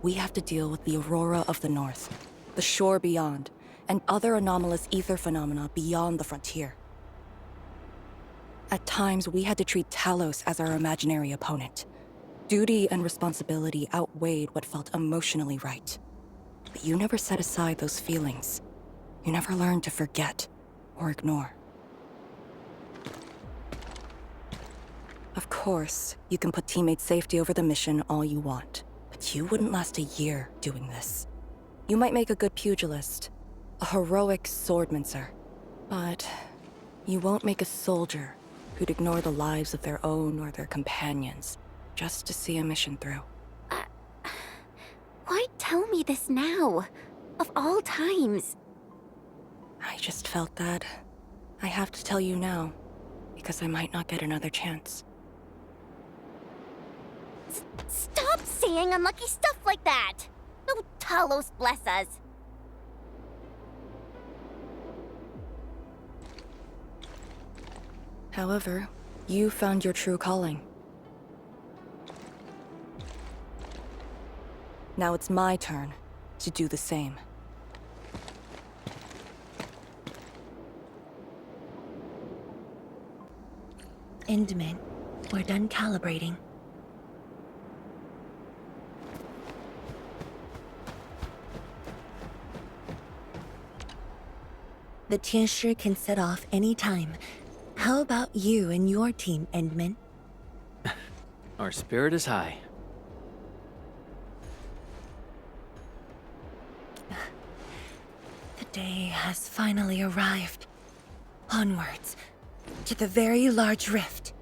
We have to deal with the Aurora of the North, the shore beyond, and other anomalous ether phenomena beyond the frontier. At times, we had to treat Talos as our imaginary opponent. Duty and responsibility outweighed what felt emotionally right. But you never set aside those feelings. You never learned to forget or ignore. Of course, you can put teammate safety over the mission all you want, but you wouldn't last a year doing this. You might make a good pugilist, a heroic swordmancer, but you won't make a soldier who'd ignore the lives of their own or their companions just to see a mission through. Why tell me this now? Of all times. I just felt that I have to tell you now, because I might not get another chance. Stop saying unlucky stuff like that! Oh, Talos bless us. However, you found your true calling. Now it's my turn to do the same. Endman, we're done calibrating. The Tianshi can set off any time. How about you and your team, Endman? Our spirit is high. The day has finally arrived. Onwards, to the very large rift.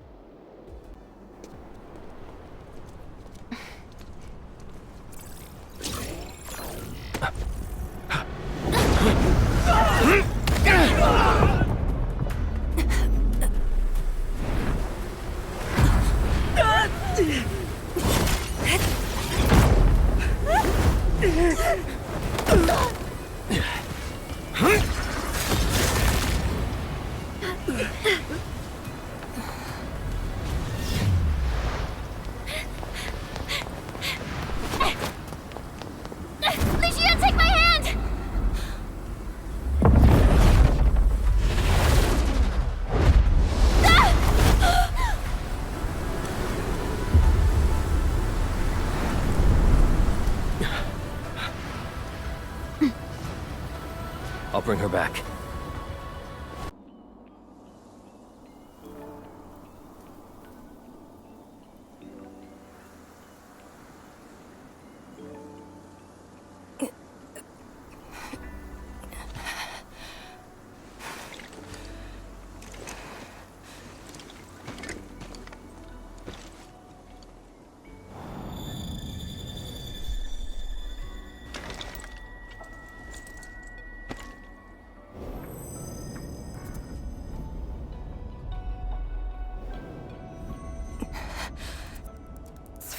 Lucia, take my hand! I'll bring her back.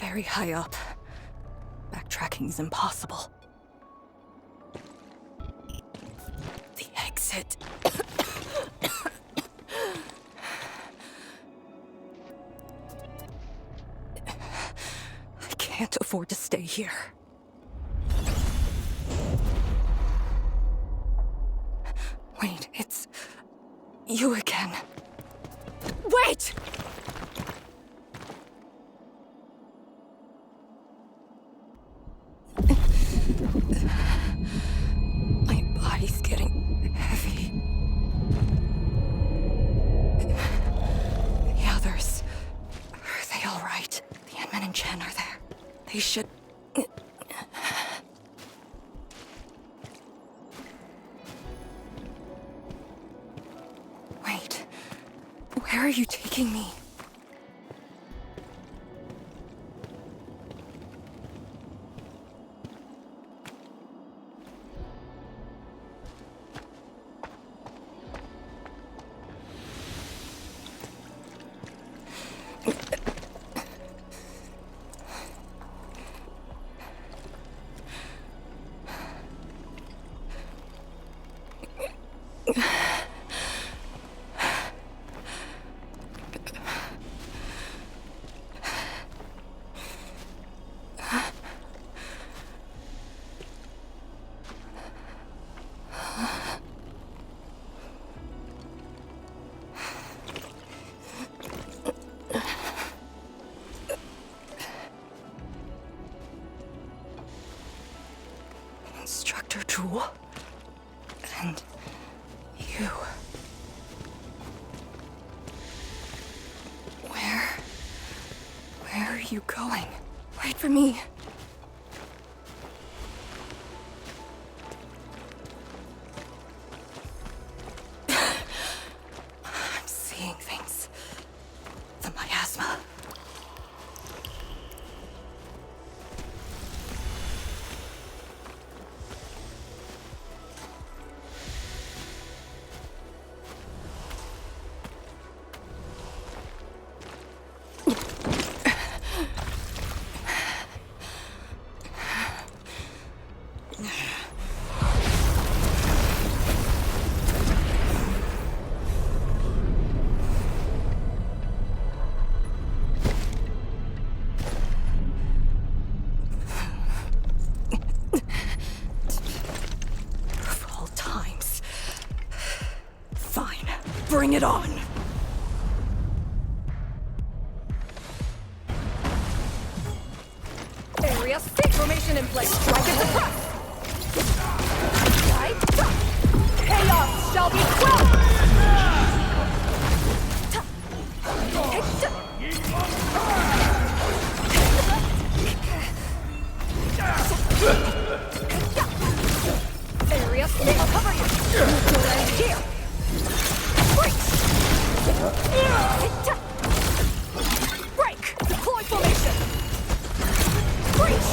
Very high up. Backtracking is impossible. The exit. I can't afford to stay here. Wait, it's you again. Wait! My body's getting heavy. The others, are they all right? The Ant-Man and Chen are there. They should... Wait, where are you taking me? Instructor Jewel. And you. Where are you going? Wait for me. I'm seeing things. The miasma. Bring it on! Area 6 formation in place. Strike at the front. Right. Chaos shall be quelled! Area, I'll cover you! Right here! Breach! Break! Deploy formation! Breach!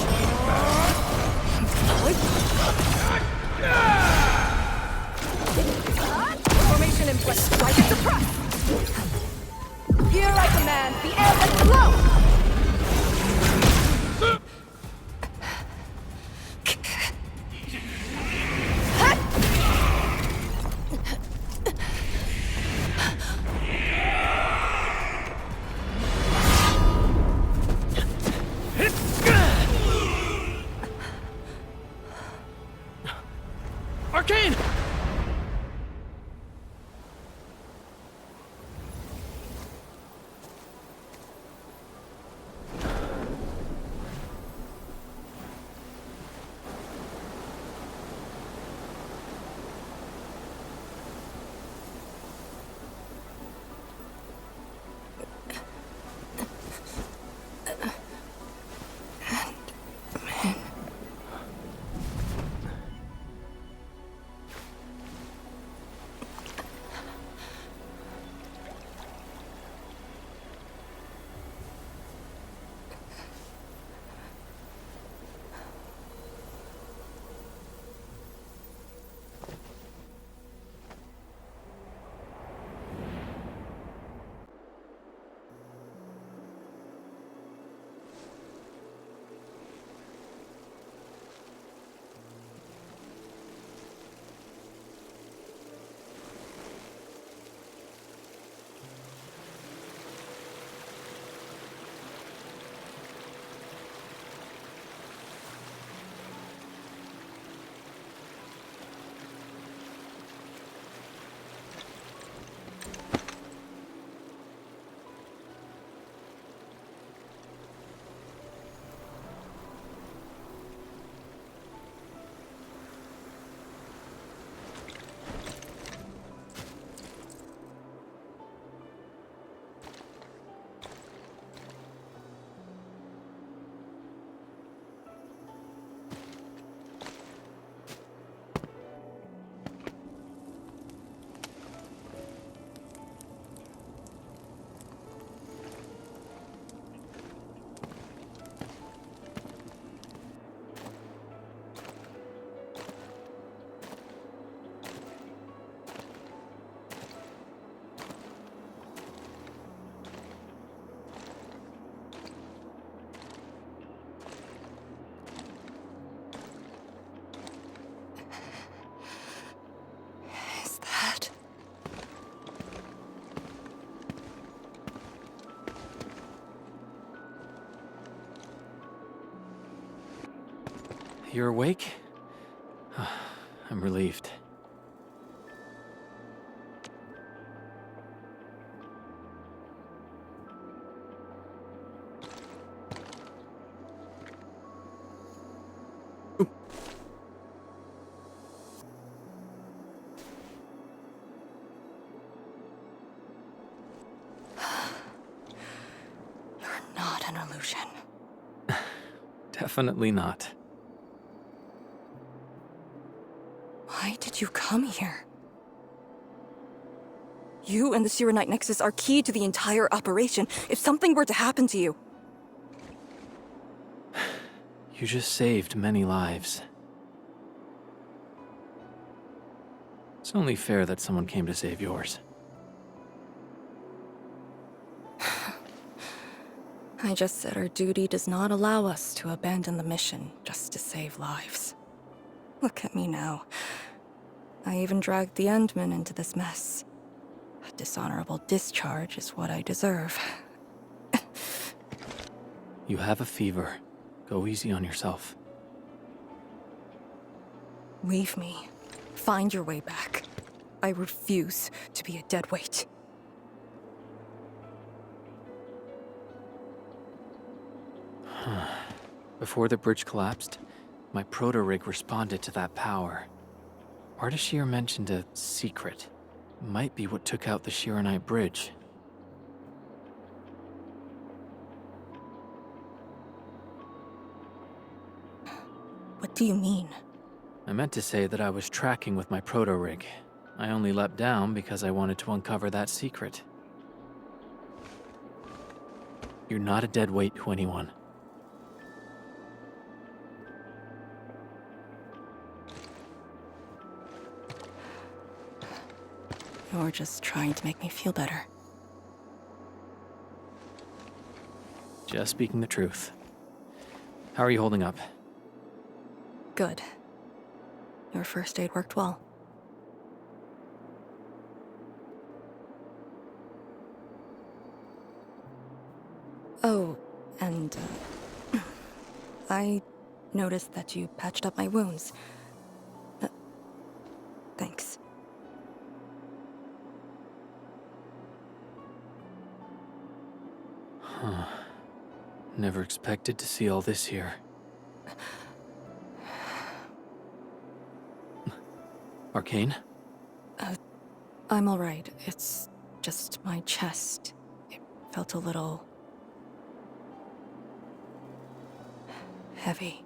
Formation in place. Strike and suppress! Here I command the air and flow! Arcane! You're awake? I'm relieved. Not an illusion. Definitely not. Why did you come here? You and the Sirenite Nexus are key to the entire operation. If something were to happen to you... You just saved many lives. It's only fair that someone came to save yours. I just said our duty does not allow us to abandon the mission just to save lives. Look at me now. I even dragged the Endman into this mess. A dishonorable discharge is what I deserve. You have a fever. Go easy on yourself. Leave me. Find your way back. I refuse to be a deadweight. Before the bridge collapsed, my proto-rig responded to that power. Ardashir mentioned a secret. Might be what took out the Shiranite bridge. What do you mean? I meant to say that I was tracking with my proto-rig. I only leapt down because I wanted to uncover that secret. You're not a dead weight to anyone. You're just trying to make me feel better. Just speaking the truth. How are you holding up? Good. Your first aid worked well. Oh, and, I noticed that you patched up my wounds. Thanks. Huh. Never expected to see all this here. Arcane? I'm alright. It's just my chest. It felt a little... heavy.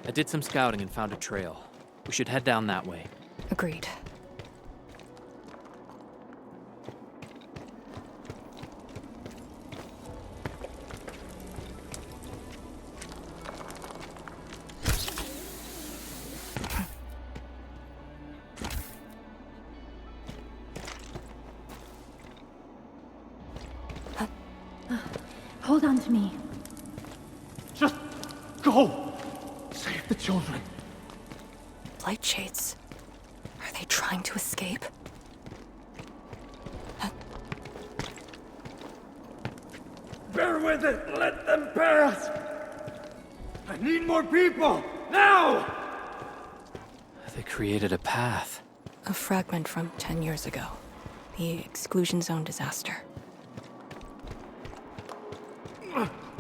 I did some scouting and found a trail. We should head down that way. Agreed. Hold on to me. Just go! Save the children. Light shades. Are they trying to escape? Bear with it! Let them pass! I need more people! Now! They created a path. A fragment from 10 years ago. The exclusion zone disaster.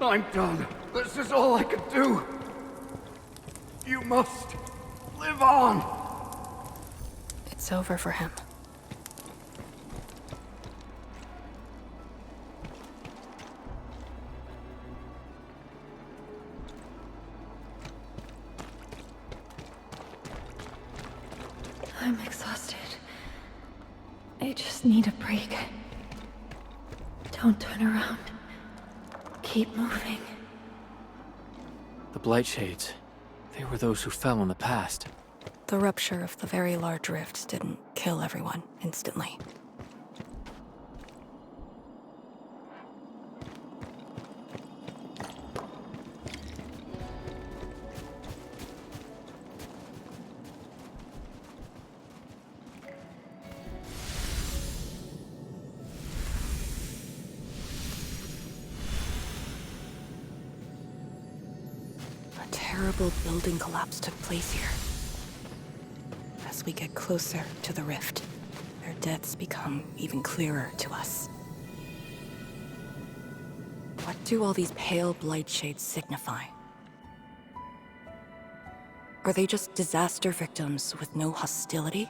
I'm done. This is all I can do. You must live on. It's over for him. I'm exhausted. I just need a break. Don't turn around. Keep moving. The Blightshades. They were those who fell in the past. The rupture of the very large rifts didn't kill everyone instantly. A terrible building collapse took place here. As we get closer to the rift, their deaths become even clearer to us. What do all these pale blight shades signify? Are they just disaster victims with no hostility?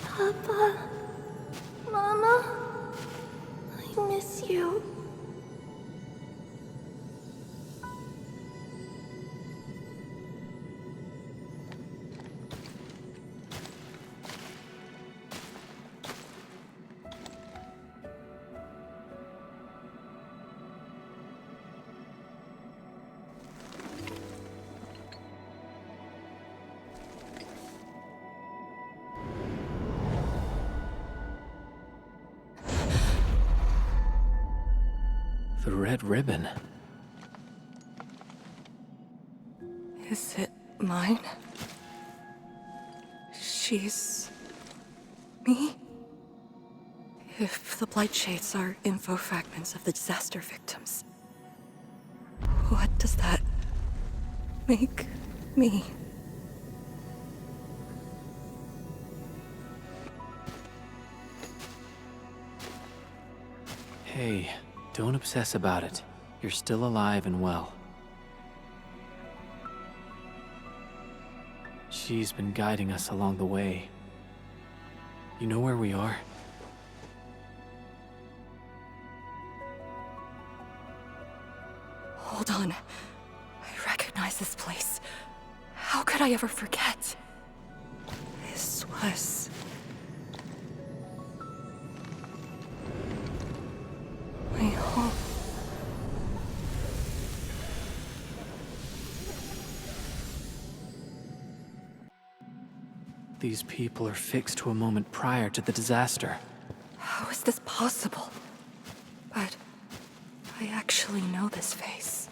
Papa, Mama, I miss you. The red ribbon. Is it mine? She's... me? If the Blight Shades are info fragments of the disaster victims, what does that make me? Hey, don't obsess about it. You're still alive and well. She's been guiding us along the way. You know where we are? Hold on. I recognize this place. How could I ever forget? This was... my home. These people are fixed to a moment prior to the disaster. How is this possible? But I actually know this face.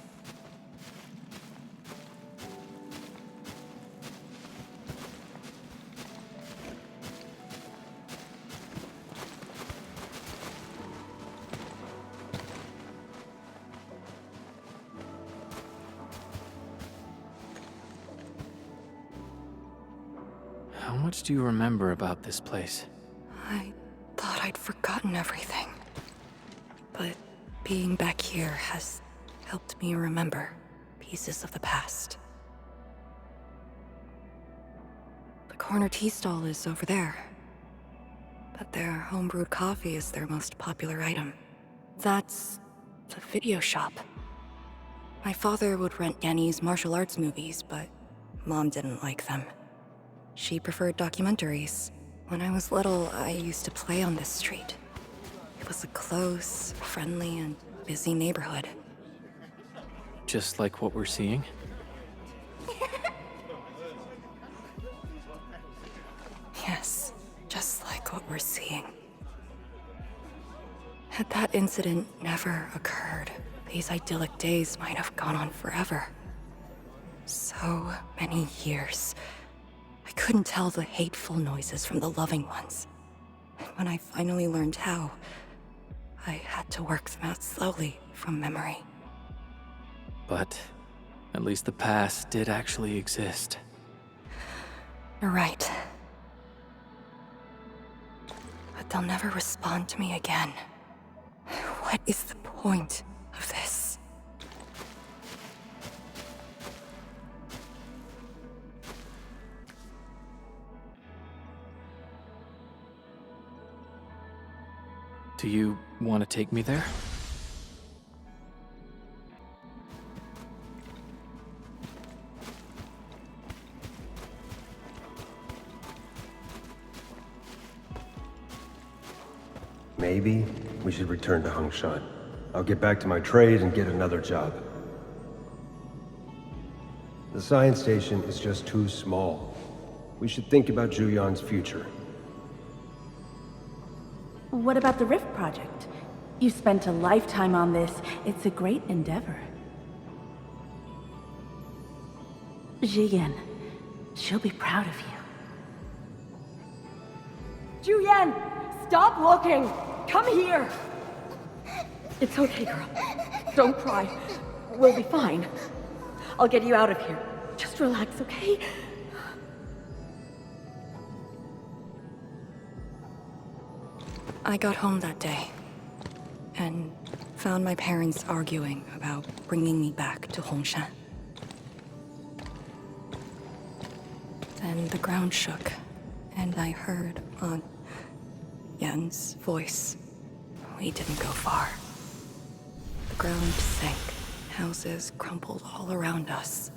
How much do you remember about this place? I thought I'd forgotten everything. But being back here has helped me remember pieces of the past. The corner tea stall is over there. But their homebrewed coffee is their most popular item. That's the video shop. My father would rent Yanni's martial arts movies, but Mom didn't like them. She preferred documentaries. When I was little, I used to play on this street. It was a close, friendly, and busy neighborhood. Just like what we're seeing? Yes, just like what we're seeing. Had that incident never occurred, these idyllic days might have gone on forever. So many years. I couldn't tell the hateful noises from the loving ones. And when I finally learned how, I had to work them out slowly from memory. But at least the past did actually exist. You're right. But they'll never respond to me again. What is the point of this? Do you want to take me there? Maybe we should return to Hungshan. I'll get back to my trade and get another job. The science station is just too small. We should think about Juyan's future. What about the Rift Project? You spent a lifetime on this. It's a great endeavor. Jiyan, she'll be proud of you. Juyan, stop looking! Come here! It's okay, girl. Don't cry. We'll be fine. I'll get you out of here. Just relax, okay? I got home that day, and found my parents arguing about bringing me back to Hongshan. Then the ground shook, and I heard Aunt Yen's voice. We didn't go far. The ground sank, houses crumpled all around us.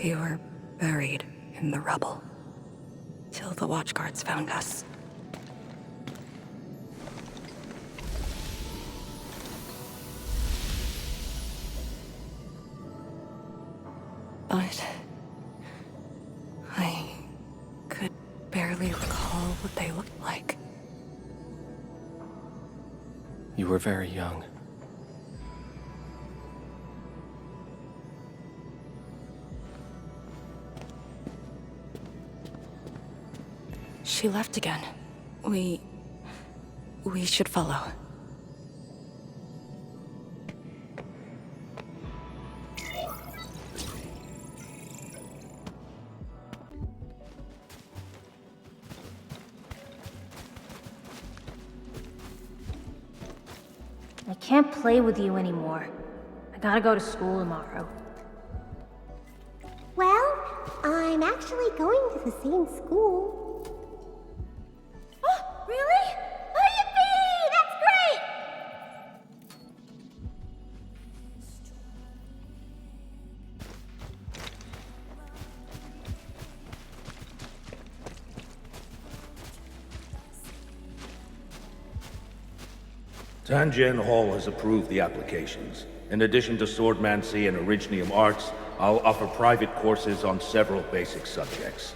We were buried in the rubble, till the watchguards found us. But I could barely recall what they looked like. You were very young. She left again. We We should follow. I can't play with you anymore. I gotta go to school tomorrow. Well, I'm actually going to the same school. Oh, really? Oh, yippee! That's great! Tangen Hall has approved the applications. In addition to swordmancy and originium arts, I'll offer private courses on several basic subjects.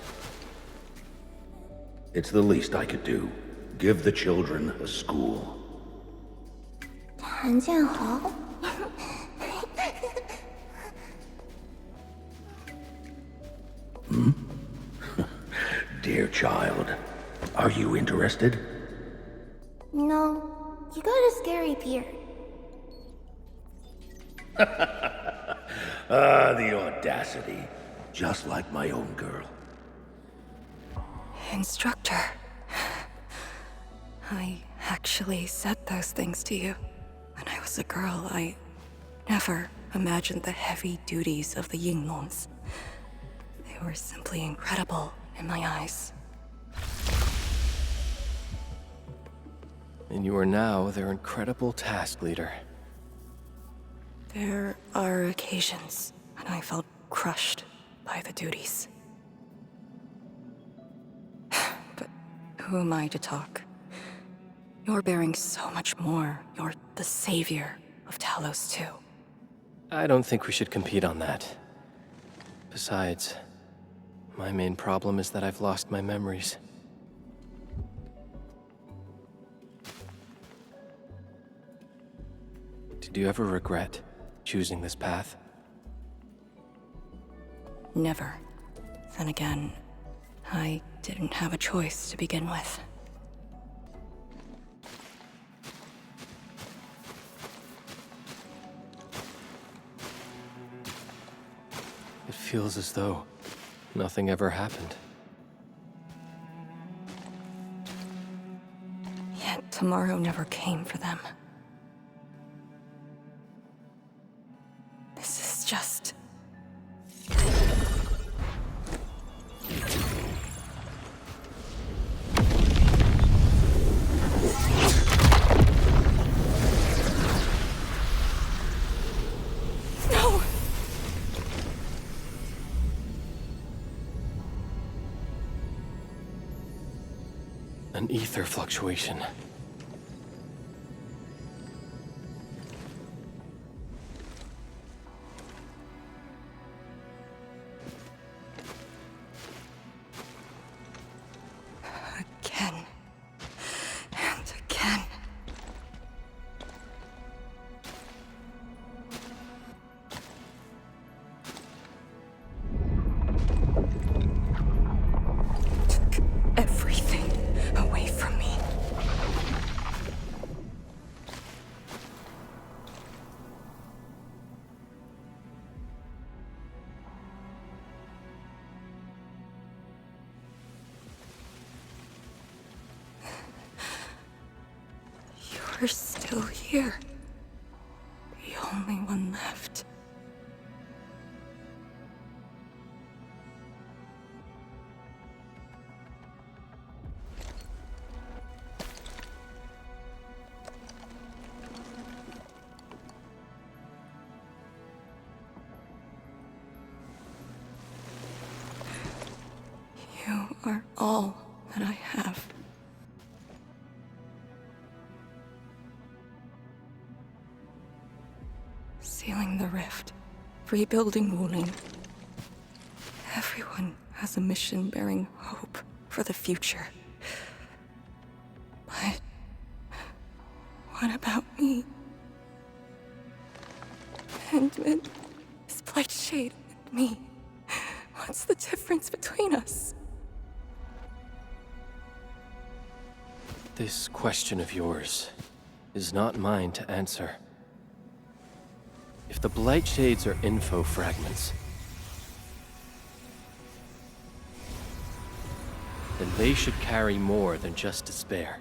It's the least I could do. Give the children a school. Tangen Hall? Dear child, are you interested? No, you got a scary beard. Ah, the audacity. Just like my own girl. Instructor. I actually said those things to you. When I was a girl, I never imagined the heavy duties of the Yinglungs. They were simply incredible in my eyes. And you are now their incredible task leader. There are occasions when I felt crushed by the duties. But who am I to talk? You're bearing so much more. You're the savior of Talos too. I don't think we should compete on that. Besides, my main problem is that I've lost my memories. Did you ever regret choosing this path? Never. Then again, I didn't have a choice to begin with. It feels as though nothing ever happened. Yet tomorrow never came for them. This is just... No! An ether fluctuation. Again. And again. Took everything away from me. You're still here. The only one left. You are all that I have. Sealing the rift, rebuilding Wuling. Everyone has a mission bearing hope for the future. But what about me? Handman, this Blight Shade, and me. What's the difference between us? This question of yours is not mine to answer. If the Blight Shades are info fragments, then they should carry more than just despair.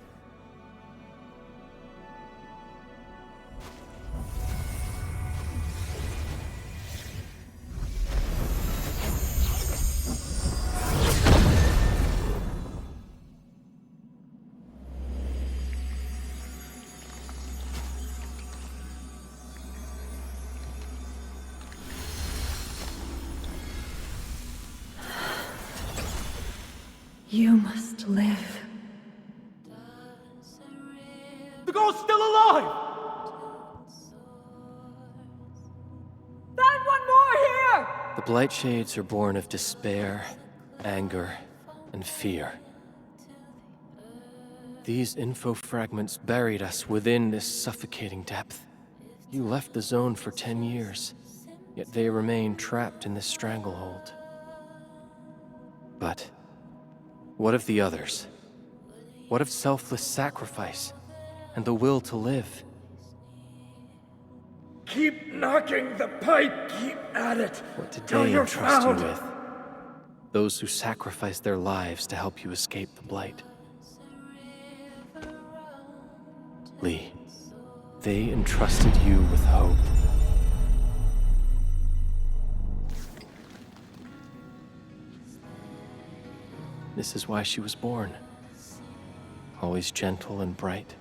You must live. The girl's still alive! Find one more here! The Blight Shades are born of despair, anger, and fear. These info fragments buried us within this suffocating depth. You left the zone for 10 years, yet they remain trapped in this stranglehold. But what of the others? What of selfless sacrifice and the will to live? Keep knocking the pipe, keep at it. What did till they you're entrust you found. with? Those who sacrificed their lives to help you escape the Blight. Lee, they entrusted you with hope. This is why she was born. Always gentle and bright.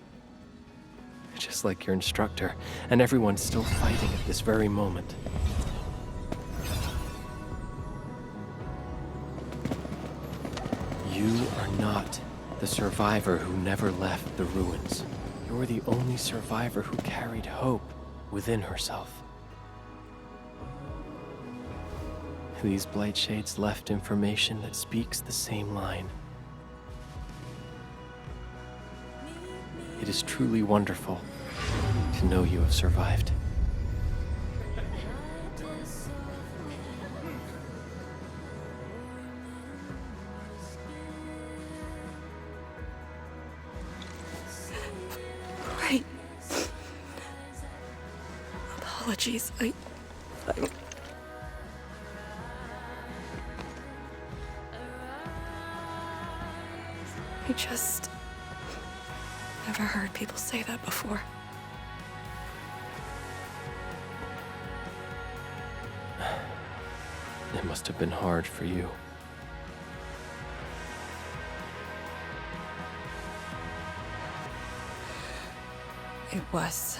Just like your instructor, and everyone's still fighting at this very moment. You are not the survivor who never left the ruins. You're the only survivor who carried hope within herself. These Blight Shades left information that speaks the same line. It is truly wonderful to know you have survived. Right. Apologies, I just never heard people say that before. It must have been hard for you. It was.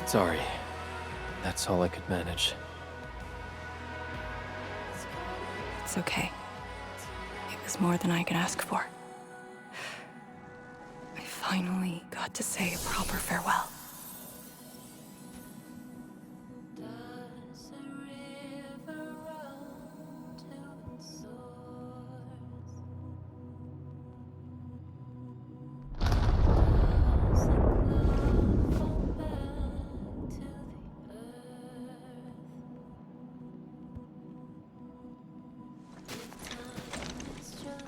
Sorry. That's all I could manage. It's okay. It was more than I could ask for. I finally got to say a proper farewell.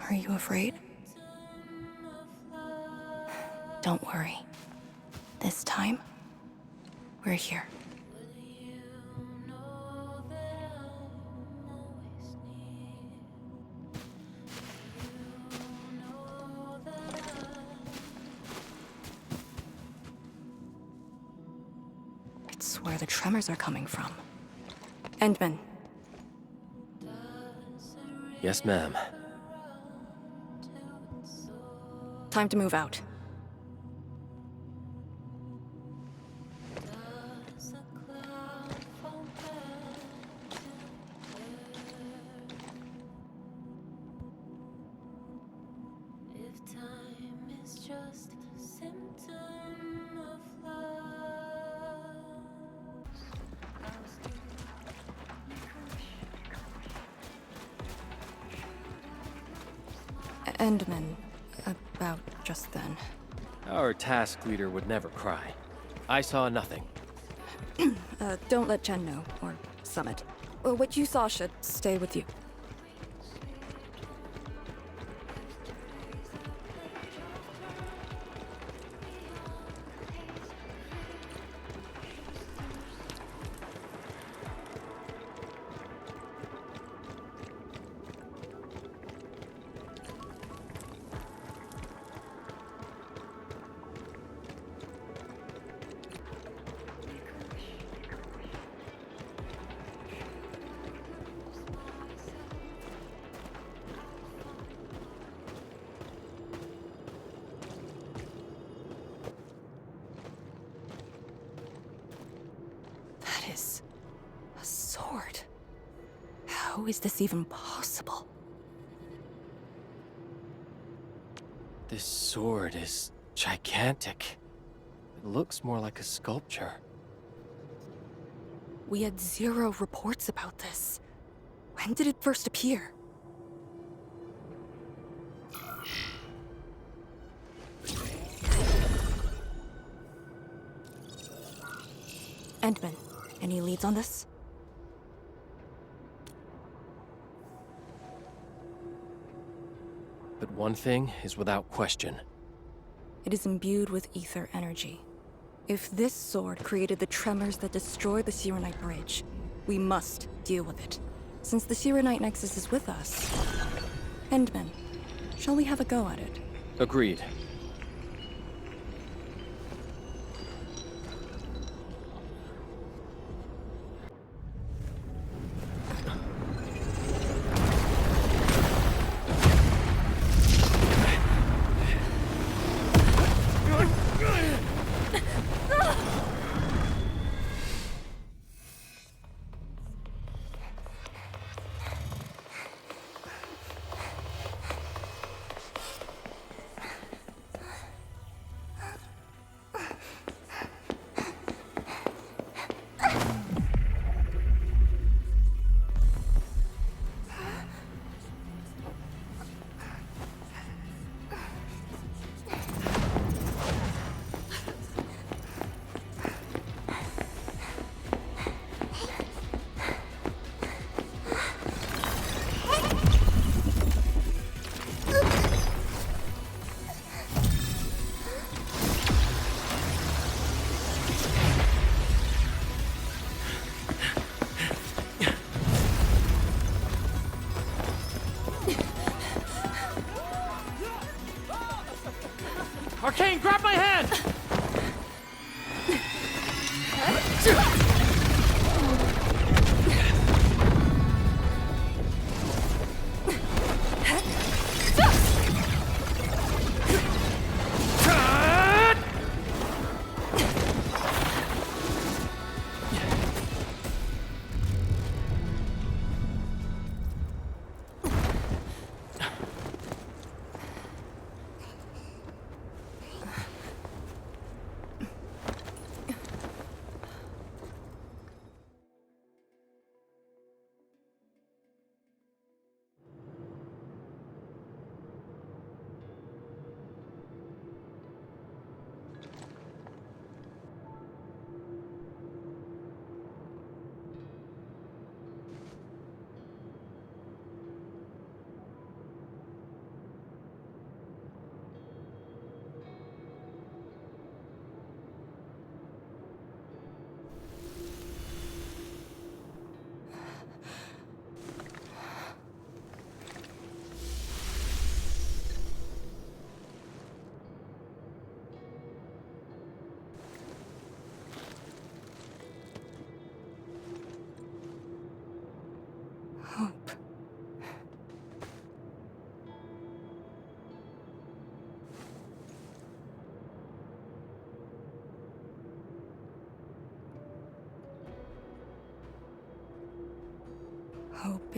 Are you afraid? Don't worry. This time, we're here. It's where the tremors are coming from. Endman. Yes, ma'am. Time to move out. Endman, about just then. Our task leader would never cry. I saw nothing. Don't let Jen know, or Summit. What you saw should stay with you. That is a sword. How is this even possible? This sword is gigantic. It looks more like a sculpture. We had 0 reports about this. When did it first appear? Endman, any leads on this? But one thing is without question. It is imbued with ether energy. If this sword created the tremors that destroy the Serenite Bridge, we must deal with it. Since the Serenite Nexus is with us. Endman, shall we have a go at it? Agreed. Arcane, grab my hand!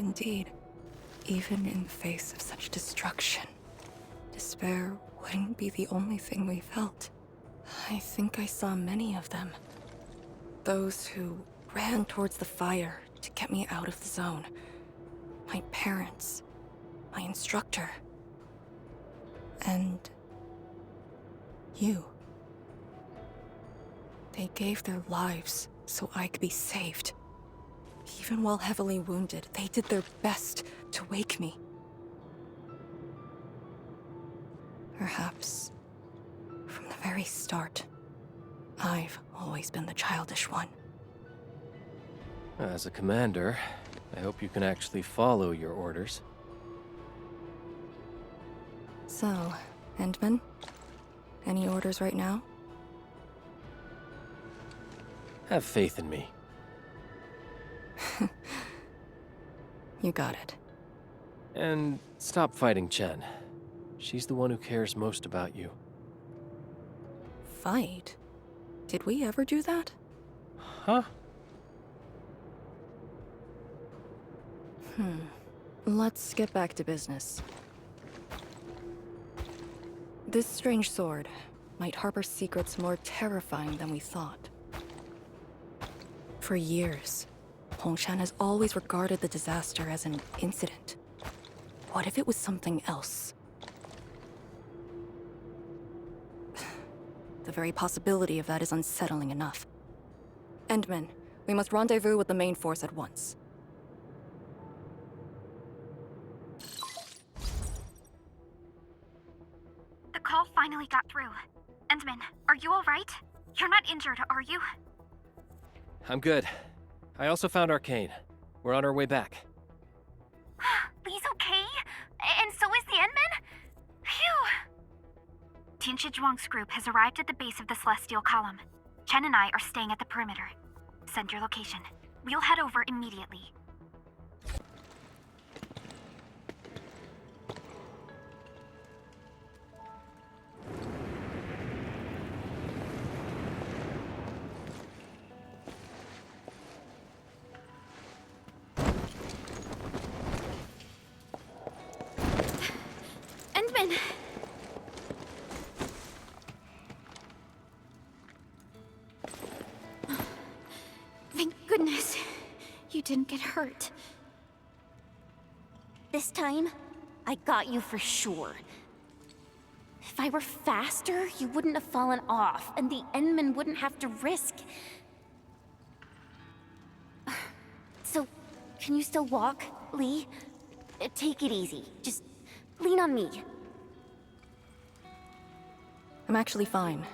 Indeed, even in the face of such destruction, despair wouldn't be the only thing we felt. I think I saw many of them. Those who ran towards the fire to get me out of the zone. My parents, my instructor, and you. They gave their lives so I could be saved. Even while heavily wounded, they did their best to wake me. Perhaps, from the very start, I've always been the childish one. As a commander, I hope you can actually follow your orders. So, Endman? Any orders right now? Have faith in me. You got it. And stop fighting Chen. She's the one who cares most about you. Fight? Did we ever do that? Huh? Let's get back to business. This strange sword might harbor secrets more terrifying than we thought. For years, Hongshan has always regarded the disaster as an incident. What if it was something else? The very possibility of that is unsettling enough. Endman, we must rendezvous with the main force at once. The call finally got through. Endman, are you alright? You're not injured, are you? I'm good. I also found Arcane. We're on our way back. Lee's okay? And so is the Endman? Phew! Tianshi Zhuang's group has arrived at the base of the Celestial Column. Chen and I are staying at the perimeter. Send your location. We'll head over immediately. Endman! Thank goodness you didn't get hurt. This time, I got you for sure. If I were faster, you wouldn't have fallen off, and the Endman wouldn't have to risk. So, can you still walk, Lee? Take it easy. Just lean on me. I'm actually fine.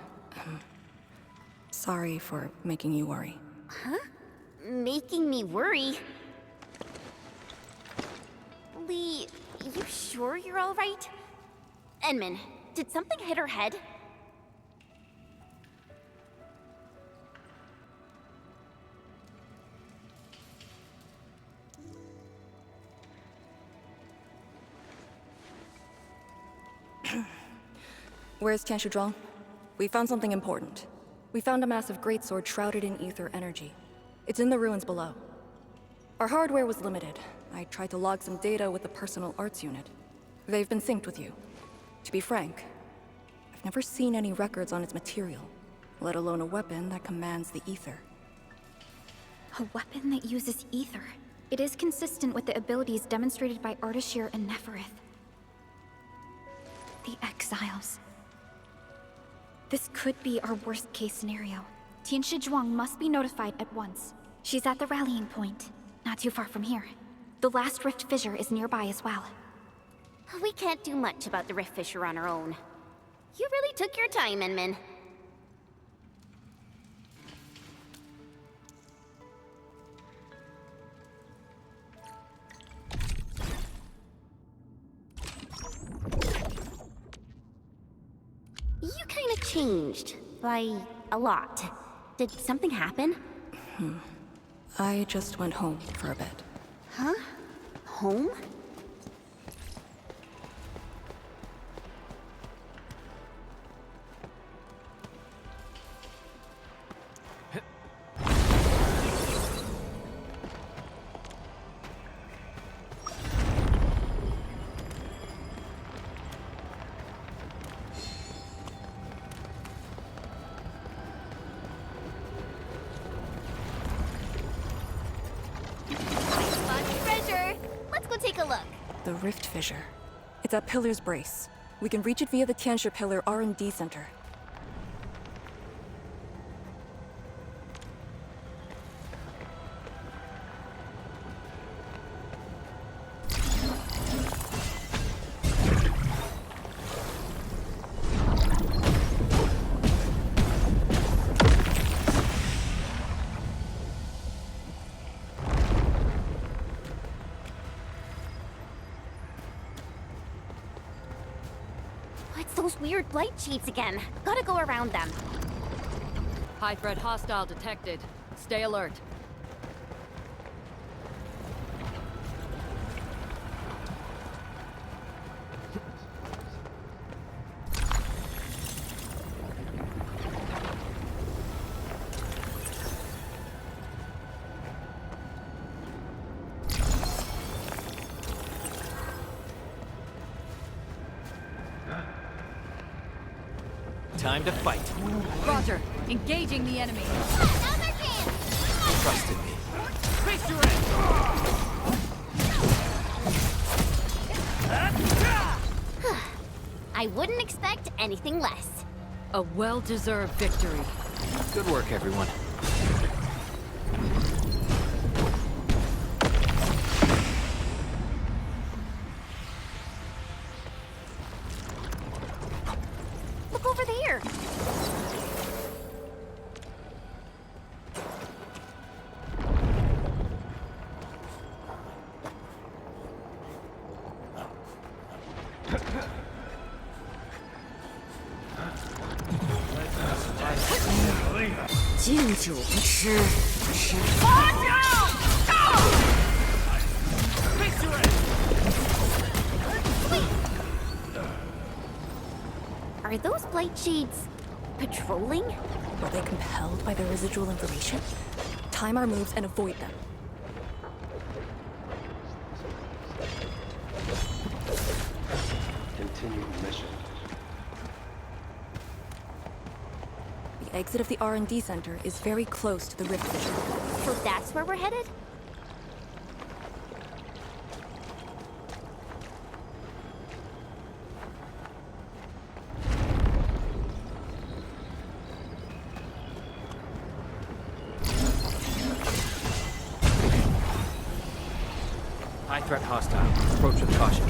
Sorry for making you worry. Huh? Making me worry? Lee, you sure you're all right? Endman, did something hit her head? Where's Tianshi Zhuang? We found something important. We found a massive greatsword shrouded in ether energy. It's in the ruins below. Our hardware was limited. I tried to log some data with the personal arts unit. They've been synced with you. To be frank, I've never seen any records on its material, let alone a weapon that commands the ether. A weapon that uses ether. It is consistent with the abilities demonstrated by Ardashir and Neferith. The Exiles. This could be our worst-case scenario. Tianshi Zhuang must be notified at once. She's at the rallying point, not too far from here. The last rift fissure is nearby as well. We can't do much about the rift fissure on our own. You really took your time, Endman. You kinda changed. By a lot. Did something happen? I just went home for a bit. Huh? Home? rift fissure. It's at Pillar's Brace. We can reach it via the Tianxia Pillar R&D Center. Those weird blight sheets again. Gotta go around them. High threat hostile detected. Stay alert. Time to fight. Roger. Engaging the enemy. Trust in me. Face your end! I wouldn't expect anything less. A well-deserved victory. Good work, everyone. Look over there. Are those blight shades patrolling? Were they compelled by the residual information? Time our moves and avoid them. Continue the mission. The exit of the R&D Center is very close to the rift fissure. So that's where we're headed? High threat hostile. Approach with caution.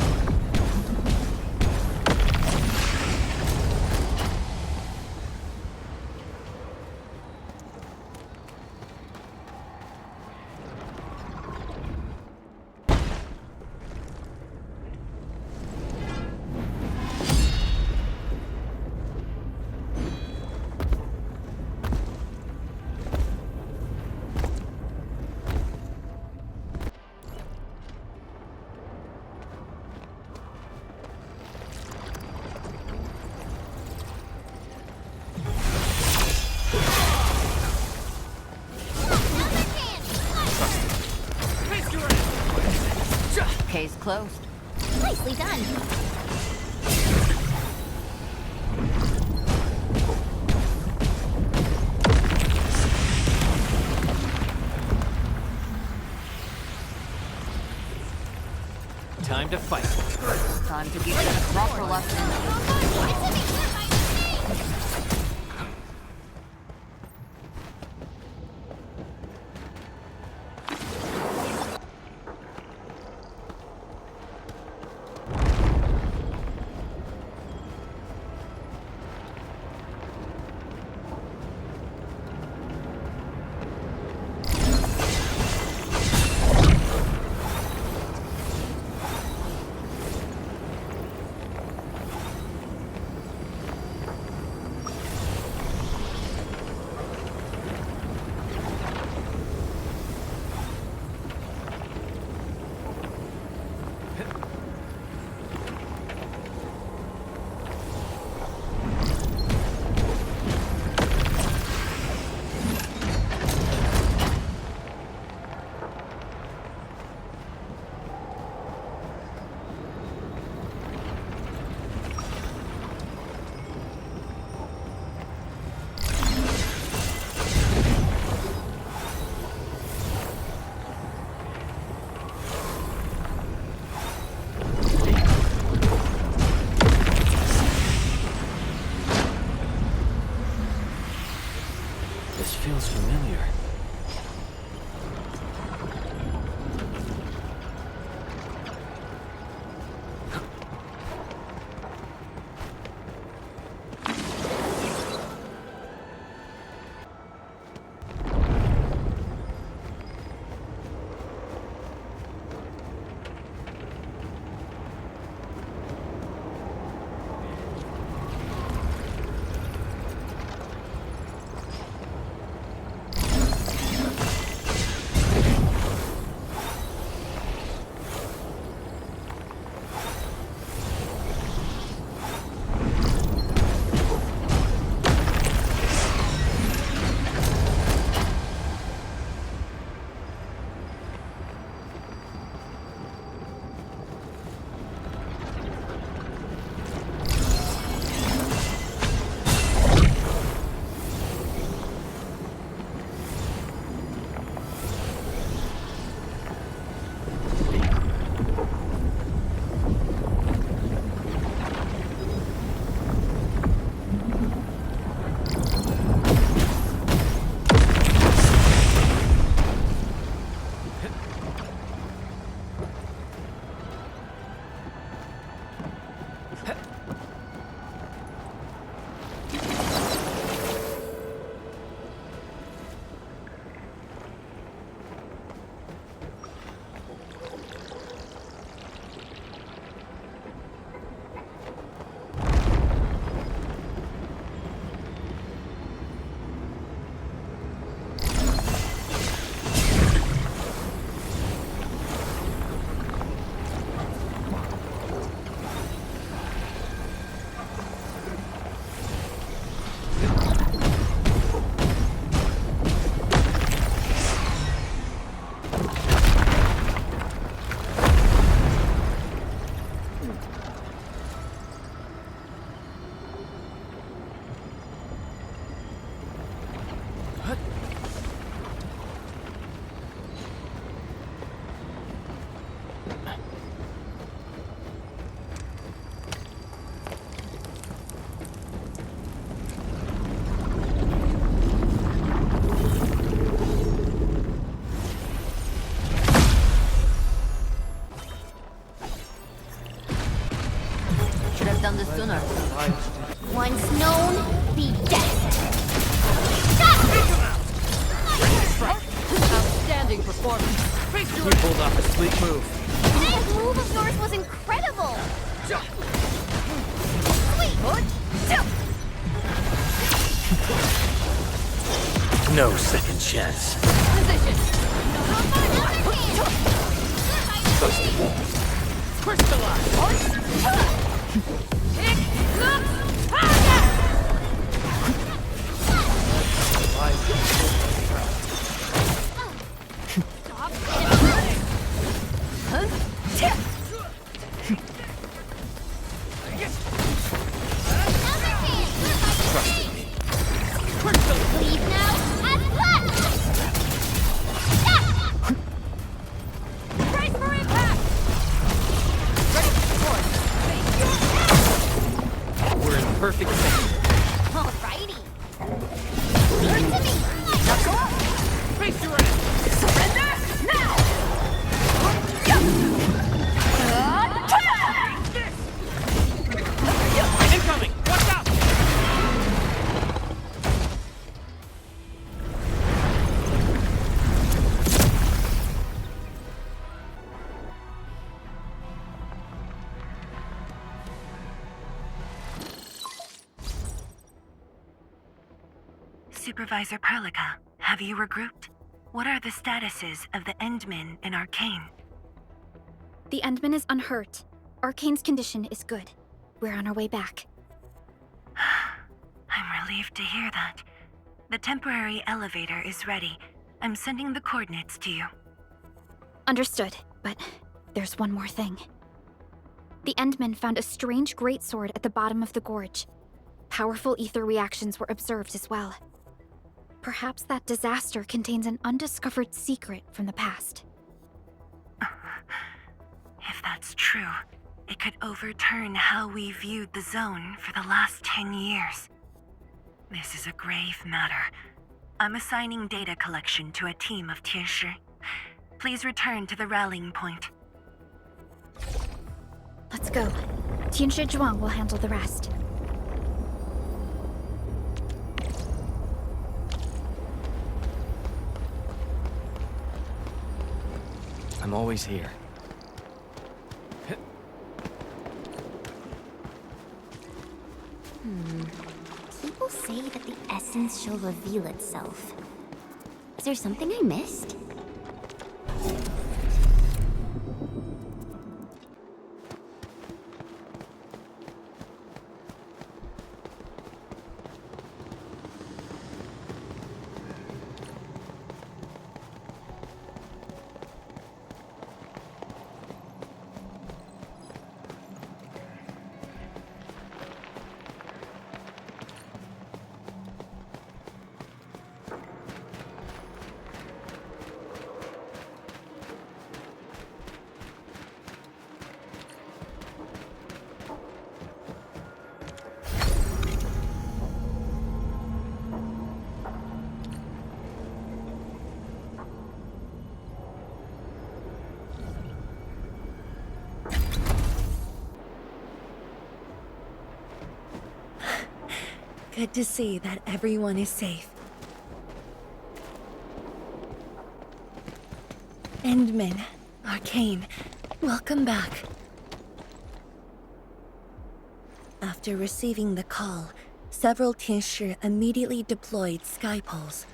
Case closed. Nicely done. Time to fight. Time to give them a proper lesson. This feels familiar. Done this sooner. Once known, be dead. Outstanding performance. You pulled off a sweet move. That move of yours was incredible. Sweet. No second chance. Position. Crystallize. Leave now and run! Brace for impact! We're in perfect sync. Alrighty. Leave to me! Face your ass! Surrender now! Incoming! Watch out! Supervisor Perlica, have you regrouped? What are the statuses of the Endmen in Arcane? The Endman is unhurt. Arcane's condition is good. We're on our way back. I'm relieved to hear that. The temporary elevator is ready. I'm sending the coordinates to you. Understood, but there's one more thing. The Endmen found a strange greatsword at the bottom of the gorge. Powerful ether reactions were observed as well. Perhaps that disaster contains an undiscovered secret from the past. If that's true, it could overturn how we viewed the zone for the last 10 years. This is a grave matter. I'm assigning data collection to a team of Tianshi. Please return to the rallying point. Let's go. Tianshi Zhuang will handle the rest. I'm always here. People say that the essence shall reveal itself. Is there something I missed? Good to see that everyone is safe. Endman, Arcane, welcome back. After receiving the call, several Tianshi immediately deployed skypoles.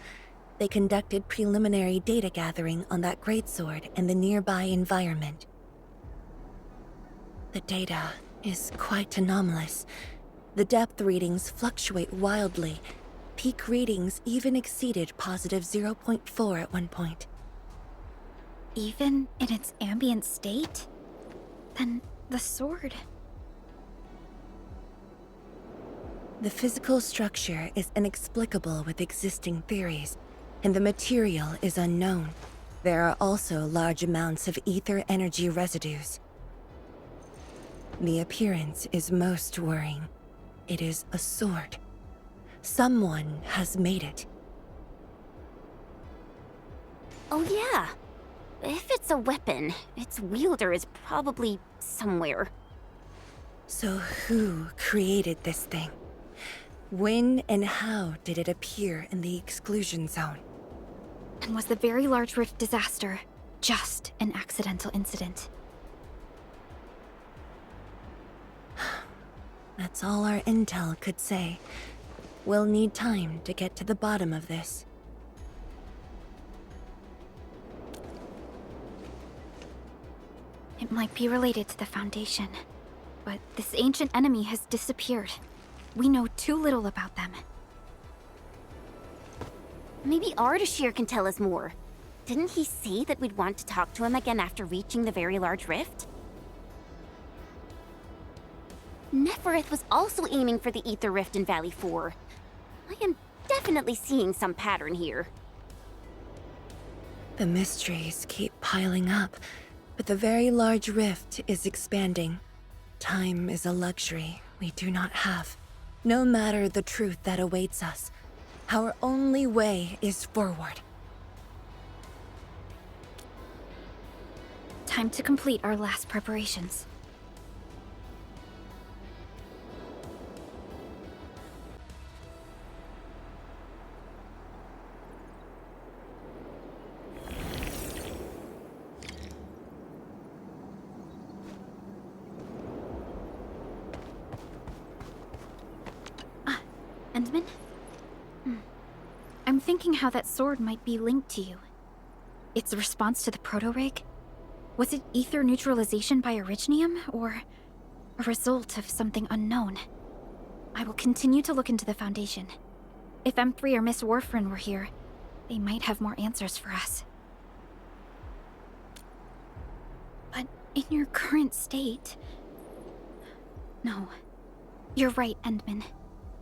They conducted preliminary data gathering on that greatsword and the nearby environment. The data is quite anomalous. The depth readings fluctuate wildly. Peak readings even exceeded positive 0.4 at one point. Even in its ambient state? Then the sword... The physical structure is inexplicable with existing theories, and the material is unknown. There are also large amounts of ether energy residues. The appearance is most worrying. It is a sword. Someone has made it. Oh yeah. If it's a weapon, its wielder is probably somewhere. So who created this thing? When and how did it appear in the exclusion zone? And was the Very Large Rift disaster just an accidental incident? That's all our intel could say. We'll need time to get to the bottom of this. It might be related to the Foundation, but this ancient enemy has disappeared. We know too little about them. Maybe Ardashir can tell us more. Didn't he say that we'd want to talk to him again after reaching the Very Large Rift? Nefereth was also aiming for the Ether Rift in Valley 4. I am definitely seeing some pattern here. The mysteries keep piling up, but the Very Large Rift is expanding. Time is a luxury we do not have. No matter the truth that awaits us, our only way is forward. Time to complete our last preparations. Endman? I'm thinking how that sword might be linked to you. Its response to the proto-rig? Was it ether neutralization by Originium, or a result of something unknown? I will continue to look into the Foundation. If M3 or Miss Warfrin were here, they might have more answers for us. But in your current state... No. You're right, Endman.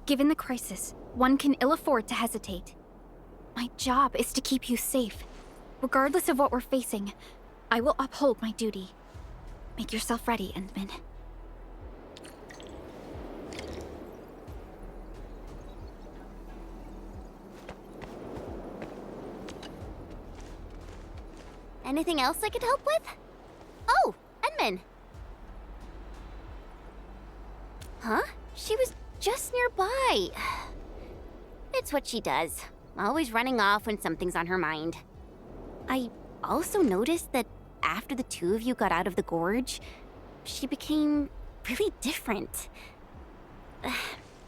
Given the crisis, one can ill afford to hesitate. My job is to keep you safe. Regardless of what we're facing, I will uphold my duty. Make yourself ready, Endman. Anything else I could help with? Oh, Edmund. Huh? She was just nearby. It's what she does. Always running off when something's on her mind. I also noticed that after the two of you got out of the gorge, she became really different.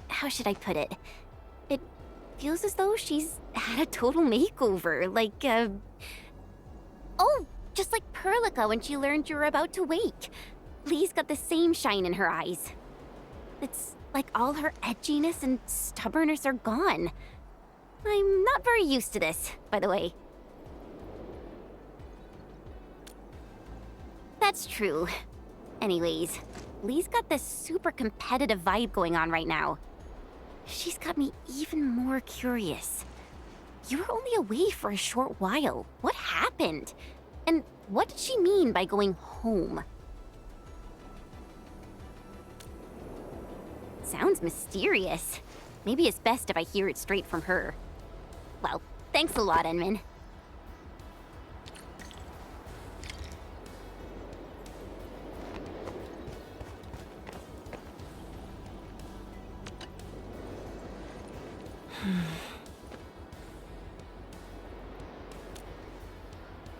How should I put it? It feels as though she's had a total makeover, like, oh, just like Perlica when she learned you were about to wake. Lee's got the same shine in her eyes. It's like all her edginess and stubbornness are gone. I'm not very used to this, by the way. That's true. Anyways, Lee's got this super competitive vibe going on right now. She's got me even more curious. You were only away for a short while. What happened? And what did she mean by going home? Sounds mysterious. Maybe it's best if I hear it straight from her. Well, thanks a lot, Enmin.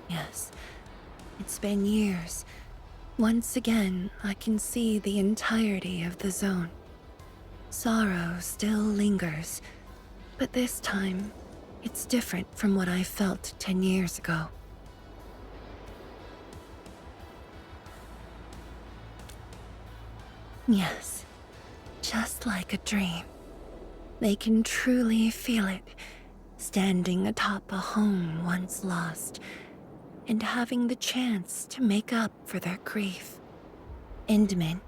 Yes, it's been years. Once again, I can see the entirety of the zone. Sorrow still lingers, but this time, it's different from what I felt 10 years ago. Yes, just like a dream. They can truly feel it, standing atop a home once lost, and having the chance to make up for their grief. Endman,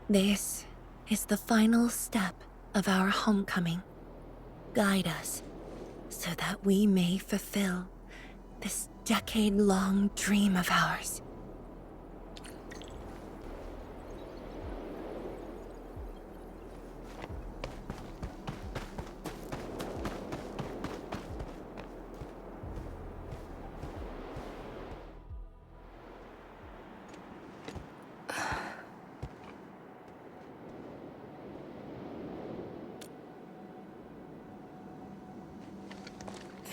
this is the final step of our homecoming. Guide us, so that we may fulfill this decade-long dream of ours.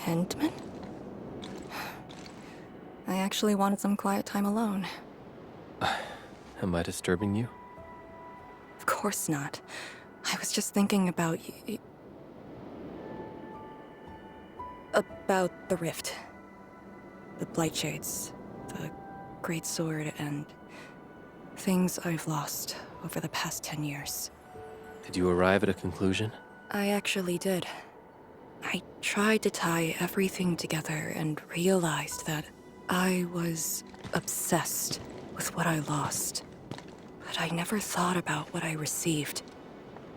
Endman? I actually wanted some quiet time alone. Am I disturbing you? Of course not. I was just thinking about about the rift. The Blightshades, the Great Sword, and things I've lost over the past 10 years. Did you arrive at a conclusion? I actually did. I tried to tie everything together and realized that I was obsessed with what I lost. But I never thought about what I received.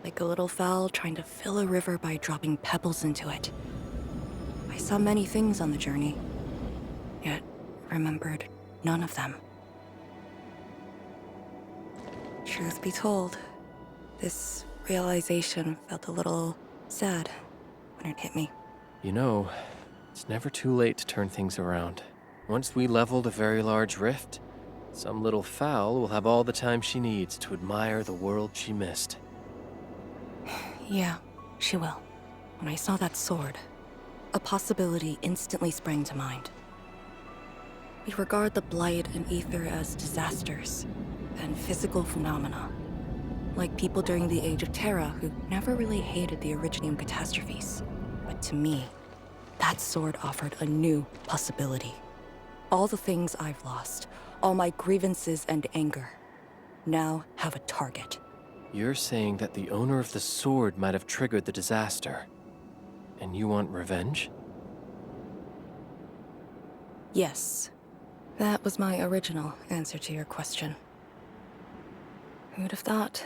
Like a little fowl trying to fill a river by dropping pebbles into it. I saw many things on the journey, yet remembered none of them. Truth be told, this realization felt a little sad when it hit me. You know, it's never too late to turn things around. Once we leveled a very large rift, some little fowl will have all the time she needs to admire the world she missed. Yeah, she will. When I saw that sword, a possibility instantly sprang to mind. We regard the Blight and Ether as disasters and physical phenomena, like people during the Age of Terra who never really hated the Originium catastrophes. But to me, that sword offered a new possibility. All the things I've lost, all my grievances and anger, now have a target. You're saying that the owner of the sword might have triggered the disaster, and you want revenge? Yes. That was my original answer to your question. Who'd have thought?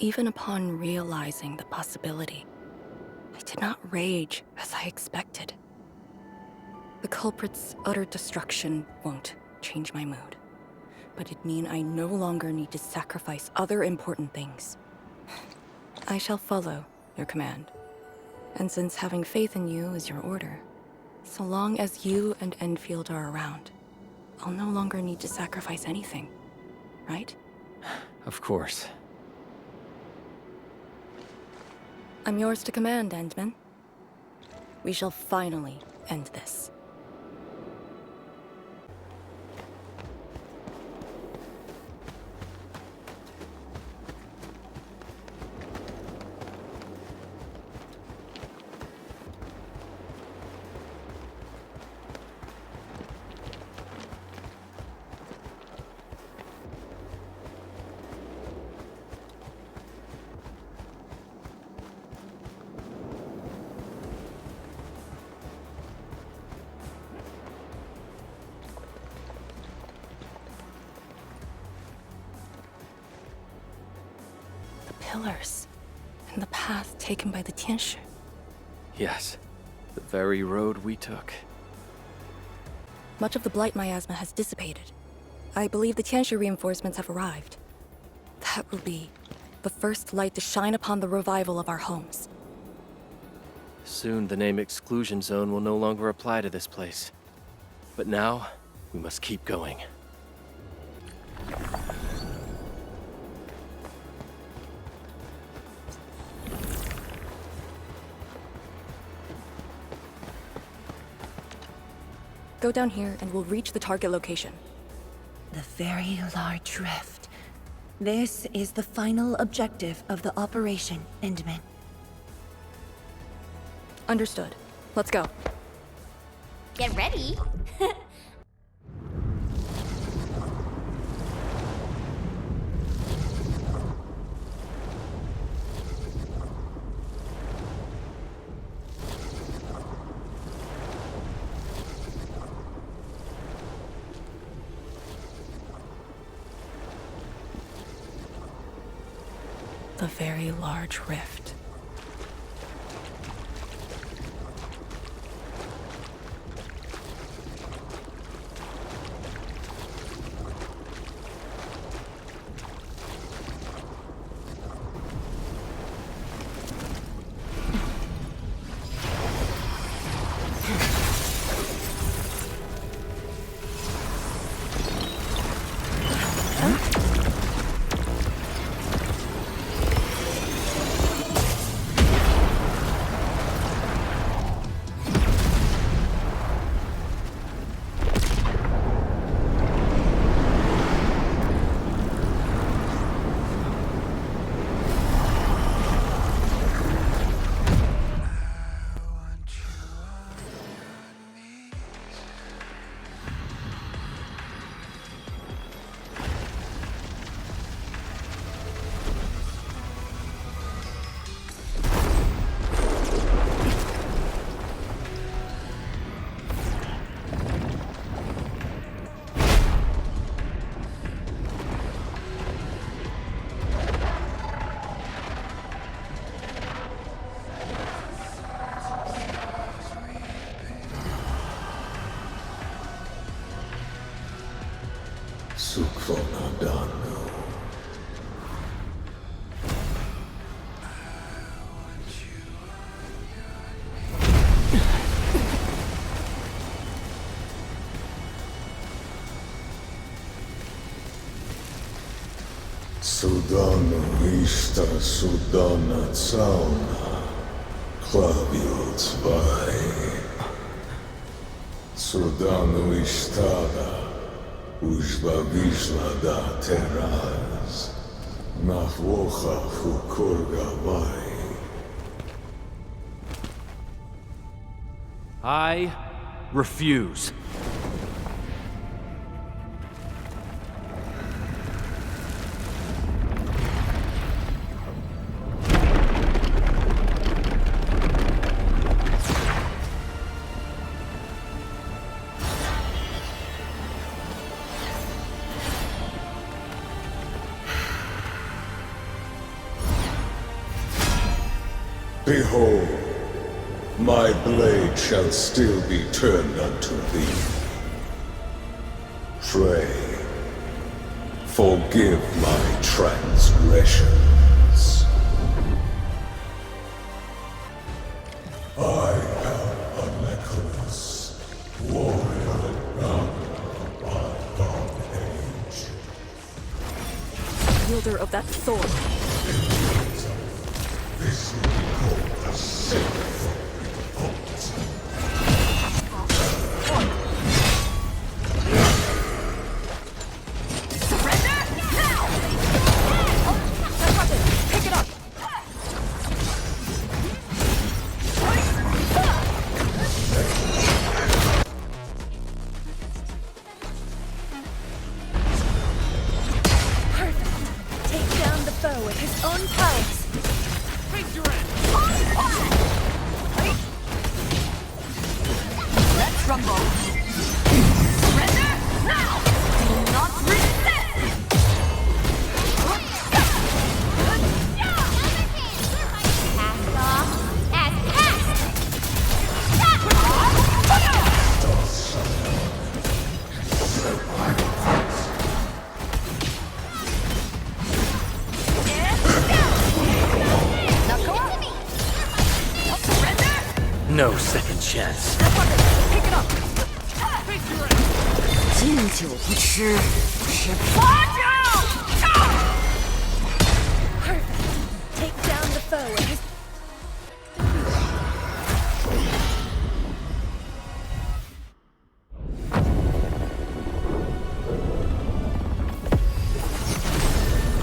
Even upon realizing the possibility, I did not rage as I expected. The culprit's utter destruction won't change my mood, but it'd mean I no longer need to sacrifice other important things. I shall follow your command, and since having faith in you is your order, so long as you and Enfield are around, I'll no longer need to sacrifice anything, right? Of course. I'm yours to command, Endman. We shall finally end this. Pillars, and the path taken by the Tianshi. Yes, the very road we took. Much of the blight miasma has dissipated. I believe the Tianshi reinforcements have arrived. That will be the first light to shine upon the revival of our homes. Soon the name Exclusion Zone will no longer apply to this place. But now, we must keep going. Go down here and we'll reach the target location. The very large rift. This is the final objective of the operation, Endman. Understood. Let's go. Get ready. The very large rift. Sudana Vista Sudana Zauna Klavio 2 Sudanu Istada Ujba Vishla da Teraz Nahwocha Fukurga Vai. I refuse. Behold, my blade shall still be turned unto thee. Pray, forgive my transgressions. I am a necklace, warrior and gun of wielder of that sword. This will be called the Sacred Vault. Surrender now! That weapon! Pick it up! Perfect. Take down the foe with his own powers. Let's rumble. Surrender now! Do not resist! Cast off as cast! No second chance. Pick it up! 敬酒不吃吃 Perfect. Take down the foe with his...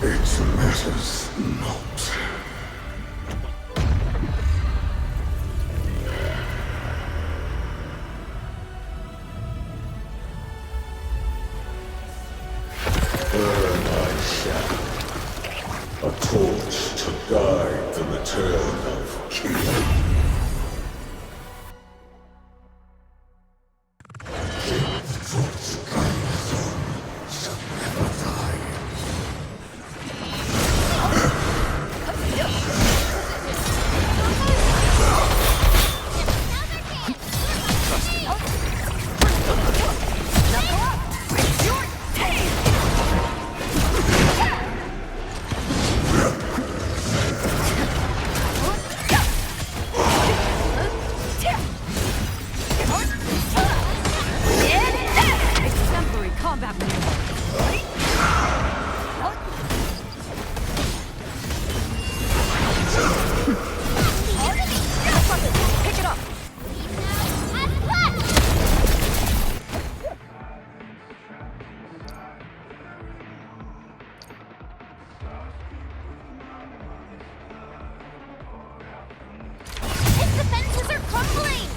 It matters not. Burn I shall. A torch to guide the return of King. Exemplary combat maneuver. Pick it up! Its defenses are crumbling!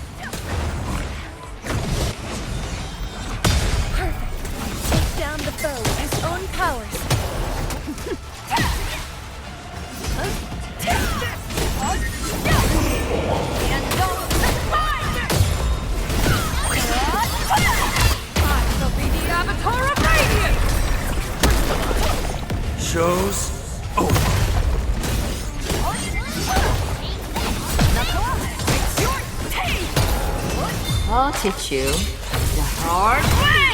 Perfect. Take down the foe with his own powers. I shall be the Avatar of Radiance! Show's over. I'll teach you the hard way!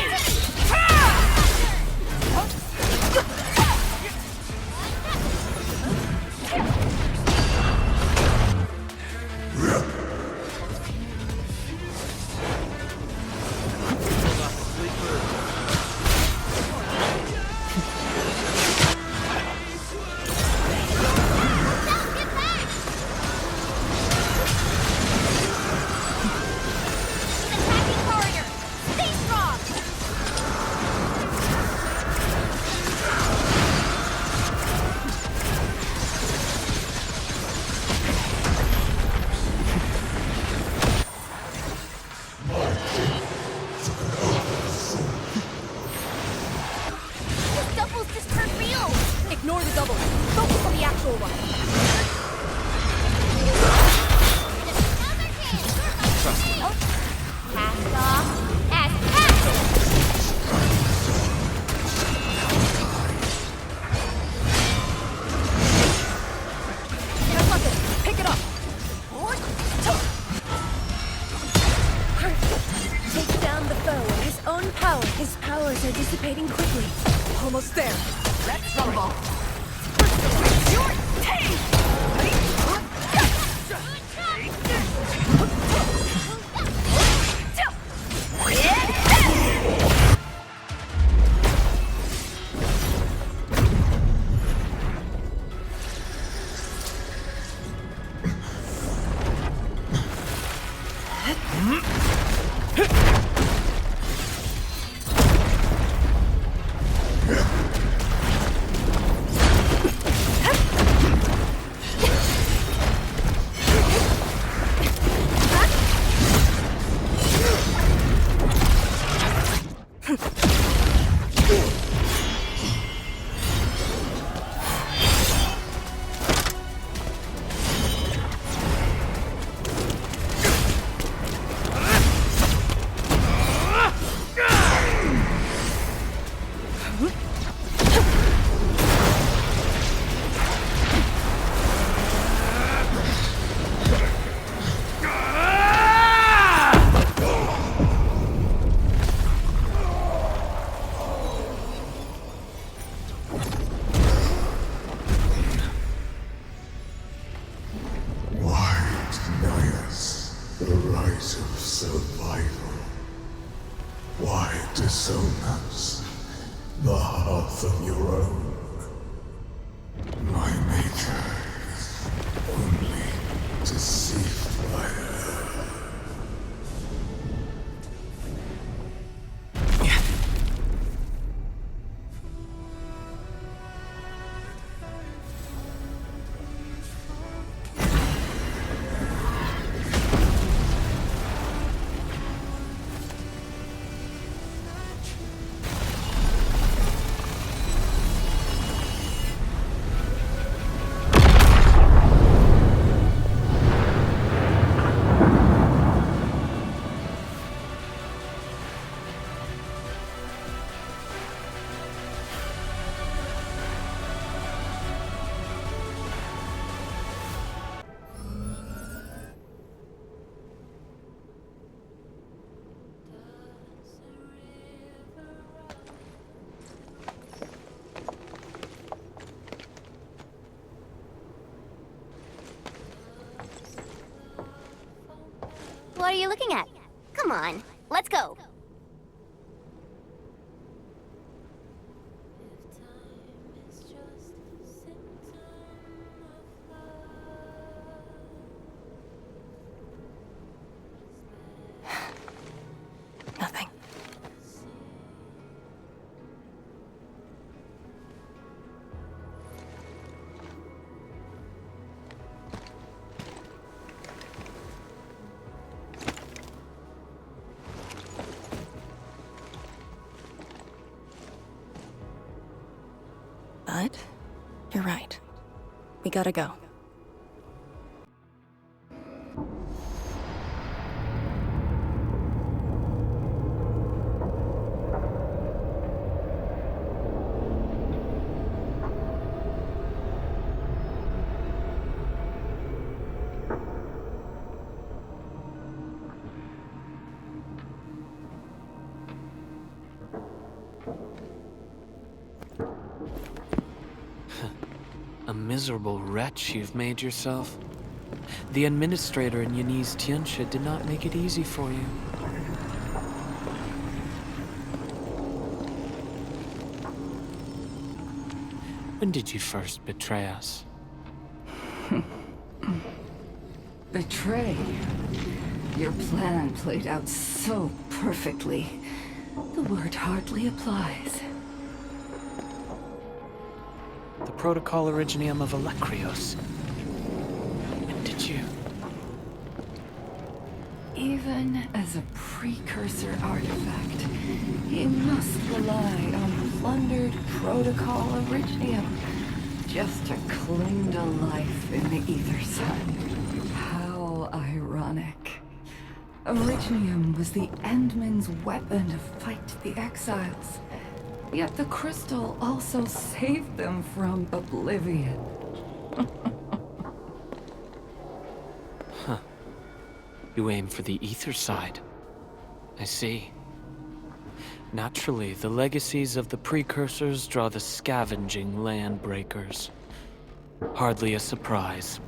Ignore the double. Focus on the actual one. Cast off as cast! Pick it up! Perfect. Take down the foe with his own power. His powers are dissipating quickly. Almost there. Let's rumble. The rise of survival. Why dissonance? The hearth of your own. My maker is only deceived by her. What are you looking at? Come on, let's go. Nothing. But you're right. We gotta go. A miserable wretch you've made yourself. The administrator in Yanni's Tianxia did not make it easy for you. When did you first betray us? Betray? Your plan played out so perfectly. The word hardly applies. The Protocol Originium of Electrios. When did you? Even as a precursor artifact, you must rely on plundered Protocol Originium just to cling to life in the Ether Sun. How ironic. Originium was the Endman's weapon to fight the Exiles. Yet the crystal also saved them from oblivion. Huh. You aim for the ether side. I see. Naturally, the legacies of the precursors draw the scavenging landbreakers. Hardly a surprise.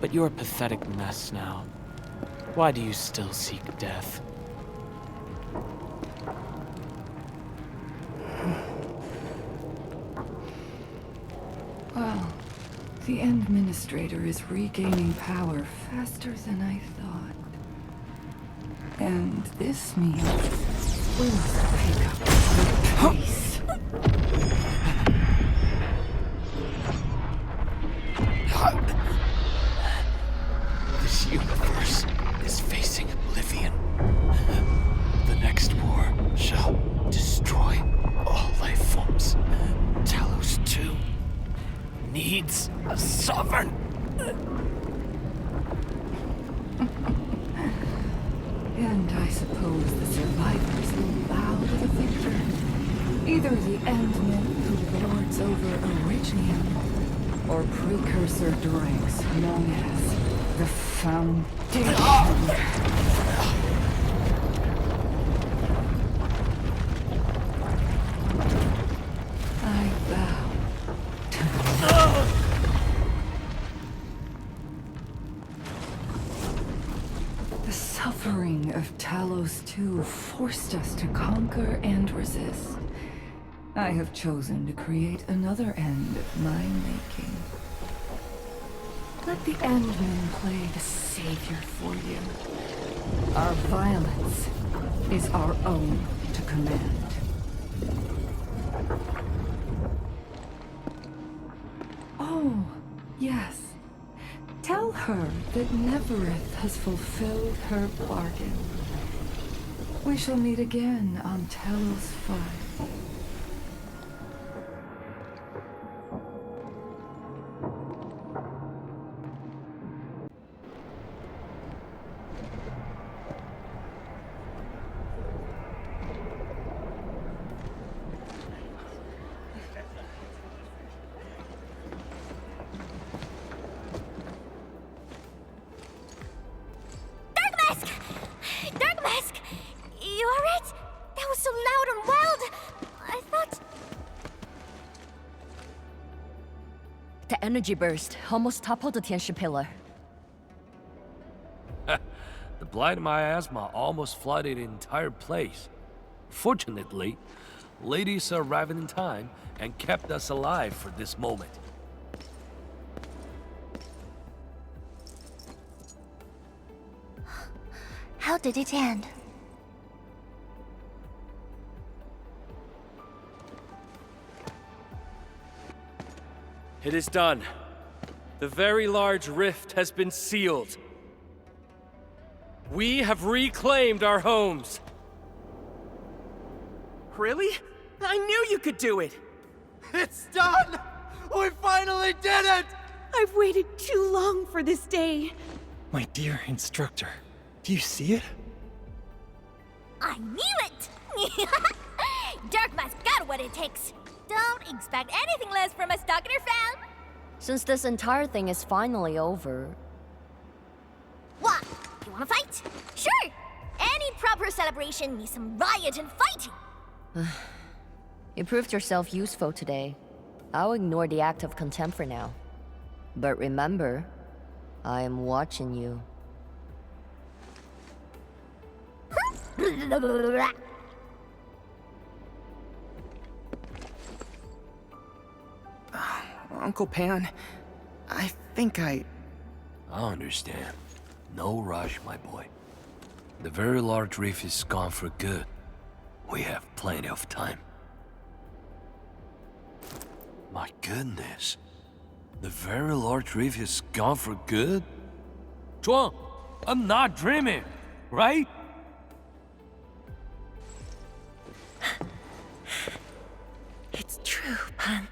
But you're a pathetic mess now. Why do you still seek death? Well, The Administrator is regaining power faster than I thought. And this means we must pick up the pace. This universe is facing oblivion. The next war shall destroy all life forms. Talos 2 needs a sovereign. And I suppose the survivors will bow to the victor. Either the Endmen who lords over Originium, or precursor droids known as the Foundation. I bow to the suffering of Talos 2 forced us to conquer and resist. I have chosen to create another end of my making. Let the Endmen play the savior for you. Our violence is our own to command. Oh, yes. Tell her that Neverith has fulfilled her bargain. We shall meet again on Talos 5. The energy burst almost toppled the Tianshi pillar. The blight miasma almost flooded the entire place. Fortunately, ladies arrived in time and kept us alive for this moment. How did it end? It is done. The very large rift has been sealed. We have reclaimed our homes. Really? I knew you could do it! It's done! We finally did it! I've waited too long for this day. My dear instructor, do you see it? I knew it! Darkmask got what it takes. Don't expect anything less from a Stalker fan. Since this entire thing is finally over... What? You wanna fight? Sure! Any proper celebration needs some riot and fighting. You proved yourself useful today. I'll ignore the act of contempt for now. But remember, I am watching you. Uncle Pan, I think I understand. No rush, my boy. The very large reef is gone for good. We have plenty of time. My goodness. The very large reef is gone for good? Zhuang, I'm not dreaming, right? It's true, Pan.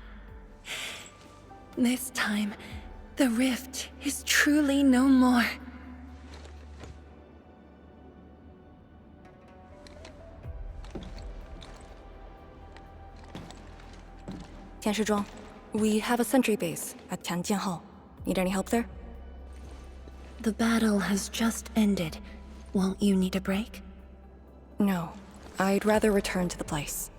This time, the rift is truly no more. Tianshizhuang, we have a sentry base at Tianjianhao. Need any help there? The battle has just ended. Won't you need a break? No. I'd rather return to the place.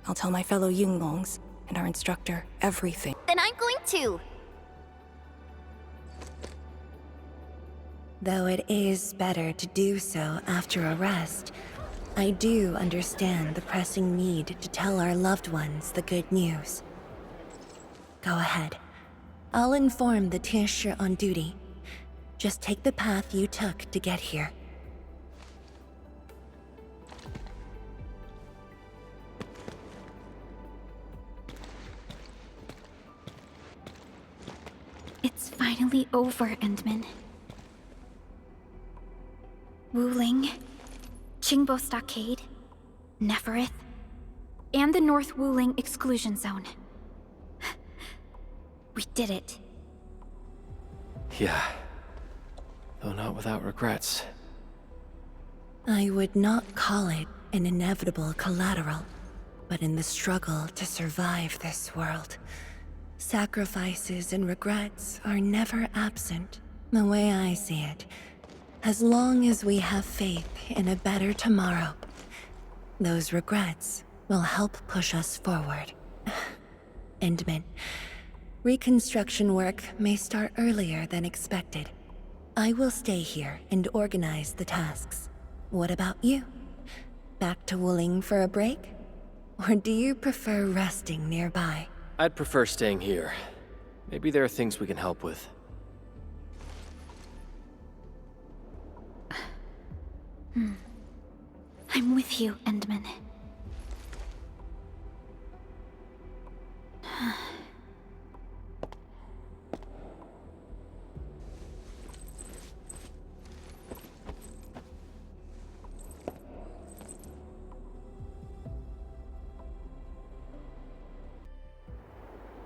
I'll tell my fellow Yunglongs and our instructor everything. Then I'm going to. Though it is better to do so after a rest, I do understand the pressing need to tell our loved ones the good news. Go ahead. I'll inform the Tirsche on duty. Just take the path you took to get here. It's finally over, Endman. Wuling, Qingbo Stockade, Neferith, and the North Wuling Exclusion Zone. We did it. Yeah. Though not without regrets. I would not call it an inevitable collateral, but in the struggle to survive this world, sacrifices and regrets are never absent. The way I see it, as long as we have faith in a better tomorrow, those regrets will help push us forward. Endman, reconstruction work may start earlier than expected. I will stay here and organize the tasks. What about you? Back to Wuling for a break? Or do you prefer resting nearby? I'd prefer staying here. Maybe there are things we can help with. I'm with you, Endman.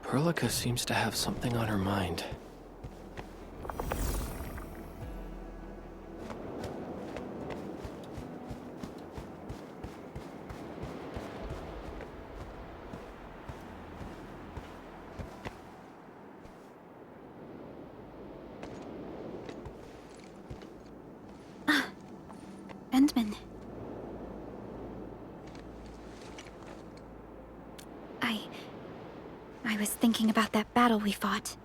Perlica seems to have something on her mind. Endman. I was thinking about that battle we fought.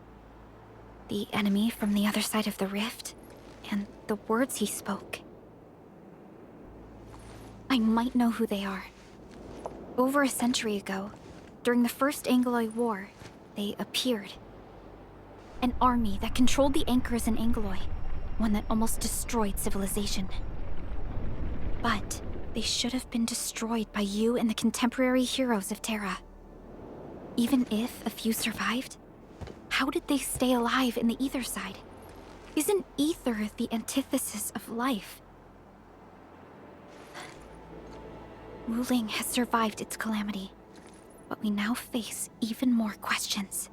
The enemy from the other side of the rift, and the words he spoke. I might know who they are. Over a century ago, during the First Angloid War, they appeared. An army that controlled the anchors in Angloid, one that almost destroyed civilization. But they should have been destroyed by you and the contemporary heroes of Terra. Even if a few survived, how did they stay alive in the ether side? Isn't ether the antithesis of life? Wuling has survived its calamity, but we now face even more questions.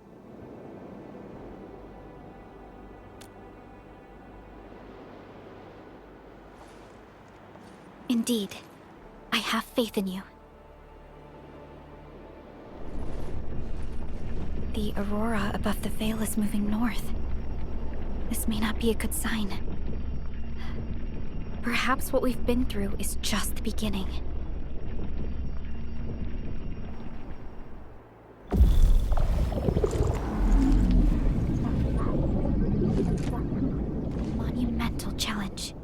Indeed, I have faith in you. The aurora above the veil is moving north. This may not be a good sign. Perhaps what we've been through is just the beginning. Monumental challenge.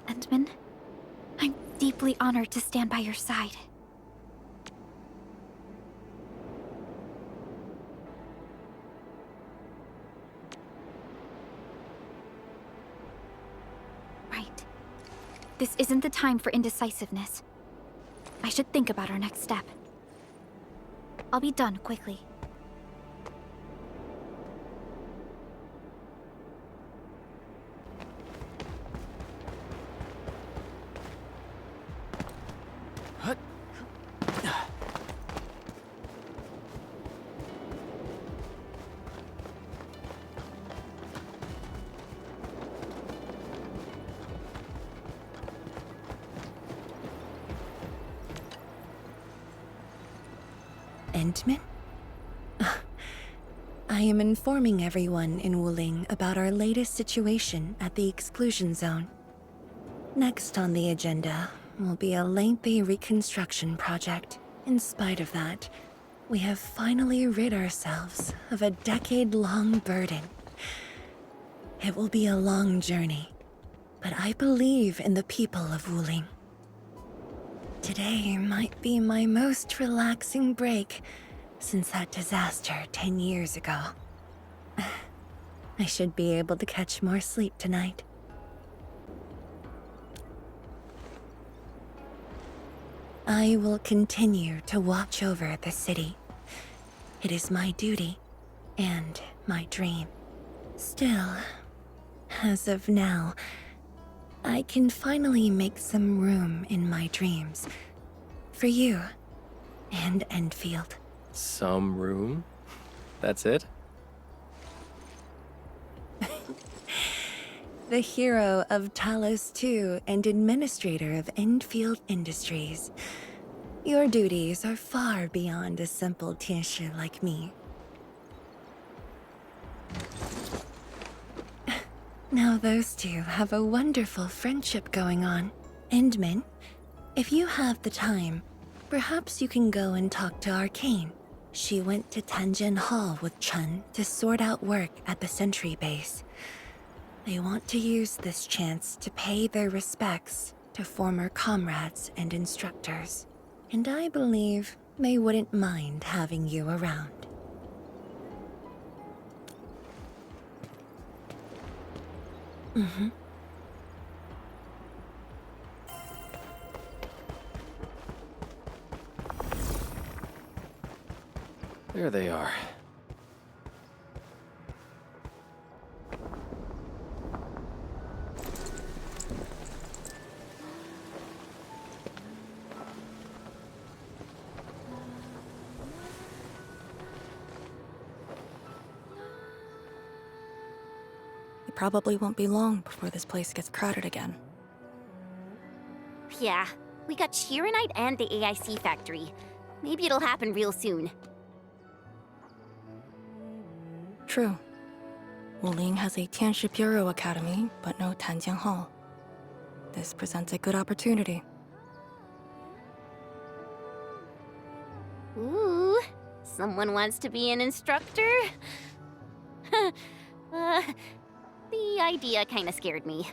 Endman, I'm deeply honored to stand by your side. Right. This isn't the time for indecisiveness. I should think about our next step. I'll be done quickly. Endman? I am informing everyone in Wuling about our latest situation at the exclusion zone. Next on the agenda will be a lengthy reconstruction project. In spite of that, we have finally rid ourselves of a decade-long burden. It will be a long journey, but I believe in the people of Wuling. Today might be my most relaxing break since that disaster 10 years ago. I should be able to catch more sleep tonight. I will continue to watch over the city. It is my duty and my dream. Still, as of now, I can finally make some room in my dreams for you and Enfield. Some room? That's it? The hero of Talos II and administrator of Enfield Industries. Your duties are far beyond a simple Tianshi like me. Now those two have a wonderful friendship going on. Endman, if you have the time, perhaps you can go and talk to Arcane. She went to Tanjin Hall with Chun to sort out work at the Sentry base. They want to use this chance to pay their respects to former comrades and instructors. And I believe they wouldn't mind having you around. There they are. It probably won't be long before this place gets crowded again. Yeah, we got Arknight and the AIC factory. Maybe it'll happen real soon. True. Wuling has a Tianshi Bureau Academy, but no Tanjian Hall. This presents a good opportunity. Ooh, someone wants to be an instructor? The idea kinda scared me.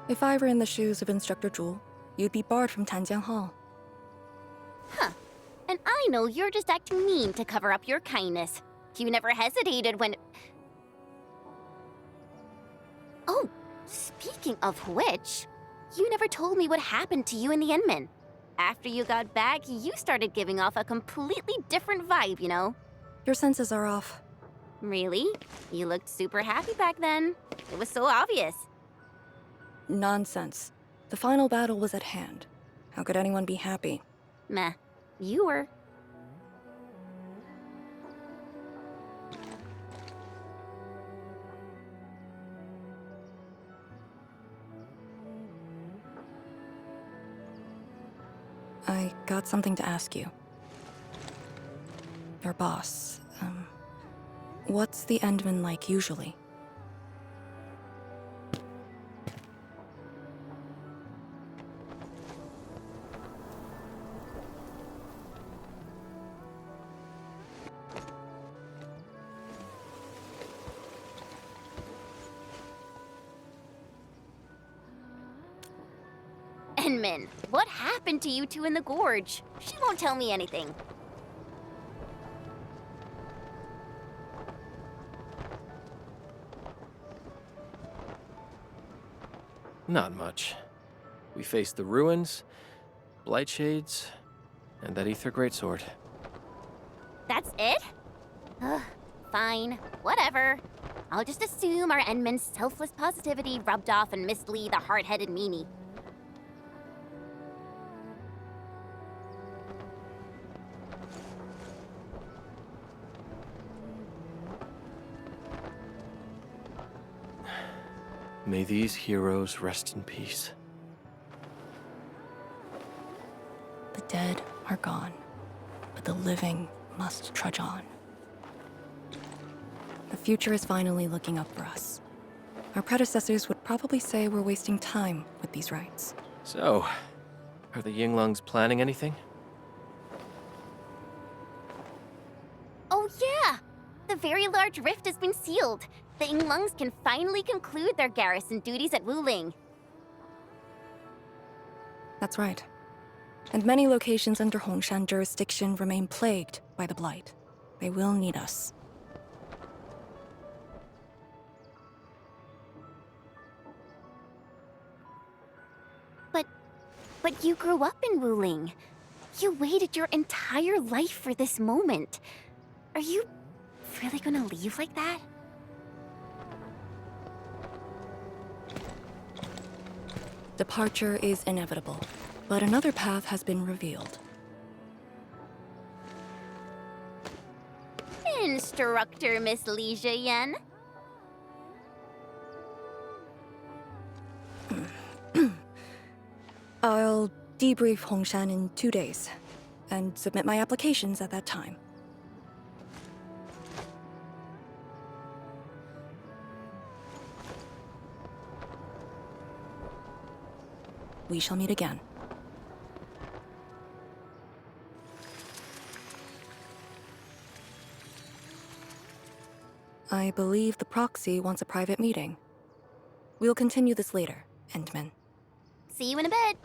If I were in the shoes of Instructor Zhu, you'd be barred from Tanjian Hall. Huh. And I know you're just acting mean to cover up your kindness. You never hesitated when... Oh, speaking of which, you never told me what happened to you and the Enmin. After you got back, you started giving off a completely different vibe, you know? Your senses are off. Really? You looked super happy back then. It was so obvious. Nonsense. The final battle was at hand. How could anyone be happy? Meh. You were. I got something to ask you. Your boss, what's the Endman like usually? Enmin, what happened to you two in the gorge? She won't tell me anything. Not much. We faced the ruins, Blightshades, and that Ether Greatsword. That's it? Ugh, fine. Whatever. I'll just assume our Enmin's selfless positivity rubbed off on Miss Lee, the hard-headed meanie. May these heroes rest in peace. The dead are gone, but the living must trudge on. The future is finally looking up for us. Our predecessors would probably say we're wasting time with these rites. So, are the Yinglungs planning anything? Oh yeah! The very large rift has been sealed. the Yinglungs can finally conclude their garrison duties at Wuling. That's right. And many locations under Hongshan jurisdiction remain plagued by the Blight. They will need us. But you grew up in Wuling. You waited your entire life for this moment. Are you really gonna leave like that? Departure is inevitable, but another path has been revealed. Instructor Miss Li Zheyan. I'll debrief Hongshan in 2 days, and submit my applications at that time. We shall meet again. I believe the proxy wants a private meeting. We'll continue this later, Endman. See you in a bit.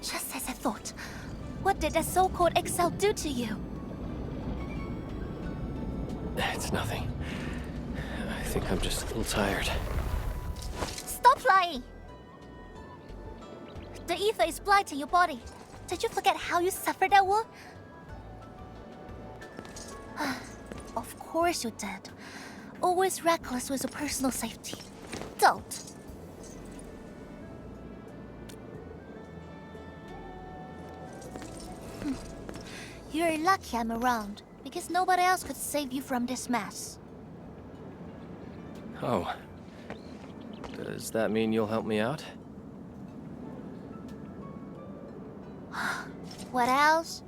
Just as I thought. What did that so-called Excel do to you? It's nothing. I think I'm just a little tired. Stop lying! The ether is blighting your body. Did you forget how you suffered that wound? Of course you did. Always reckless with your personal safety. Don't. You're lucky I'm around, because nobody else could save you from this mess. Oh. Does that mean you'll help me out? What else?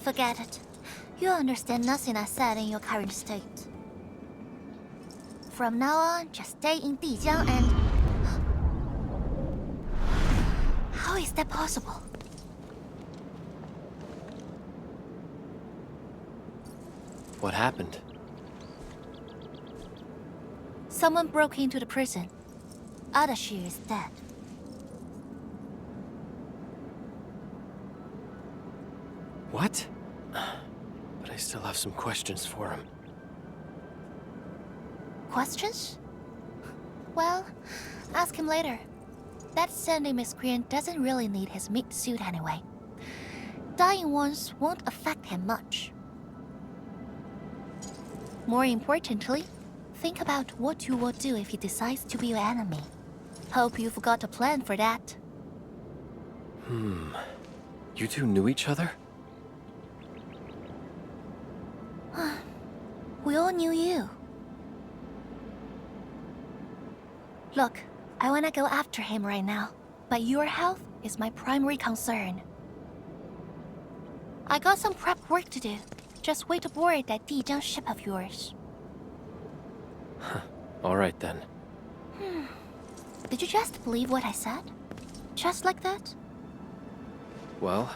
Forget it. You understand nothing I said in your current state. From now on, just stay in Dijiang and... How is that possible? What happened? Someone broke into the prison. Adashi is dead. What? But I still have some questions for him. Questions? Well, ask him later. That sandy miscreant doesn't really need his meat suit anyway. Dying ones won't affect him much. More importantly, think about what you will do if he decides to be your enemy. Hope you've got a plan for that. You two knew each other? We all knew you. Look, I wanna go after him right now, but your health is my primary concern. I got some prep work to do. Just wait aboard that Dijiang ship of yours. All right then. Did you just believe what I said? Just like that? Well,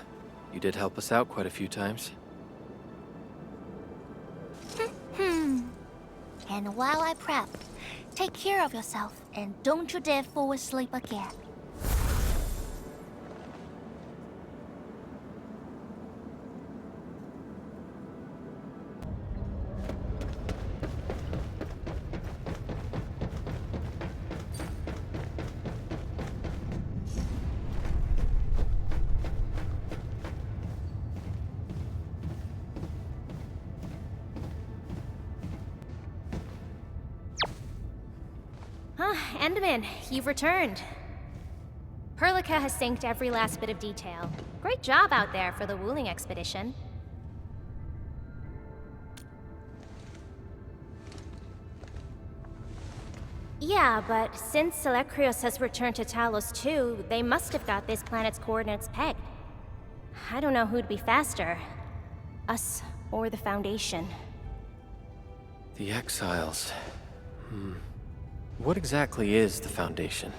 you did help us out quite a few times. And while I prep, Take care of yourself, and don't you dare fall asleep again. Enderman, you've returned. Perlica has synced every last bit of detail. Great job out there for the Wuling expedition. Yeah, but since Selekrios has returned to Talos too, they must have got this planet's coordinates pegged. I don't know who'd be faster. Us or the Foundation. The Exiles. What exactly is the Foundation?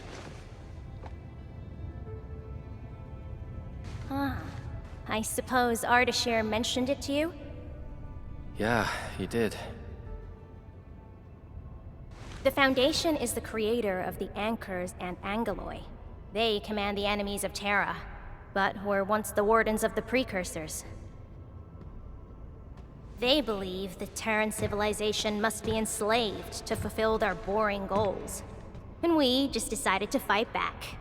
I suppose Ardashir mentioned it to you? Yeah, he did. The Foundation is the creator of the Anchors and Angeloi. They command the enemies of Terra, but were once the wardens of the Precursors. They believe the Terran civilization must be enslaved to fulfill their boring goals. And we just decided to fight back.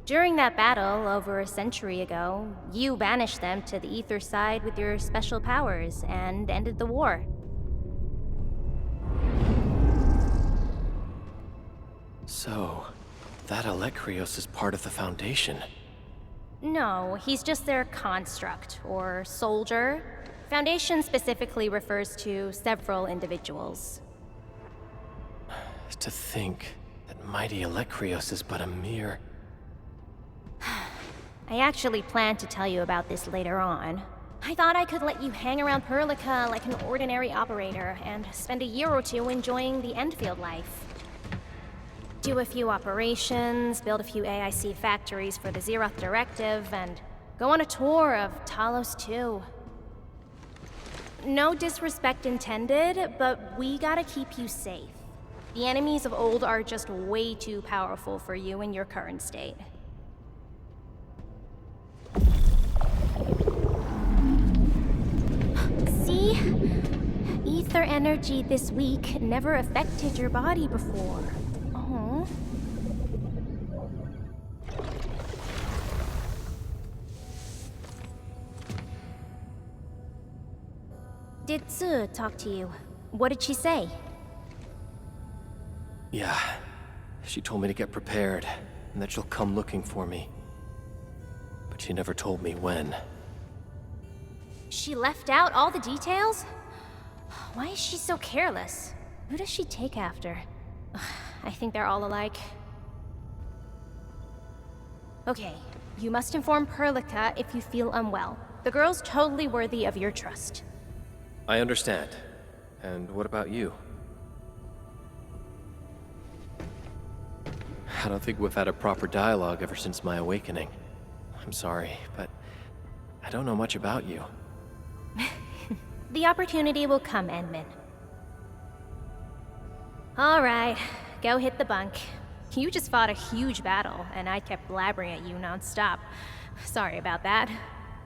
During that battle, over a century ago, you banished them to the Ether side with your special powers and ended the war. So, that Alekrios is part of the Foundation. No, he's just their construct, or soldier. Foundation specifically refers to several individuals. To think that mighty Alekrios is but a mere... I actually planned to tell you about this later on. I thought I could let you hang around Perlica like an ordinary operator and spend a year or two enjoying the Enfield life. Do a few operations, build a few AIC factories for the Zeroth Directive, and go on a tour of Talos 2. No disrespect intended, but we gotta keep you safe. The enemies of old are just way too powerful for you in your current state. See? Ether energy this week never affected your body before. Oh. Did Tsu talk to you? What did she say? Yeah. She told me to get prepared, and that she'll come looking for me. But she never told me when. She left out all the details? Why is she so careless? Who does she take after? I think they're all alike. Okay, you must inform Perlica if you feel unwell. The girl's totally worthy of your trust. I understand. And what about you? I don't think we've had a proper dialogue ever since my awakening. I'm sorry, but I don't know much about you. The opportunity will come, Enmin. Alright, go hit the bunk. You just fought a huge battle, and I kept blabbering at you non-stop. Sorry about that.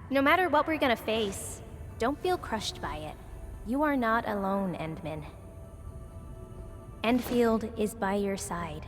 No matter what we're gonna face, don't feel crushed by it. You are not alone, Enmin. Enfield is by your side.